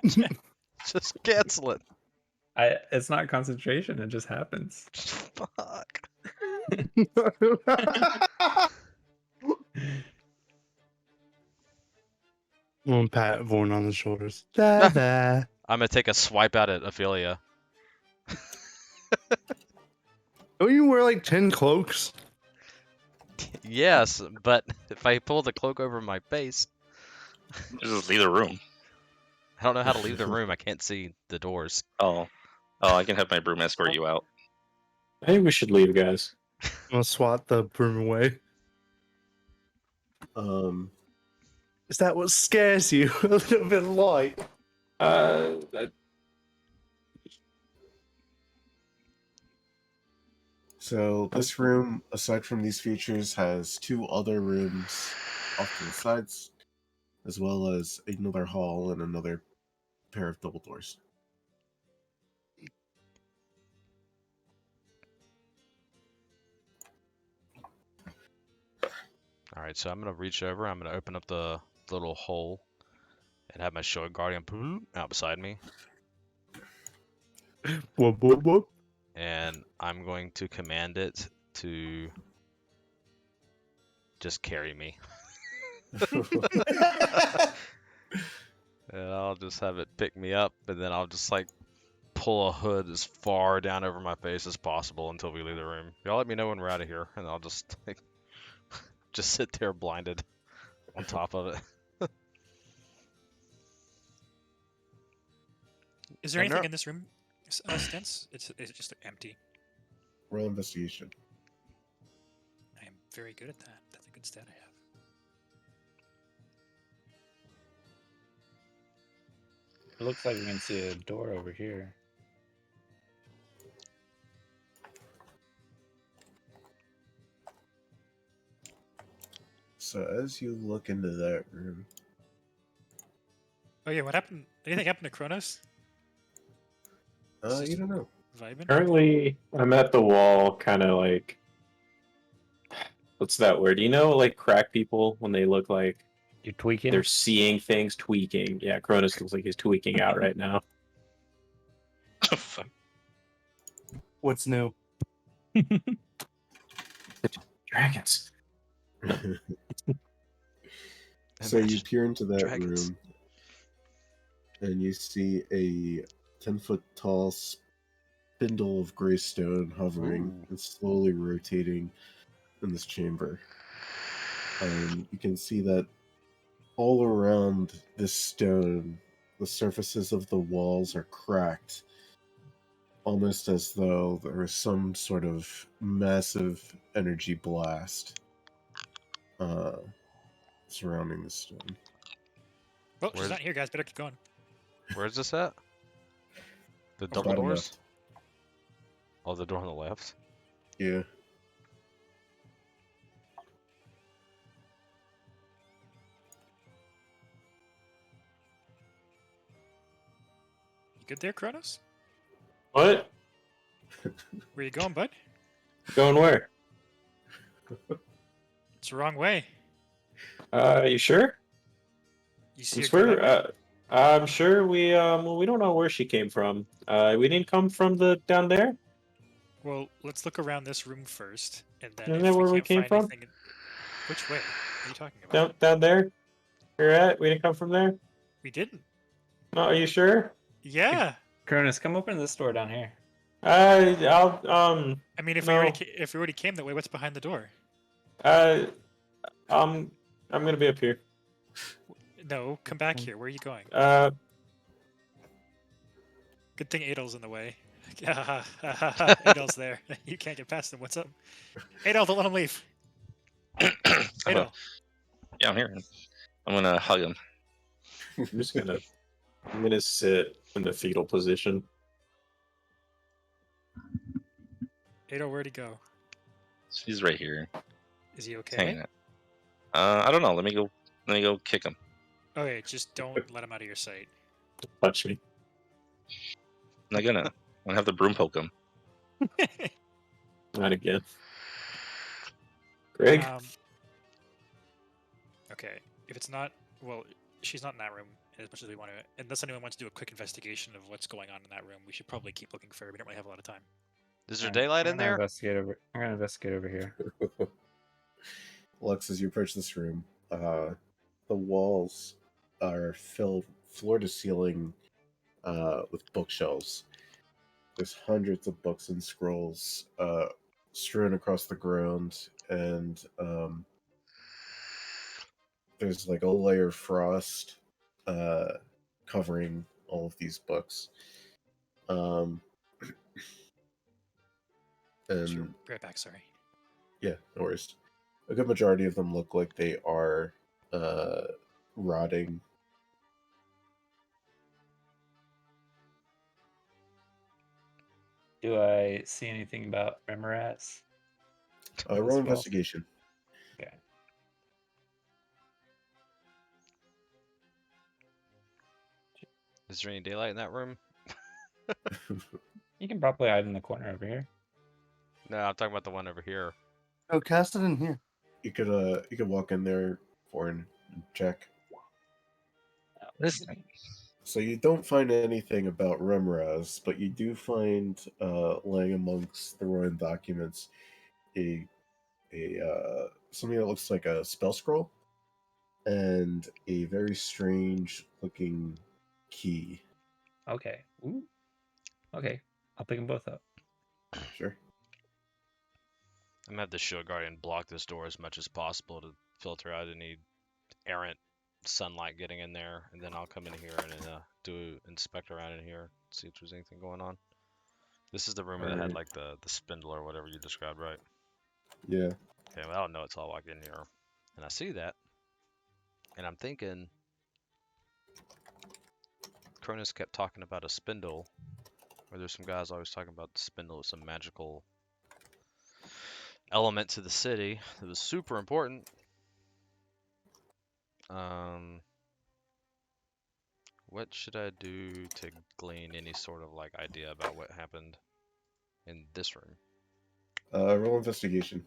Just cancel it. It's not concentration. It just happens. Fuck. One pat Vorn on the shoulders. Da, da. I'm gonna take a swipe out at Ophelia. Don't you wear like 10 cloaks? Yes, but if I pull the cloak over my face, Just leave the room. I don't know how to leave the room. I can't see the doors. Oh, I can have my broom escort you out. I think we should leave, guys. I'll swat the broom away. Is that what scares you? A little bit of light. So this room, aside from these features, has 2 other rooms off to the sides, as well as another hall and another pair of double doors. All right, so I'm gonna reach over. I'm gonna open up the little hole and have my shield guardian out beside me, Whoop, whoop, whoop. and I'm going to command it to just carry me. And I'll just have it pick me up, and then I'll just like pull a hood as far down over my face as possible until we leave the room. Y'all let me know when we're out of here, and I'll just like, just sit there blinded on top of it. Is there And anything in this room, Stents? It's just empty. Roll investigation. I am very good at that. That's a good stat I have. It looks like we can see a door over here. So So as you look into that room, Oh yeah, what happened? Anything happened to Kronos? you don't know. Vibing? Currently, I'm at the wall, kind of like, what's that word? You know, like crack people when they look like You're tweaking. they're seeing things, tweaking. Yeah, Cronus looks like he's tweaking out right now. Fuck. What's new? Dragons. So you Imagine peer into that dragons. room, and you see a 10-foot tall spindle of gray stone hovering Ooh. and slowly rotating in this chamber. You can see that all around this stone, the surfaces of the walls are cracked, almost as though there is some sort of massive energy blast surrounding the stone. Well, she's Where's- not here, guys. Better keep going. Where's this at? The double Bottom doors? left. Oh, the door on the left. Yeah. You good there, Kronos? What? Where you going, bud? Going where? It's the wrong way. You sure? You see her I'm go sure. that way? I'm sure we well, we don't know where she came from. We didn't come from the down there. Well, let's look around this room first, and then Isn't if that we where we can't came find from? anything, which way? What are you talking about? Down there. You're at. We didn't come from there. We didn't. No, are you sure? Yeah. Cronus, come open this door down here. I'll I mean, if we No. already came that way, what's behind the door? I'm gonna be up here. No, come back here. Where are you going? Good thing Adel's in the way. Adel's there. You can't get past him. What's up? Adel, don't let him leave. Adel. Yeah, I'm here. I'm gonna hug him. I'm gonna sit in the fetal position. Adel, where'd he go? He's right here. Is he He's okay? hanging out. I don't know. Let me go kick him. Okay, just don't let him out of your sight. Touch me. I'm gonna have the broom poke him. Not again. Greg. Okay, if it's not, well, she's not in that room as much as we want to. Unless anyone wants to do a quick investigation of what's going on in that room, we should probably keep looking for her. We don't really have a lot of time. Is there Alright, daylight I'm in gonna there? I'm gonna investigate over here. Lux, as you approach this room, the walls are filled floor to ceiling with bookshelves. There's hundreds of books and scrolls strewn across the ground, and there's like a layer of frost covering all of these books. Sure, And right back. Sorry. yeah, no worries. A good majority of them look like they are rotting. Do I see anything about Remoraz? Roll well. investigation. Okay. Is there any daylight in that room? You can probably hide in the corner over here. No, I'm talking about the one over here. Oh, cast it in here. You could walk in there for and check. Listen. So you don't find anything about Remraz, but you do find laying amongst the ruined documents a something that looks like a spell scroll and a very strange looking key. Okay. Ooh. Okay. I'll pick them both up. Sure. I'm gonna have the shield guardian block this door as much as possible to filter out any errant sunlight getting in there, and then I'll come in here and do inspect around in here, see if there's anything going on. This is the room that had Alright. like the spindle or whatever you described, right? Yeah. Okay, well I don't know until I walk in here, and I see that, and I'm thinking, Cronus kept talking about a spindle, or there's some guys always talking about the spindle as some magical element to the city that was super important. What should I do to glean any sort of like idea about what happened in this room? Roll investigation.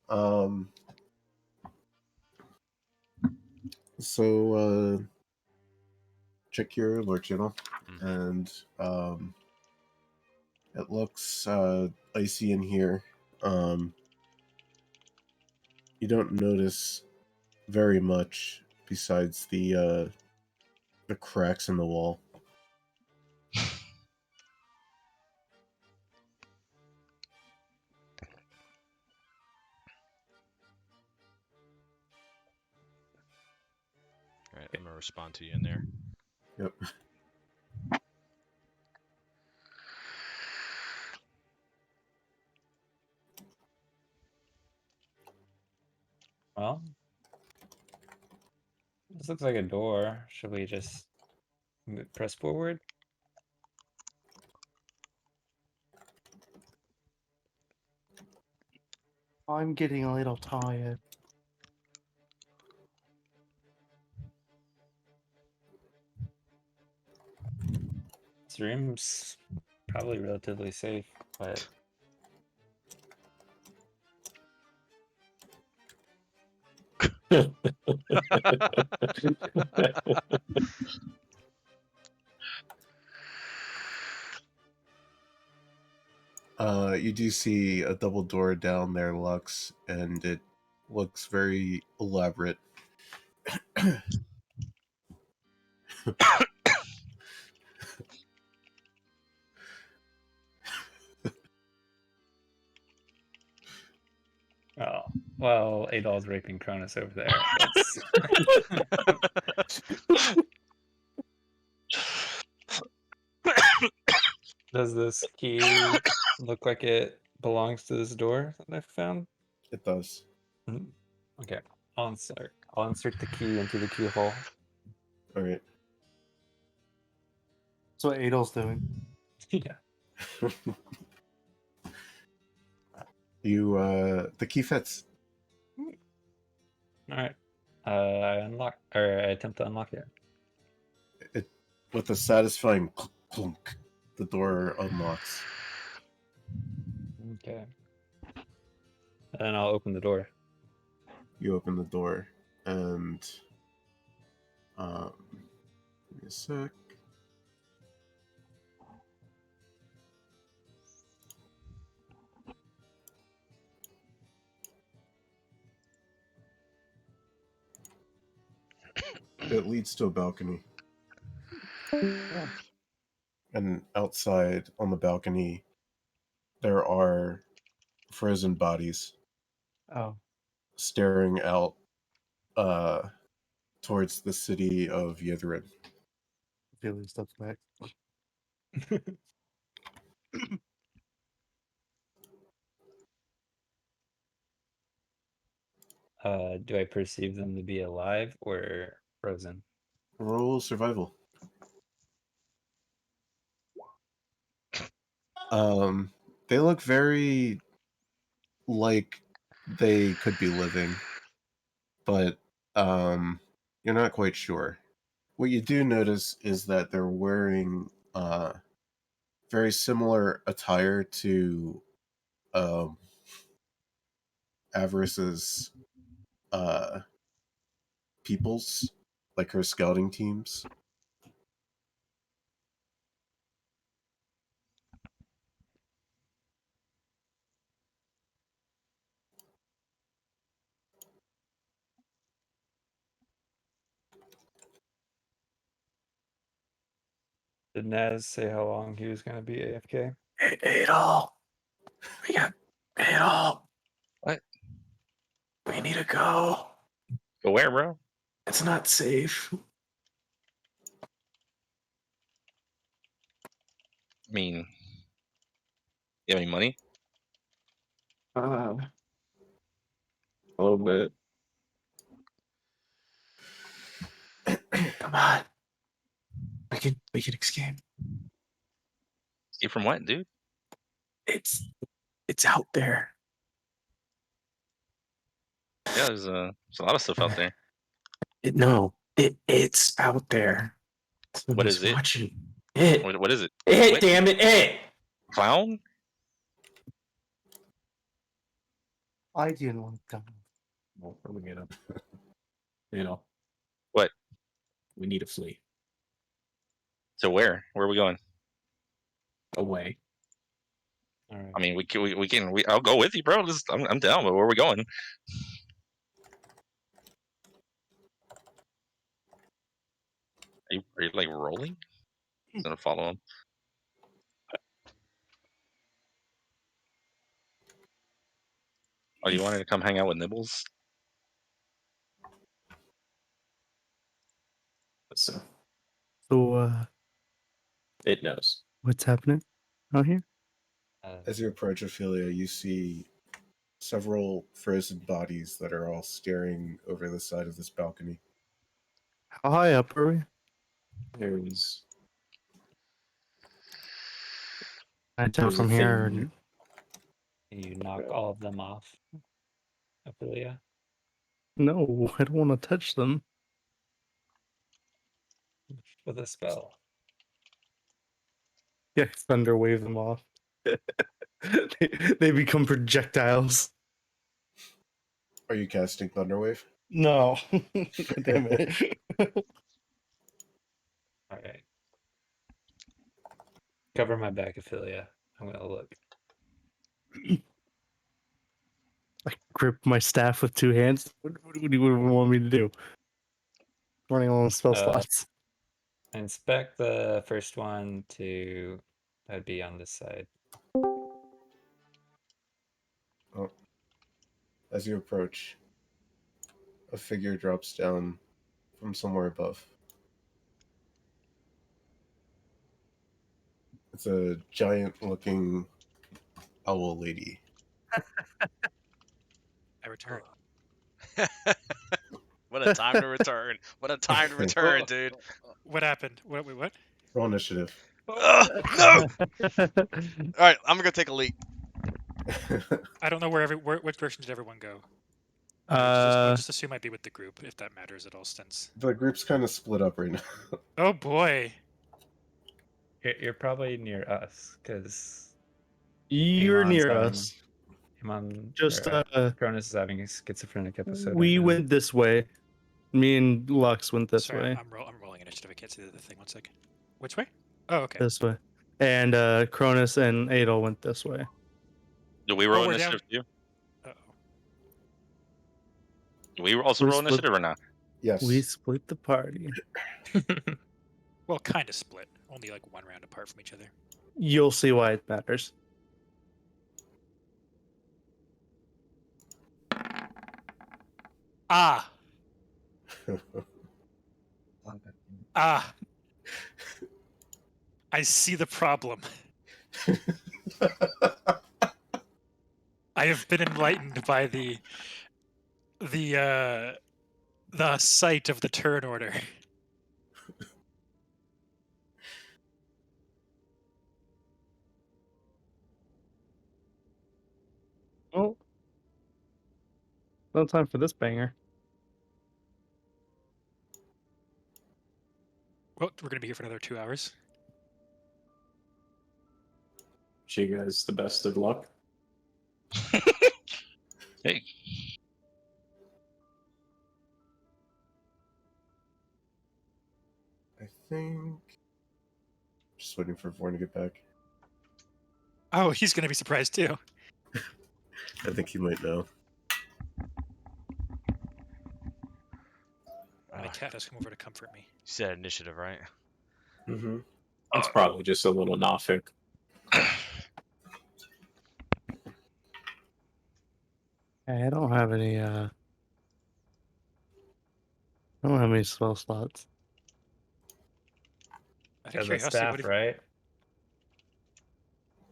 um. So check your alert channel, and it looks icy in here. You don't notice very much besides the cracks in the wall. All right, I'm gonna respond to you in there. Yep. Well, this looks like a door. Should we just press forward? I'm getting a little tired. This room's probably relatively safe, but You do see a double door down there, Lux, and it looks very elaborate. oh, well, Adol's raping Cronus over there. Does this key look like it belongs to this door that I found? It does. Okay, I'll insert the key into the keyhole. All right. That's what Adol's doing. Yeah. The key fits. All right. I attempt to unlock it. With a satisfying clunk, the door unlocks. Okay. And I'll open the door. You open the door, and give me a sec. It leads to a balcony. And outside on the balcony, there are frozen bodies Oh, staring out towards the city of Ythrin. Billy steps back. Do I perceive them to be alive or frozen? Roll survival. They look very like they could be living, but you're not quite sure. What you do notice is that they're wearing very similar attire to Avarice's peoples, like her scouting teams. Did Naz say how long he was going to be AFK? Adol, Adol. What? We need to go. Go where, bro? It's not safe. I mean, You have any money? A little bit. Come on. We can escape. Escape from what, dude? It's out there. Yeah, there's a lot of stuff out there. It's out there. What is it? Watching. It. What is it? It, What? damn it, it. Clown? I didn't want to. Well, we get up. You know. What? We need to flee. So where? Where are we going? Away. All right. I mean, I'll go with you, bro. I'm down, but where are we going? Are you like rolling? I'm gonna follow him. Oh, you wanted to come hang out with Nibbles? So So, it knows. what's happening out here? As you approach Ophelia, you see several frozen bodies that are all staring over the side of this balcony. How high up are we? There's I tell There's a from here. thing- You knock all of them off, Ophelia. No, I don't want to touch them. With a spell. Yeah, thunder wave them off. they become projectiles. Are you casting Thunderwave? No, damn it. Alright. Cover my back, Ophelia. I'm gonna look. I grip my staff with two hands. What do you want me to do? Running along spell slots. I inspect the first one to that'd be on this side. Oh. As you approach, a figure drops down from somewhere above. It's a giant-looking owl lady. I return. What a time to return. What a time to return, dude. What happened? What? Roll initiative. No! All right, I'm gonna take a leak. I don't know which direction did everyone go. I just assume I'd be with the group if that matters at all. Since The group's kind of split up right now. oh boy, You're probably near us, because You're near us. Just Cronus is having a schizophrenic episode. we right now. went this way. Me and Lux went this sorry, way. I'm rolling initiative. I can't see the thing. 1 second. Which way? Oh, okay. This way. And Cronus and Adel went this way. Do we roll we're initiative too? Uh-oh. Do we also We roll split- initiative or not? Yes. We split the party. Well, kind of split. Only like one round apart from each other. You'll see why it matters. Ah. Ah. I see the problem. I have been enlightened by the sight of the turn order. Oh. No time for this banger. Well, we're gonna be here for another 2 hours. Wish you guys the best of luck. Hey, I think. Just waiting for Vorn to get back. Oh, he's gonna be surprised too. I think he might know. My cat has come over to comfort me. You said initiative, right? Mm-hmm. It's probably just a little Nothic. I don't have any I don't have any spell slots. Out of As a curiosity, staff, what have, right?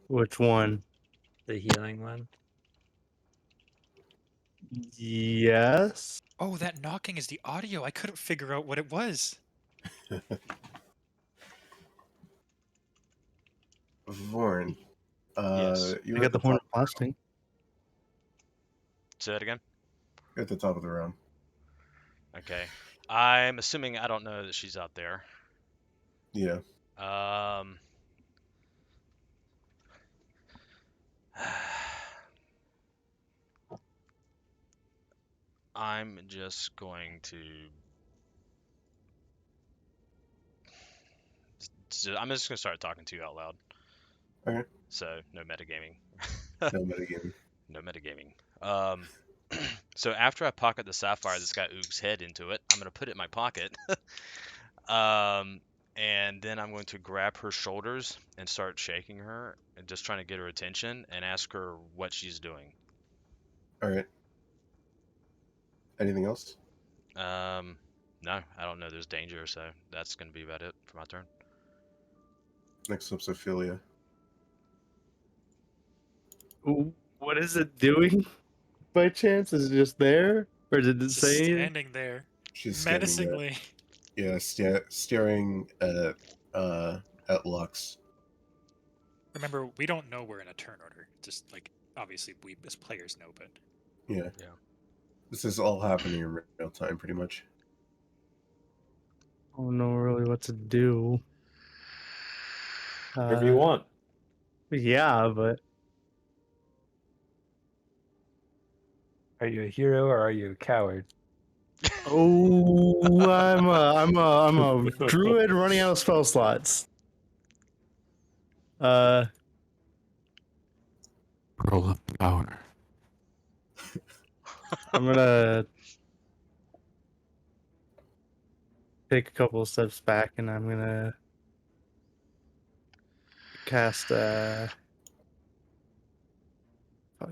Which one? The healing one. Yes. Oh, that knocking is the audio. I couldn't figure out what it was. Vorn, Yes. you're I at got the the horn top, of blasting. Say that again. you're at the top of the round. Okay. I'm assuming I don't know that she's out there. Yeah. I'm just going to. I'm just gonna start talking to you out loud. Okay. So no metagaming. No metagaming. No metagaming. So after I pocket the sapphire that's got Oog's head into it, I'm gonna put it in my pocket. And then I'm going to grab her shoulders and start shaking her and just trying to get her attention and ask her what she's doing. All right. Anything else? No, I don't know. There's danger, so that's gonna be about it for my turn. Next up's Ophelia. Ooh, what is it doing? By chance, is it just there, or did it It's just say? standing there, She's standing there. menacingly. Yeah, staring at Lux. Remember, we don't know we're in a turn order. Just like obviously we as players know, but Yeah. Yeah. This is all happening in real time, pretty much. I don't know really what to do. Whatever you want. Yeah, but Are you a hero or are you a coward? oh, I'm a druid running out of spell slots. Roll up power. I'm gonna take a couple of steps back, and I'm gonna cast. Fuck,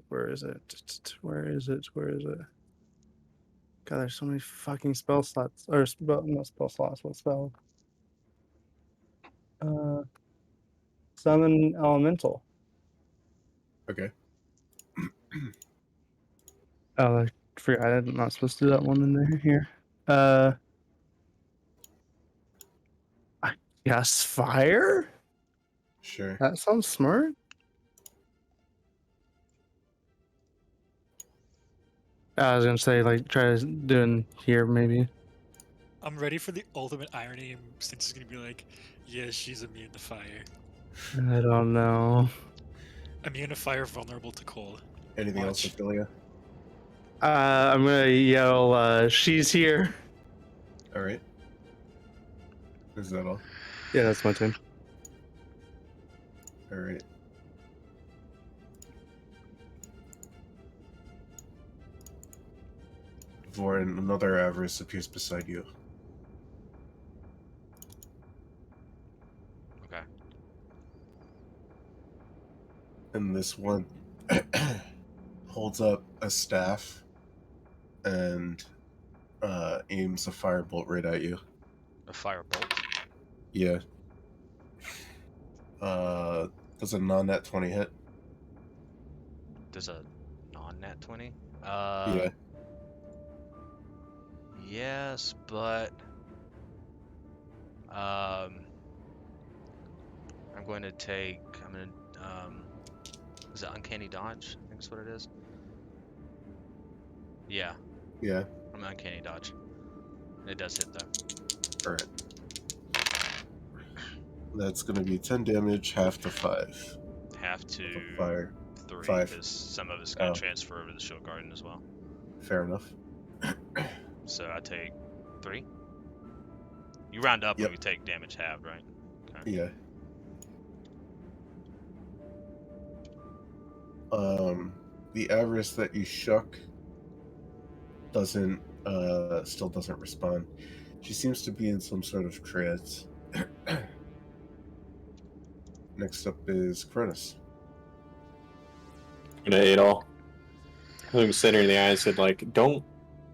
where is it? Where is it? Where is it? God, there's so many fucking spell slots. Or not spell slots. What spell? Summon elemental. Okay. Oh, I forgot. I'm not supposed to do that one in there. Here. I guess fire. Sure. That sounds smart. I was gonna say, like, try doing here maybe. I'm ready for the ultimate irony. Since it's gonna be like, yeah, she's immune to fire. I don't know. Immune to fire, vulnerable to cold. Anything else, Watch. Ophelia? I'm gonna yell, she's here. All right. Is that all? Yeah, that's my turn. All right. Vorin, another Avarice appears beside you. Okay. And this one holds up a staff and aims a firebolt right at you. A firebolt. Yeah. Does a non-nat 20 hit? Does a non-nat 20? Yeah. Yes, but I'm going to take. Is it uncanny dodge? I think that's what it is. Yeah, Yeah. I'm uncanny dodge. It does hit though. All right. That's going to be 10 damage, half to 5. Half to Fire. 3 5. because some of it's going to Oh. transfer over to the shield garden as well. Fair enough. So I take 3. You round up Yep. when we take damage halved, right? Okay. Yeah. The Avarice that you shook still doesn't respond. She seems to be in some sort of trance. Next up is Cronus. I'm gonna Adol. I looked Center in the eye and said, like, don't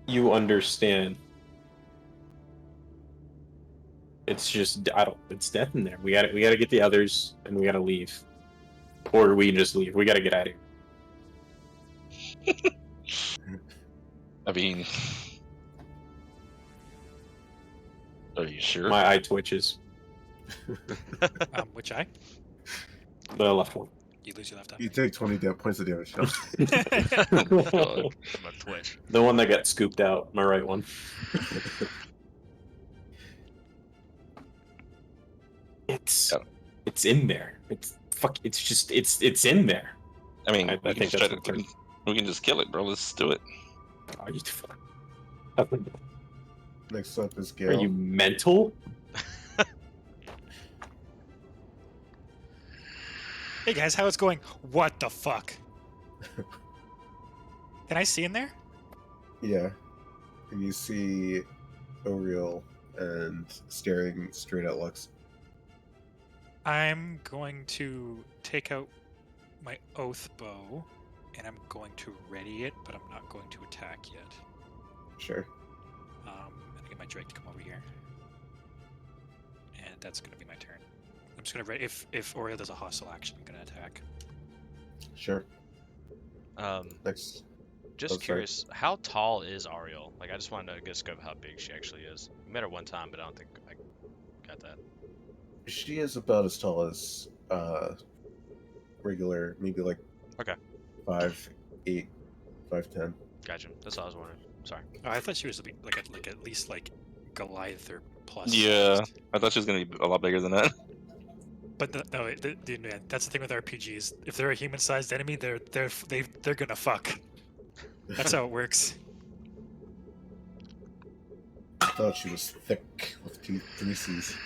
you understand? It's just it's death in there. We gotta get the others and we gotta leave. Or we just leave. We gotta get out of here. I mean, are you sure? My eye twitches. Which eye? The left one. You lose your left eye. You take 20 points of damage. No. God. I'm a twitch. The one that got scooped out, my right one. It's in there. It's in there. I mean, I we can think just try that's to. what We can just kill it, bro. Let's do it. Are you, Next up is are Gale. you mental? Hey guys, how it's going? What the fuck? Can I see in there? Yeah. And you see Oriel and staring straight at Lux. I'm going to take out my oath bow, and I'm going to ready it, but I'm not going to attack yet. Sure. And I get my Drake to come over here, and that's going to be my turn. I'm just going to ready. If Oriel does a hostile action, I'm going to attack. Sure. Next. Just sorry. curious, how tall is Ariel? Like, I just wanted to get a scope of how big she actually is. We met her one time, but I don't think I got that. She is about as tall as regular, maybe like Okay. 5'8", 5'10". Gotcha. That's all I was wondering. Sorry. Oh, I thought she was like at least like Goliath or plus. Yeah, sized. I thought she was gonna be a lot bigger than that. But dude, man, that's the thing with RPGs. If they're a human-sized enemy, they're gonna fuck. That's how it works. I thought she was thick with 3 C's.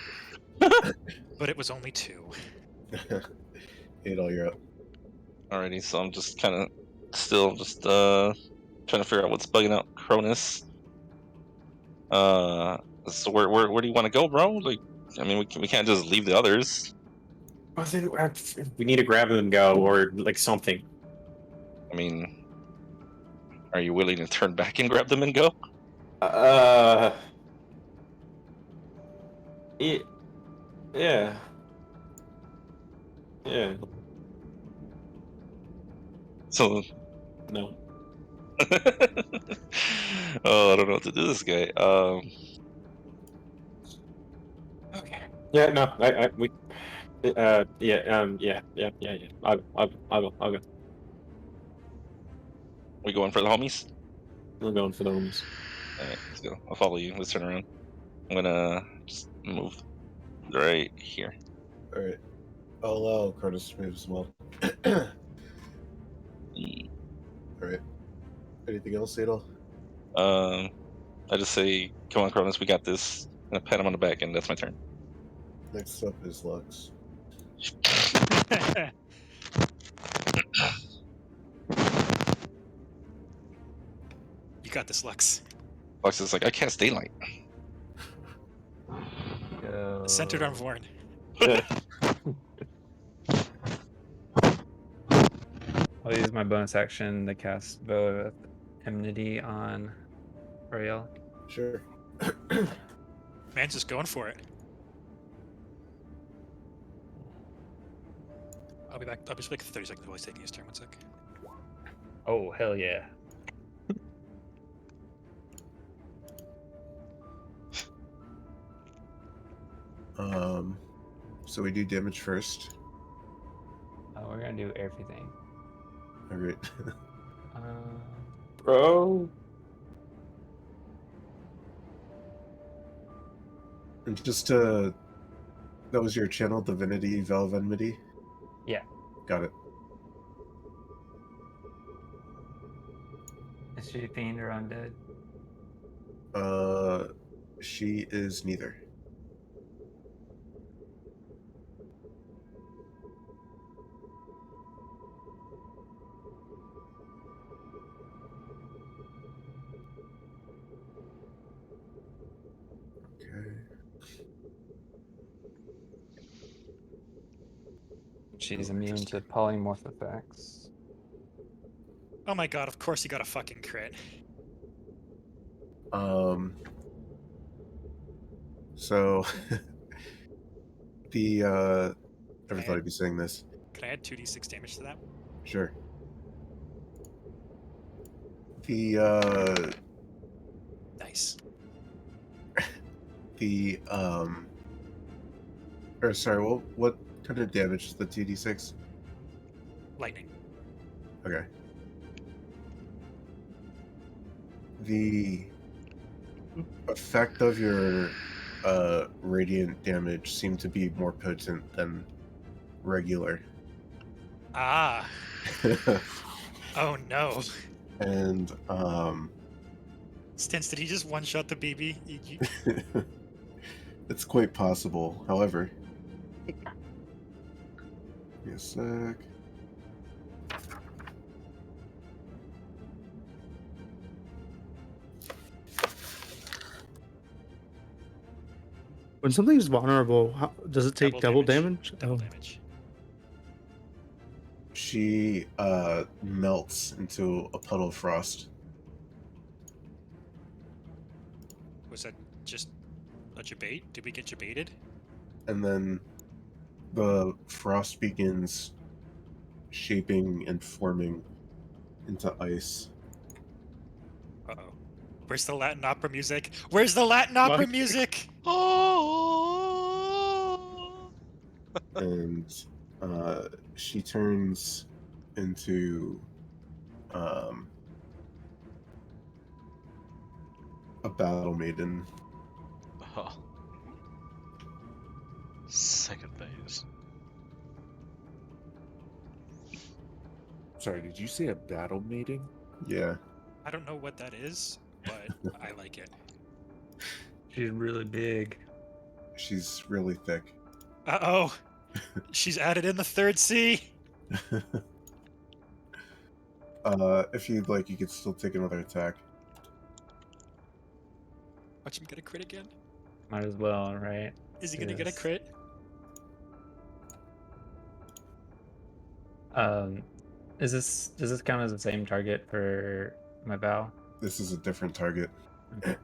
But it was only 2. Ate all your up. Alrighty, so I'm just kind of still just trying to figure out what's bugging out Cronus. So where do you want to go, bro? Like, I mean, we can't just leave the others. I think we need to grab him and go, or like something. I mean, are you willing to turn back and grab them and go? Yeah. So, No. oh, I don't know what to do this guy. Okay. Yeah. No. We. Yeah. I'll go. We going for the homies? We're going for the homies. Alright, let's go. I'll follow you. Let's turn around. I'm gonna just move right here. All right. I'll allow Cronus to move as well. All right. Anything else, Adol? I just say, come on, Cronus, we got this. And I pat him on the back, and that's my turn. Next up is Lux. You got this, Lux. Lux is like, I can't stay light. Go. Centered on Vorn. I'll use my bonus action to cast Bow of Enmity on Oriel. Sure. Man's just going for it. I'll be back. I'll just like 30 seconds while he's taking his turn. 1 sec. Oh, hell yeah. So we do damage first. Oh, we're gonna do everything. All right. Bro. And just to... That was your channel, Divinity Valve Enmity? Yeah. Got it. Is she fiend or undead? She is neither. Okay. She's immune to polymorph effects. Oh my god! Of course you got a fucking crit. So the never thought I'd be saying this. Can I add 2d6 damage to that? Sure. The Nice. The or sorry, what kind of damage is the 2d6? Lightning. Okay. The effect of your radiant damage seemed to be more potent than regular. Ah. Oh no. And Stance, did he just one-shot the BB? it's quite possible. However, give me a sec. When something's vulnerable, does it take double damage? Double damage. She melts into a puddle of frost. Was that just a jabate? Did we get jabated? And then the frost begins shaping and forming into ice. Uh-oh. Where's the Latin opera music? Where's the Latin opera music? And she turns into a battle maiden. Oh. Second phase. Sorry, did you say a battle maiden? Yeah. I don't know what that is, but I like it. She's really big. She's really thick. Uh-oh. She's added in the third C. If you'd like, you could still take another attack. Watch him get a crit again. Might as well, right? Is he gonna get a Yes. crit? Does this count as the same target for my bow? This is a different target. Okay.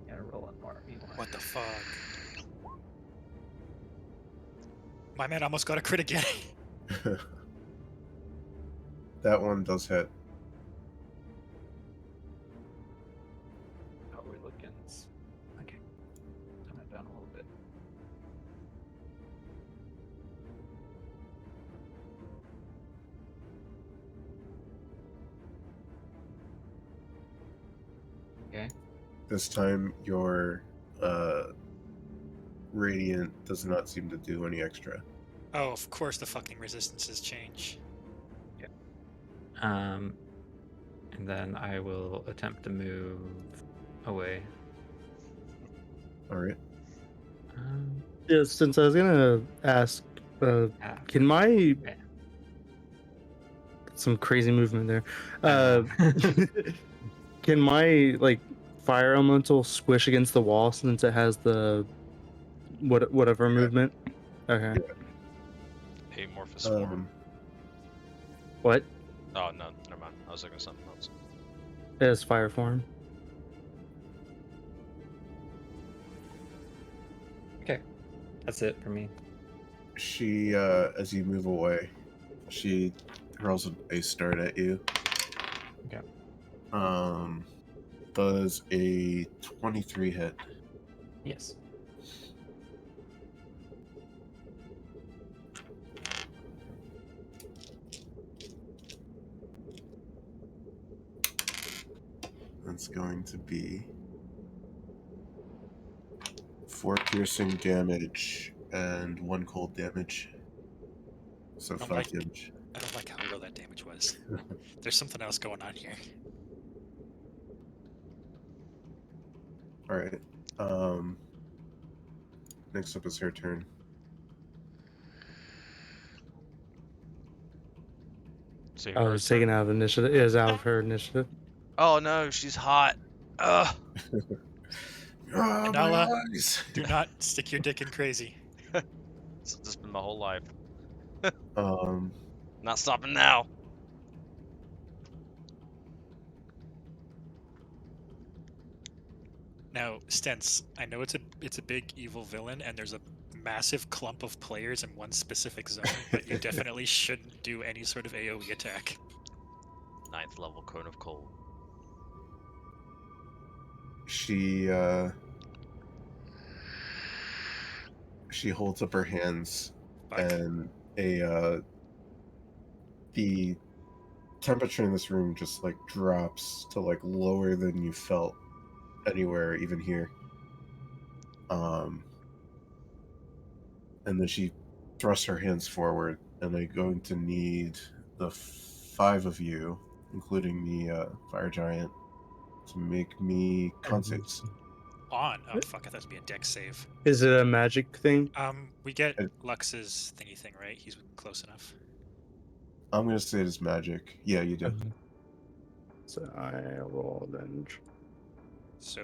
Gotta roll one more. What the fuck? My man almost got a crit again. That one does hit. How are we looking? Okay. Turn it down a little bit. Okay. This time, your radiant does not seem to do any extra. Oh, of course the fucking resistances change. And then I will attempt to move away. All right. Yeah, since I was gonna ask, can my some crazy movement there? Can my fire elemental squish against the wall since it has the whatever movement? Okay. Amorphous form. What? Oh no, never mind. I was looking at something else. It has fire form. Okay, that's it for me. She, as you move away, she hurls an ice dart at you. Okay. Does a 23 hit? Yes. That's going to be 4 piercing damage and 1 cold damage. So 5 damage. I don't like how low that damage was. There's something else going on here. Alright. Next up is her turn. So I was taken out of initiative. It is out of her initiative. Oh no, she's hot. Ugh. Oh, Nala, do not stick your dick in crazy. It's just been my whole life. Um, Not stopping now. Now, Stents, I know it's a big evil villain, and there's a massive clump of players in one specific zone, but you definitely shouldn't do any sort of AoE attack. 9th level Cone of Cold. She holds up her hands, Fuck. and the temperature in this room just like drops to like lower than you felt anywhere, even here. And then she thrusts her hands forward, and I'm going to need the 5 of you, including the fire giant, to make me con saves. On. Oh fuck! I thought it'd be a dex save. Is it a magic thing? We get It- Lux's thingy thing, right? He's close enough. I'm going to say it is magic. Yeah, you do. So I roll then. So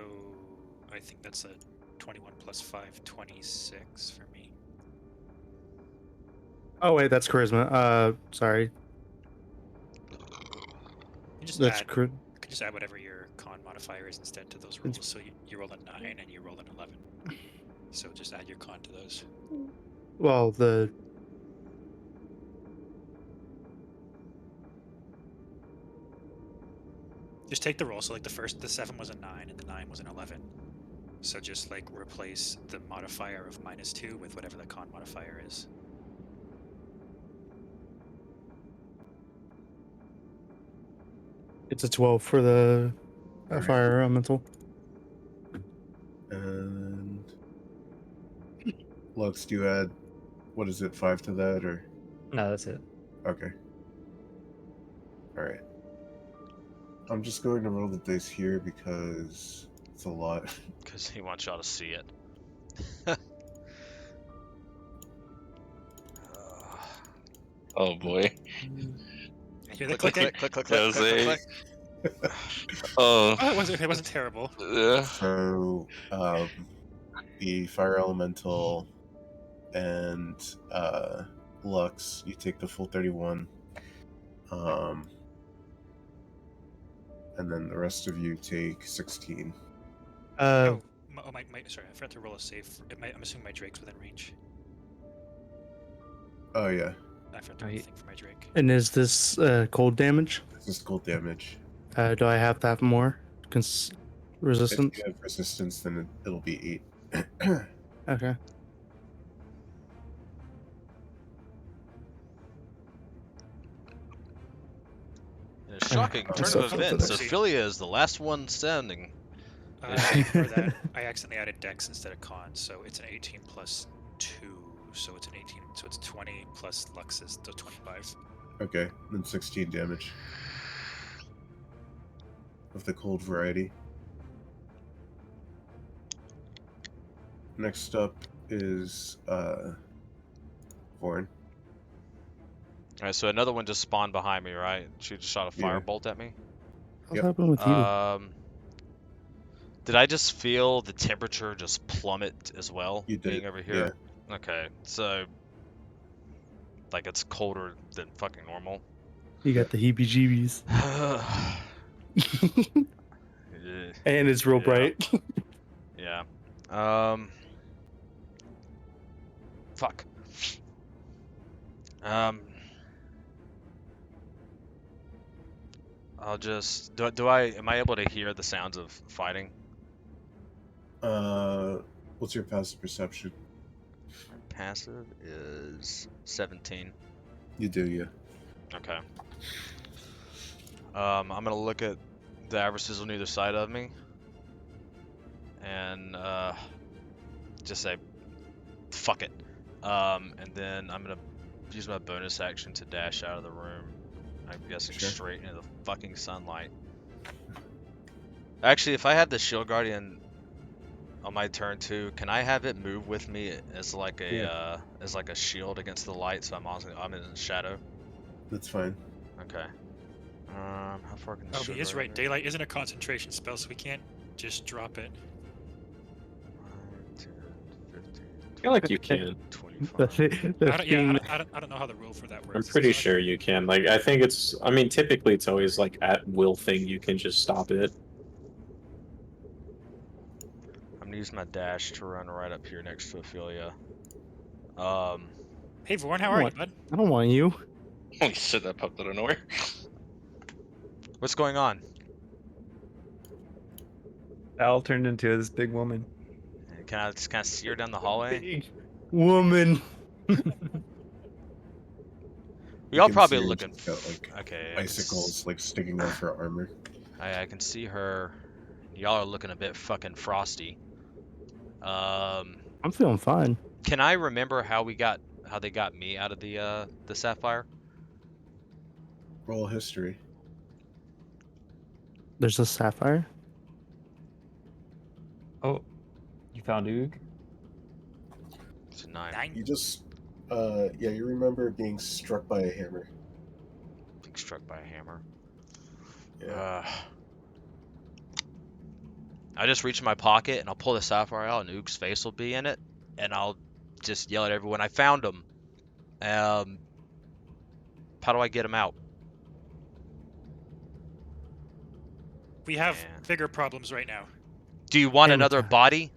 I think that's a 21 plus 5, 26 for me. Oh wait, that's charisma. Sorry. You just That's add. crit. You can just add whatever your con modifier is instead to those rolls. So you roll a 9 and you roll an 11. So just add your con to those. Well, the Just take the roll. So like the 7 was a 9 and the 9 was an 11. So just like replace the modifier of -2 with whatever the con modifier is. it's a 12 for the Alright. fire elemental. And Lux, do you add, what is it, 5 to that, or? No, that's it. Okay. Alright. I'm just going to roll the dice here because it's a lot. Because he wants y'all to see it. Oh boy. I hear the Click, click, clicking. click, click, click, That was click, click, a- click. Oh. Oh, it wasn't terrible. Yeah. So, the fire elemental and Lux, you take the full 31. And then the rest of you take 16. Sorry, I forgot to roll a save. I'm assuming my Drake's within range. Oh, yeah. I forgot to roll a thing for my Drake. And is this cold damage? This is cold damage. Do I have to have more If resistance? you have resistance, then it'll be 8. Okay. In a shocking turn So- of events, Let's see. Ophelia is the last one standing. For that, I accidentally added Dex instead of Con, so it's an 18 plus 2, so it's an 18, so it's 20 plus Lux's, so 25. Okay, then 16 damage. Of the cold variety. Next up is Vorn. Alright, so another one just spawned behind me, right? She just shot a Yeah. firebolt at me. What's Yep. happening with you? Did I just feel the temperature just plummet as well? You did, being over here? Okay, so like it's colder than fucking normal. You got the heebie-jeebies. Yeah. And it's real Yeah. bright. Yeah. Fuck. I'll just am I able to hear the sounds of fighting? What's your passive perception? My passive is 17. You do, yeah. Okay. I'm gonna look at the averages on either side of me, and just say, "Fuck it," and then I'm gonna use my bonus action to dash out of the room. I'm guessing Sure. straight into the fucking sunlight. Actually, if I have the Shield Guardian on my turn too, can I have it move with me as like a shield against the light, so I'm in the shadow? That's fine. Okay. How far can the Oh, Shield he is right. Guardian Daylight isn't a concentration spell, so we can't just drop it. 5, 10, 15, I feel like you can. 25. I don't know how the rule for that works. I'm Is it pretty like- sure you can. Like, I think it's. I mean, typically it's always like at will thing. You can just stop it. I'm gonna use my dash to run right up here next to Ophelia. Hey, Vorn, how are you, bud? I don't want you. Holy shit, that popped out of nowhere. What's going on? Al turned into this big woman. Can I just kind of see her down the hallway? Big woman. We You all can probably see her, looking. she's got like Okay, icicles like sticking off her armor. I can see her. Y'all are looking a bit fucking frosty. I'm feeling fine. Can I remember how they got me out of the sapphire? Roll history. There's a sapphire. Oh, you found Oog? It's a 9. You just, yeah, you remember being struck by a hammer. Being struck by a hammer. Yeah. I just reach in my pocket and I'll pull the sapphire out and Oog's face will be in it, and I'll just yell at everyone, "I found him." How do I get him out? We have Yeah. bigger problems right now. Do you want Hammer another time. body?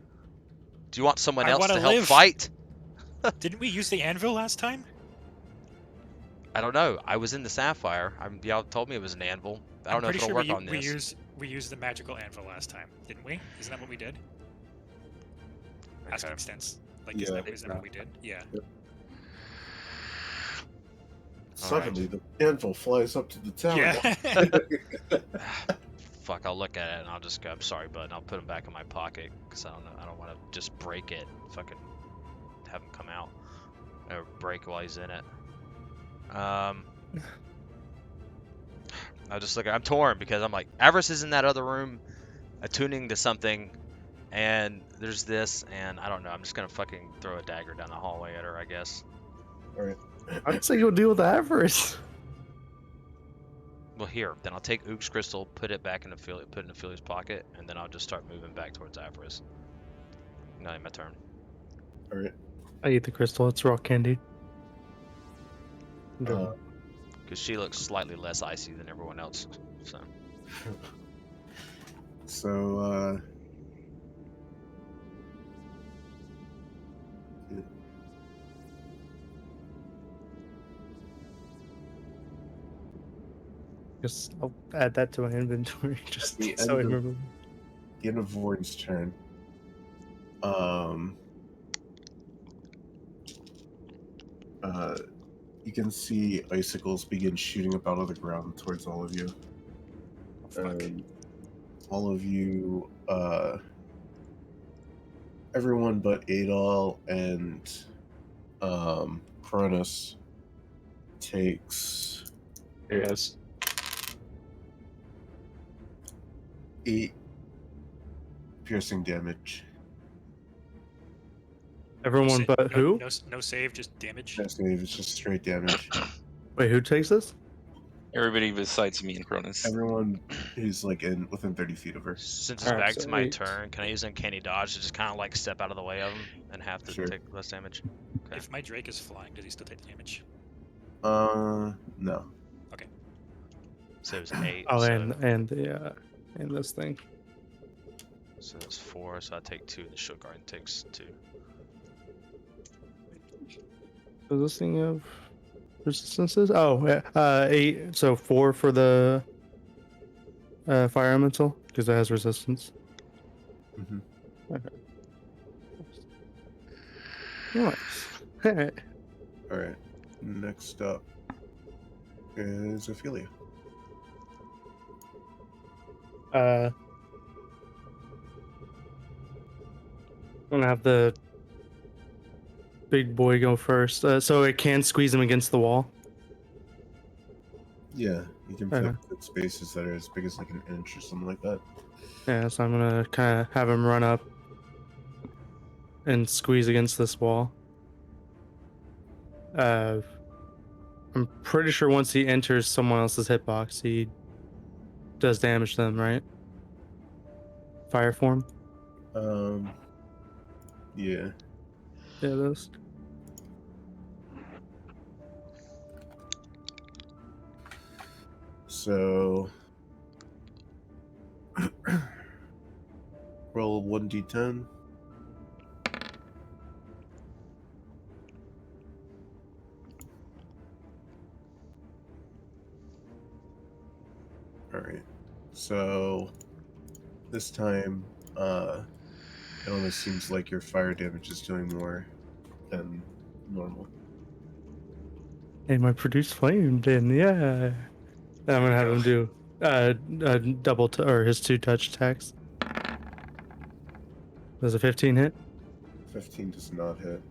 Do you want someone I else wanna to help live. fight? Didn't we use the anvil last time? I don't know. I was in the sapphire. Y'all told me it was an anvil. I don't know if pretty it'll sure work on this. we used the magical anvil last time, didn't we? Isn't that what we did? Okay. Asking sense. Like, Yeah. is that what we did? Yeah. Suddenly, the anvil flies up to the tower. Yeah. Fuck, I'll look at it and I'll just go, "I'm sorry, bud," and I'll put him back in my pocket because I don't know. I don't want to just break it. Fucking have him come out or break while he's in it. I just look. I'm torn because I'm like, Avarice is in that other room, attuning to something, and there's this, and I don't know. I'm just gonna fucking throw a dagger down the hallway at her, I guess. All right. I'd say go deal with Avarice. Well, here, then I'll take Oog's crystal, put it back in put it in Ophelia's pocket, and then I'll just start moving back towards Avarice. Now my turn. All right. I eat the crystal. It's rock candy. Uh, Because she looks slightly less icy than everyone else. So. So, Just I'll add that to my inventory just The so I end of- remember. the end of Void's turn. You can see icicles begin shooting up out of the ground towards all of you. All of you, everyone but Adol and Cronus takes Yes. 8 piercing damage. Everyone but who? No save, just damage. No save, it's just straight damage. Wait, who takes this? Everybody besides me and Cronus. Everyone who's like within 30 feet of her. Since it's Alright, back so to my 8. turn, can I use Uncanny Dodge to just kind of like step out of the way of him and have to Sure. take less damage? Okay. If my Drake is flying, does he still take damage? No. So it was 8. Oh, so, and this thing. so it's 4. So I take 2. The Shield Guardian takes 2. Does this thing have resistances? Oh, yeah. 8. So 4 for the fire elemental because it has resistance. Mhm. Okay. Nice. Alright. All right. Next up is Ophelia. I'm gonna have the big boy go first. So it can squeeze him against the wall. Yeah, you can Okay. fit spaces that are as big as like an inch or something like that. Yeah, so I'm gonna kind of have him run up and squeeze against this wall. I'm pretty sure once he enters someone else's hitbox, he does damage to them, right? Fire form. Yeah. Yeah, those. So roll 1d10. All right. So this time, it almost seems like your fire damage is doing more than normal. Hey, my produce flame then, yeah. I'm gonna have him do double or his 2 touch attacks. Does a 15 hit? 15 does not hit.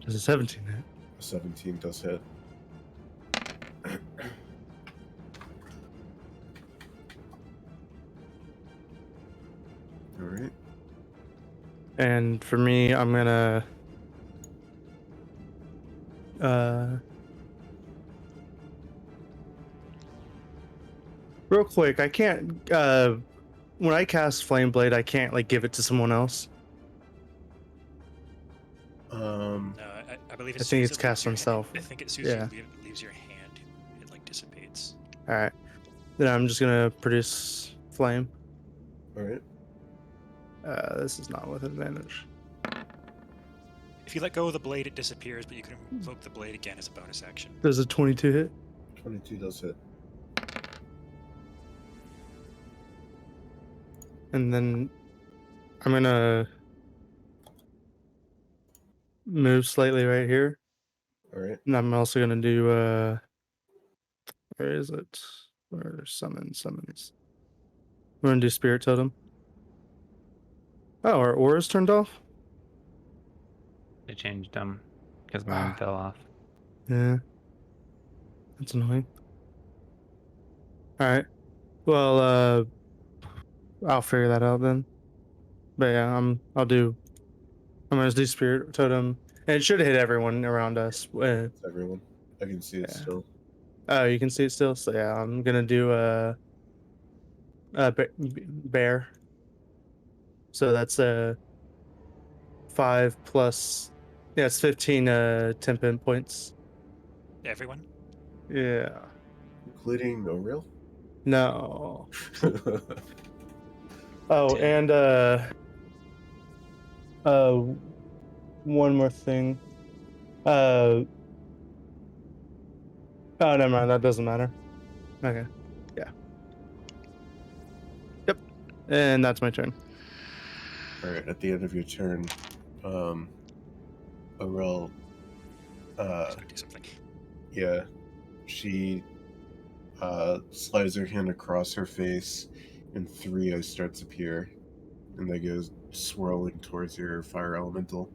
Does a 17 hit? 17 does hit. All right. And for me, I'm gonna real quick, I can't when I cast Flame Blade, I can't like give it to someone else. No, I believe I as think soon as it's it leaves cast your himself. I think as soon as Yeah. it leaves your hand, it like dissipates. All right. Then I'm just gonna produce flame. All right. This is not with advantage. If you let go of the blade, it disappears, but you can invoke the blade again as a bonus action. Does a 22 hit? 22 does hit. And then I'm gonna move slightly right here. All right. And I'm also gonna do where is it? Where summons. We're gonna do Spirit Totem. Oh, our aura's turned off? I changed them because mine fell off. Yeah. That's annoying. Alright. Well, I'll figure that out then. But yeah, I'm gonna do Spirit Totem. And it should hit everyone around us. It's everyone. I can see it Yeah. still. Oh, you can see it still? So yeah, I'm gonna do bear. So that's 5 plus, yeah, it's 15 temp hit points. Everyone? Yeah. Including O'Reilly? No. Oh, and one more thing. Oh, never mind, that doesn't matter. Okay. Yeah. Yep. And that's my turn. All right. At the end of your turn, O'Reilly, Just gonna do something. yeah, she slides her hand across her face, and 3 ice darts appear, and they go swirling towards your fire elemental.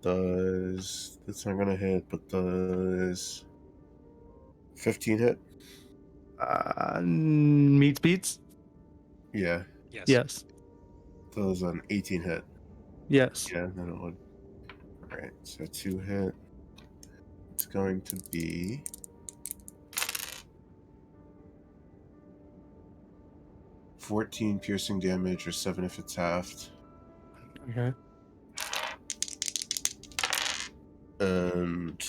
That's not gonna hit, but does 15 hit? Meets beats? Yeah. Yes. Yes. Does an 18 hit? Yes. Yeah, then it would. Alright, so 2 hit. It's going to be 14 piercing damage, or 7 if it's halved. Okay. And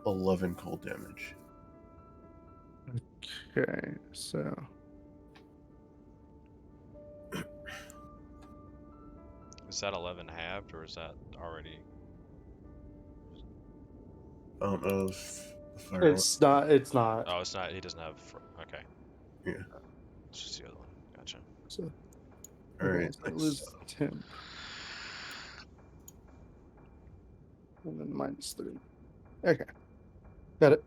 11 cold damage. Okay, so Is that 11 halved or is that already? I don't know if the fire it's not. Oh, it's not. He doesn't have. Okay. Yeah. It's just the other one. Gotcha. So Alright, I lose temp. And then -3. Okay. Got it.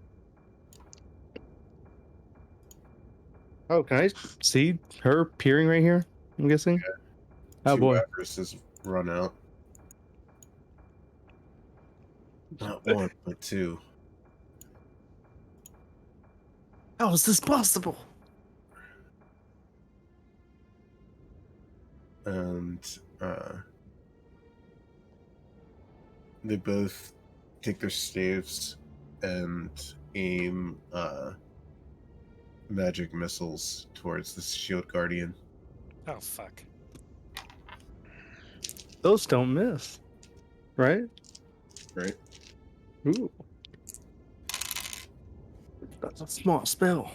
Oh, can I see her peering right here? I'm guessing. Yeah. Oh 2 boy. avarices run out. Not 1, but 2. How is this possible? And they both take their staves and aim magic missiles towards the shield guardian. Oh fuck. Those don't miss, right? Right? Ooh. That's a smart spell.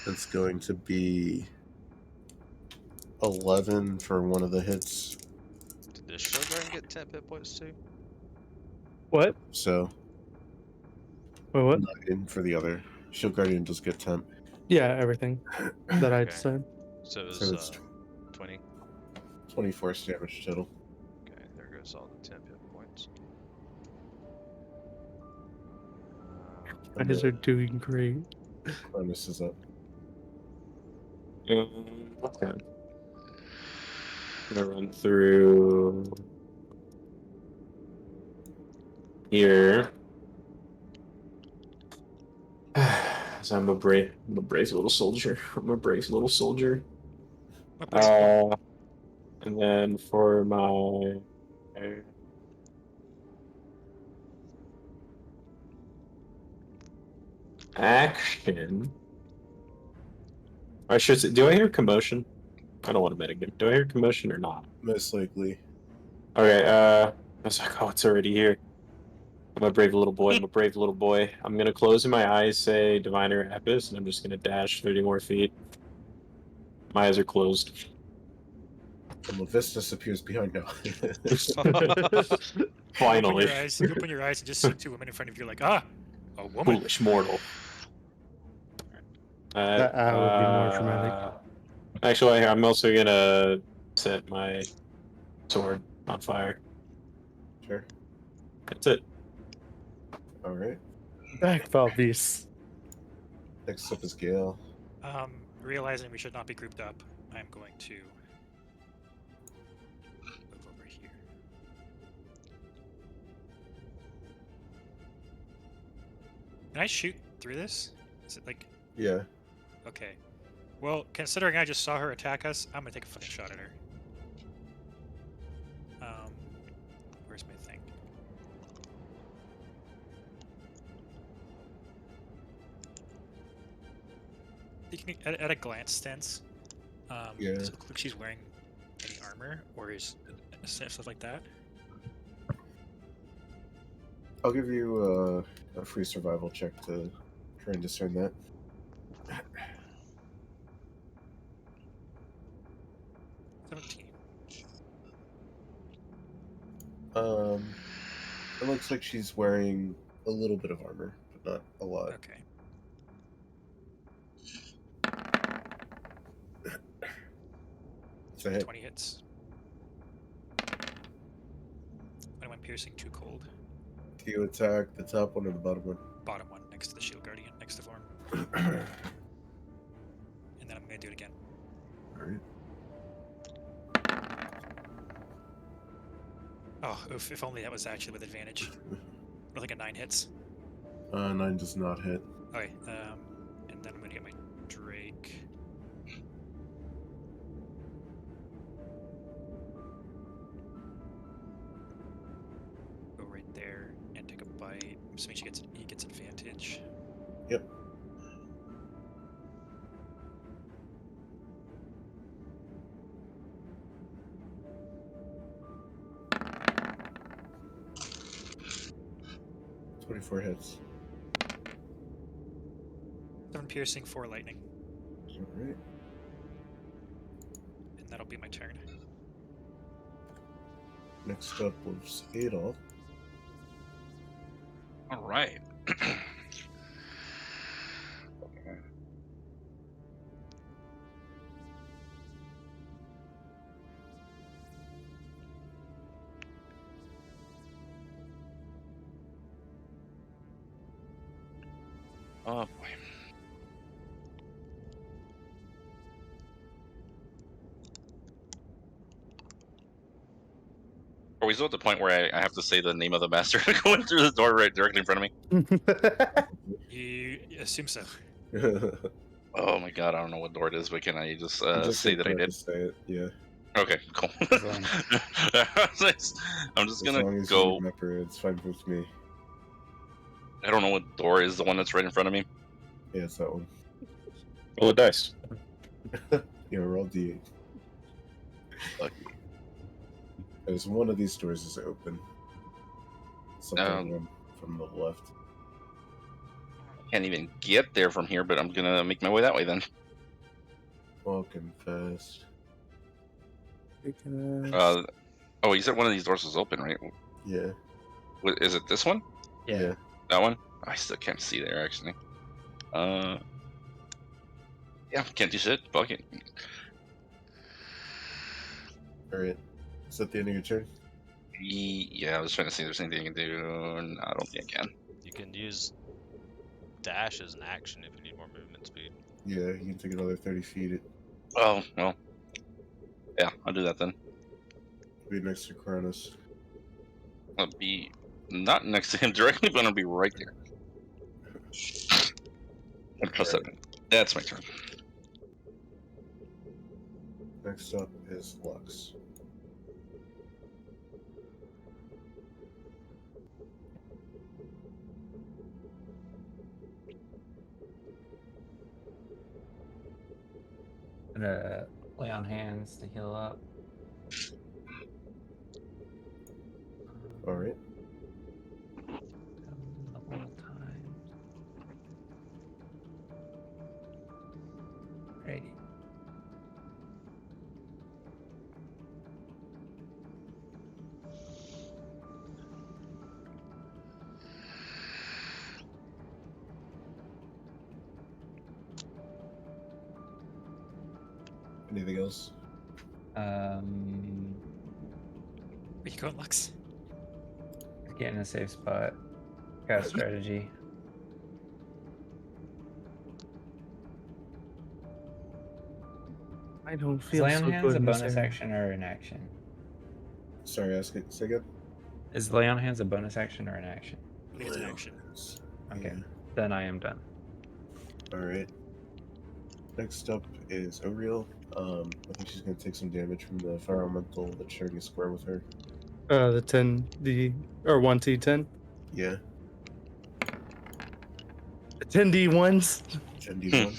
It's going to be 11 for one of the hits. Did the Shield Guardian get 10 hit points too? What? So Wait, what? 9 for the other. Shield Guardian does get temp. Yeah, everything that I Okay. said. So it So was it's 20. 20 force damage total. Okay, there goes all the 10 hit points. And You guys are then doing great. Cronus is up. Okay. I'm gonna run through here. So I'm a brave little soldier. I'm a brave little soldier. What brave? And then for my action, I should say, do I hear commotion? I don't want to metagame. Do I hear commotion or not? Most likely. Okay, I was like, oh, it's already here. I'm a brave little boy. I'm a brave little boy. I'm gonna close my eyes, say Diviner Epis, and I'm just gonna dash 30 more feet. My eyes are closed. And Levistus appears behind now. Finally. You open your eyes and just see two women in front of you, like, ah, a woman. Foolish mortal. That would be more dramatic. Actually, I'm also gonna set my sword on fire. Sure. That's it. Alright. Back, Valvis. Next up is Gale. Realizing we should not be grouped up, I'm going to move over here. Can I shoot through this? Is it like... Yeah. Okay. Well, considering I just saw her attack us, I'm gonna take a fucking shot at her. Where's my thing? You can, at a glance sense, Yeah. does it look like she's wearing any armor, or is stuff like that? I'll give you a free survival check to try and discern that. 17. It looks like she's wearing a little bit of armor, but not a lot. Okay. It's a hit. 20 hits. 21 piercing, 2 cold. Do you attack the top one or the bottom one? Bottom one, next to the shield guardian, next to form. And then I'm gonna do it again. Alright. Oh, oof, if only that was actually with advantage. Or like a 9 hits. 9 does not hit. Okay, and then I'm gonna get my Drake. Go right there and take a bite. I'm assuming he gets advantage. Yep. "24 hits. 7 piercing, 4 lightning. Alright. And that'll be my turn. Next up was Adolf. All right. Oh boy. Are we still at the point where I have to say the name of the master going through the door right directly in front of me? You assume so. Oh my god, I don't know what door it is, but can I just say that I try did? to say it, yeah. Okay, cool. Fine. I'm just As gonna long as go. you remember, it's fine with me. I don't know what door is the one that's right in front of me. Yeah, it's that one. Roll a dice. Yeah, roll D8. Lucky. There's one of these doors is open. Something 1 from the left. Can't even get there from here, but I'm gonna make my way that way then. Walking fast. Oh, you said one of these doors was open, right? Yeah. Is it this one? Yeah. That one? I still can't see there actually. Yeah, can't do shit. Fuck it. Alright. Is that the end of your turn? Yeah, I was trying to see if there's anything you can do. No, I don't think I can. You can use dash as an action if you need more movement speed. Yeah, you can take another 30 feet. Oh, well. Yeah, I'll do that then. Be next to Cronus. I'll be not next to him directly, but I'll be right there. Plus that. That's my turn. Next up is Lux. I'm gonna lay on hands to heal up. Alright. Level times. Righty. Anything else? Where you going, Lux? Get in a safe spot. Got a strategy. I don't Is feel lay on so hands good a in this bonus area. action or an action? Sorry, ask it. Say again? Is lay on hands a bonus action or an action? I think it's an action. Okay, then I am done. Alright. Next up is Oriel. I think she's going to take some damage from the fire elemental that's sharing a square with her. The 10D or 1T10. Yeah. The 10D1s. 10d1.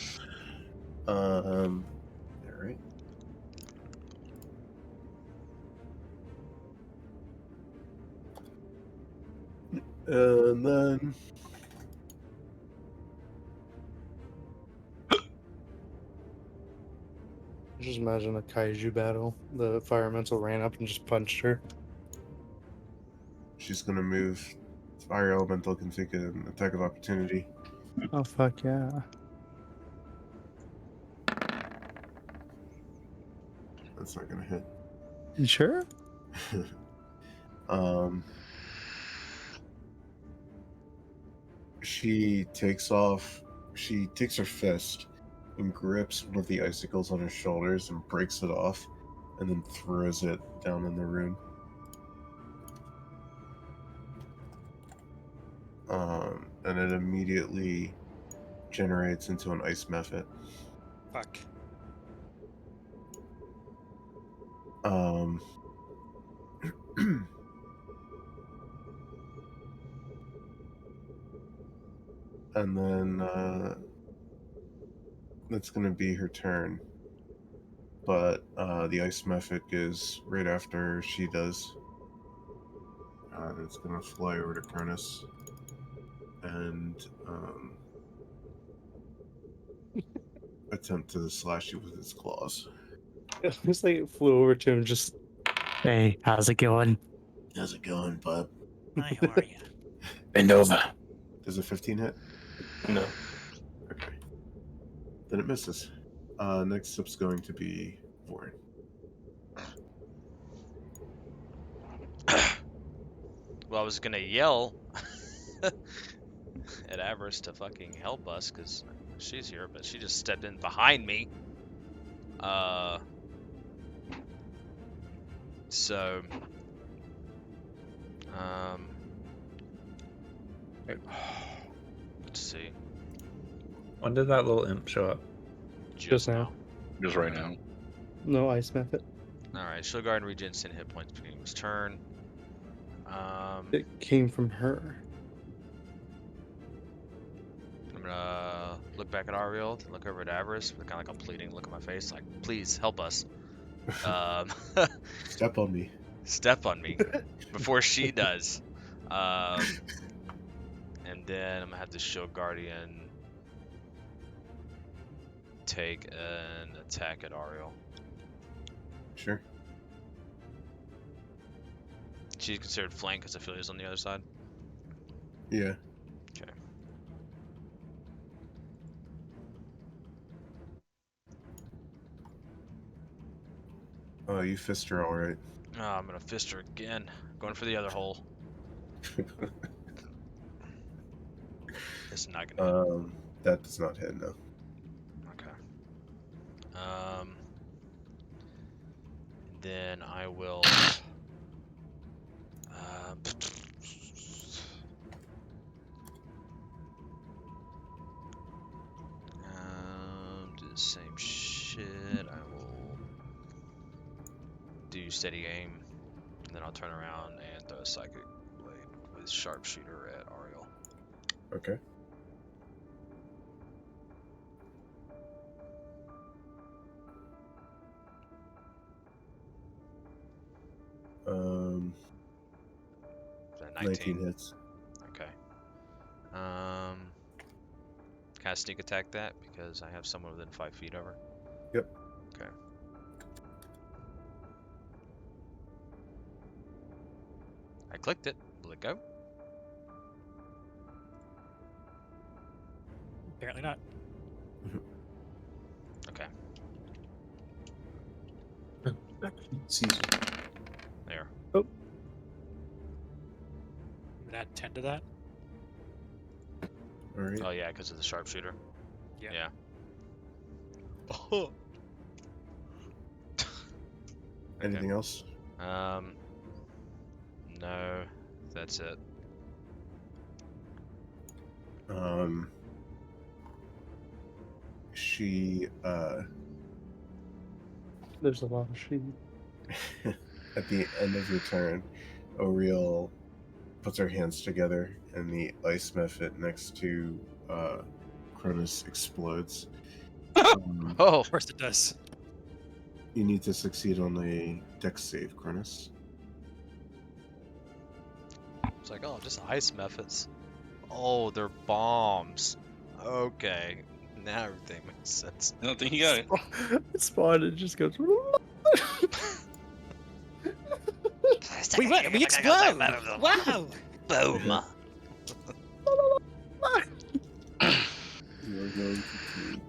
Alright. And then Just imagine a kaiju battle. The fire elemental ran up and just punched her. she's going to move. Fire elemental can take an attack of opportunity. Oh fuck yeah! That's not going to hit. You sure? She takes her fist and grips one of the icicles on her shoulders and breaks it off, and then throws it down in the room. And it immediately generates into an ice method. Fuck. And then that's going to be her turn. But the ice method is right after she does. It's going to fly over to Cronus and attempt to slash you with its claws. It looks like it flew over to him. Just hey, how's it going? How's it going, bud? Hi, how are you? Bend over. Does a 15 hit? No. Okay. Then it misses. Next up's going to be Vorin. Well, I was gonna yell at Avarice to fucking help us because she's here, but she just stepped in behind me. So, let's see. When did that little imp show up? Just now. Just right now. No ice method. All right, Shield Guard regens 10 hit points beginning of his turn. It came from her. I'm gonna look back at Ariel, look over at Avarice with kind of like a pleading look on my face, like, please help us. Step on me. Step on me before she does. And then I'm gonna have the Shield Guardian take an attack at Ariel. Sure. She's considered flank because Ophelia's on the other side. Yeah. Okay. Oh, you fist her all right. Oh, I'm gonna fist her again. Going for the other hole. It's not gonna hit. That does not hit, no. Okay. Then I will. Do the same shit. I will do steady aim, and then I'll turn around and throw a psychic blade with sharpshooter at Ariel. Okay. Is that 19? 19 hits. Okay. Can I sneak attack that because I have someone within 5 feet over? Yep. Okay. I clicked it. Will it go? Apparently not. Okay. There. Oh. I'm gonna add 10 to that. All right. Oh yeah, because of the sharpshooter. Yeah. Oh. Anything else? No, that's it. She There's a lot of sheep. at the end of your turn, Oriel puts her hands together and the ice method next to Cronus explodes. Oh, Of course it does. You need to succeed on a dex save, Cronus. it's like, oh, just ice methods. Oh, they're bombs. Okay, now everything makes sense. I don't think you got it. Spawn, it just goes. We explode! Wow! Boom. You are going to be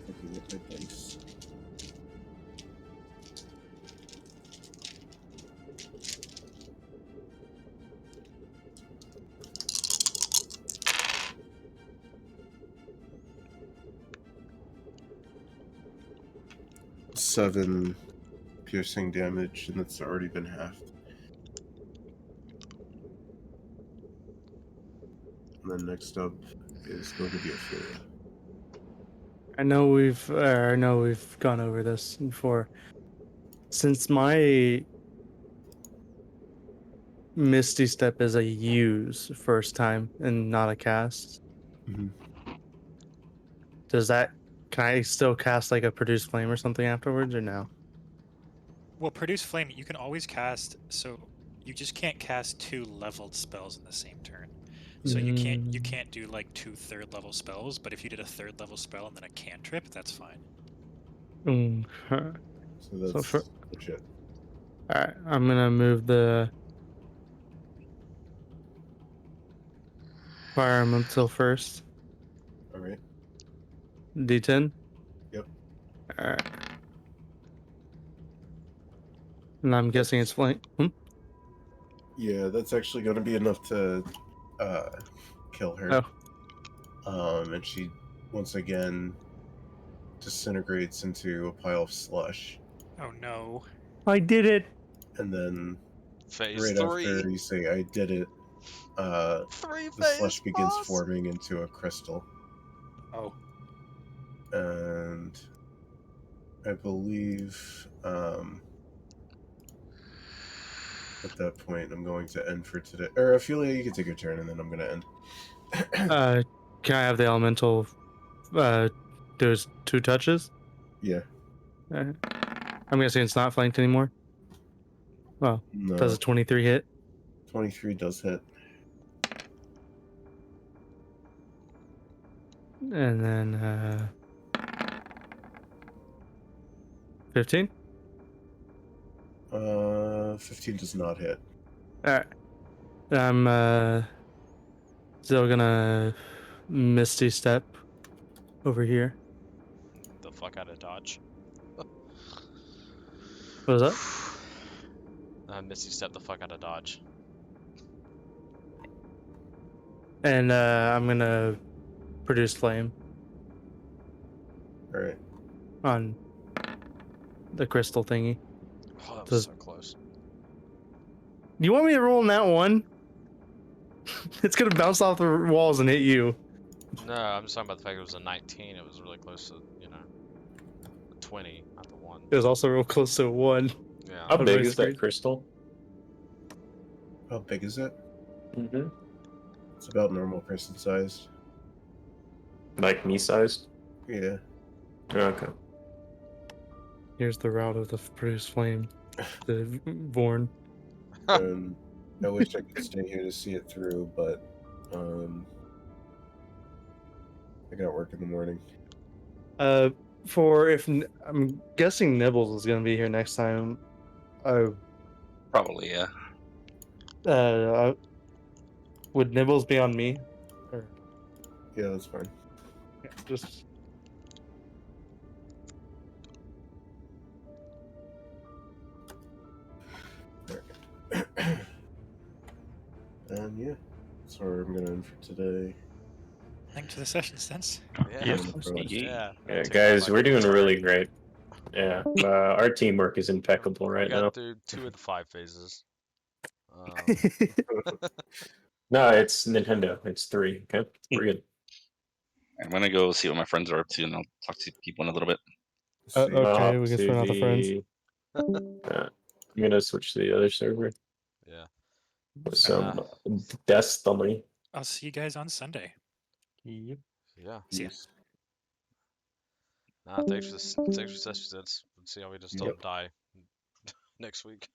looking at my dice. Seven piercing damage, and that's already been halved. And then next up is going to be Ophelia. I know we've gone over this before. Since my Misty Step is a use first time and not a cast, Mhm. can I still cast like a Produce Flame or something afterwards, or no? Well, Produce Flame, you can always cast, so you just can't cast 2 leveled spells in the same turn. So you can't do like 2 3rd level spells, but if you did a 3rd level spell and then a cantrip, that's fine. So that's legit. Alright, I'm gonna move the fire elemental first. Alright. D10. Yep. Alright. And I'm guessing it's flank. Yeah, that's actually going to be enough to kill her. Oh. And she once again disintegrates into a pile of slush. Oh no. I did it! And then Phase right 3. after you say I did it, the slush begins forming into a crystal. Oh. And I believe at that point I'm going to end for today. Or Ophelia, you can take your turn and then I'm going to end. Can I have the elemental does 2 touches? Yeah. I'm guessing it's not flanked anymore. Well, No. does a 23 hit? 23 does hit. And then 15. 15 does not hit. All right. I'm still gonna Misty Step over here. The fuck out of Dodge. What was that? Misty step the fuck out of Dodge. And I'm gonna produce flame All right. on the crystal thingy. Oh, that was Does- so close. You want me to roll in that one? It's gonna bounce off the walls and hit you. No, I'm just talking about the fact it was a 19. It was really close to, you know, a 20, not the 1. It was also real close to a 1. Yeah. How On big my is screen. that crystal? How big is it? Mm-hmm. It's about normal person sized. Like me sized? Yeah. Okay. Here's the route of the produced flame. The Vorn. And I wish I could stay here to see it through, but I got work in the morning. For if I'm guessing Nibbles is gonna be here next time. Probably, yeah. Would Nibbles be on me? Or Yeah, that's fine. yeah, just And yeah, that's where I'm gonna end for today. Thanks for the session, Sense. Yeah. Yeah. Yeah. Yeah, guys, we're doing really great. Yeah, our teamwork is impeccable right We got now. through 2 of the 5 phases. No, it's Nintendo. It's 3. Okay, we're good. I'm gonna go see what my friends are up to, and I'll talk to people in a little bit. okay, we can throw out the friends. I'm gonna switch to the other server Yeah. with some Destiny. I'll see you guys on Sunday. Yep. Yeah. See ya. Peace. Nah, thanks for session sense. Let's see how we just don't Yep. die next week.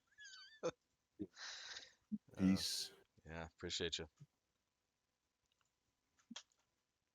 Peace. Yeah, appreciate you.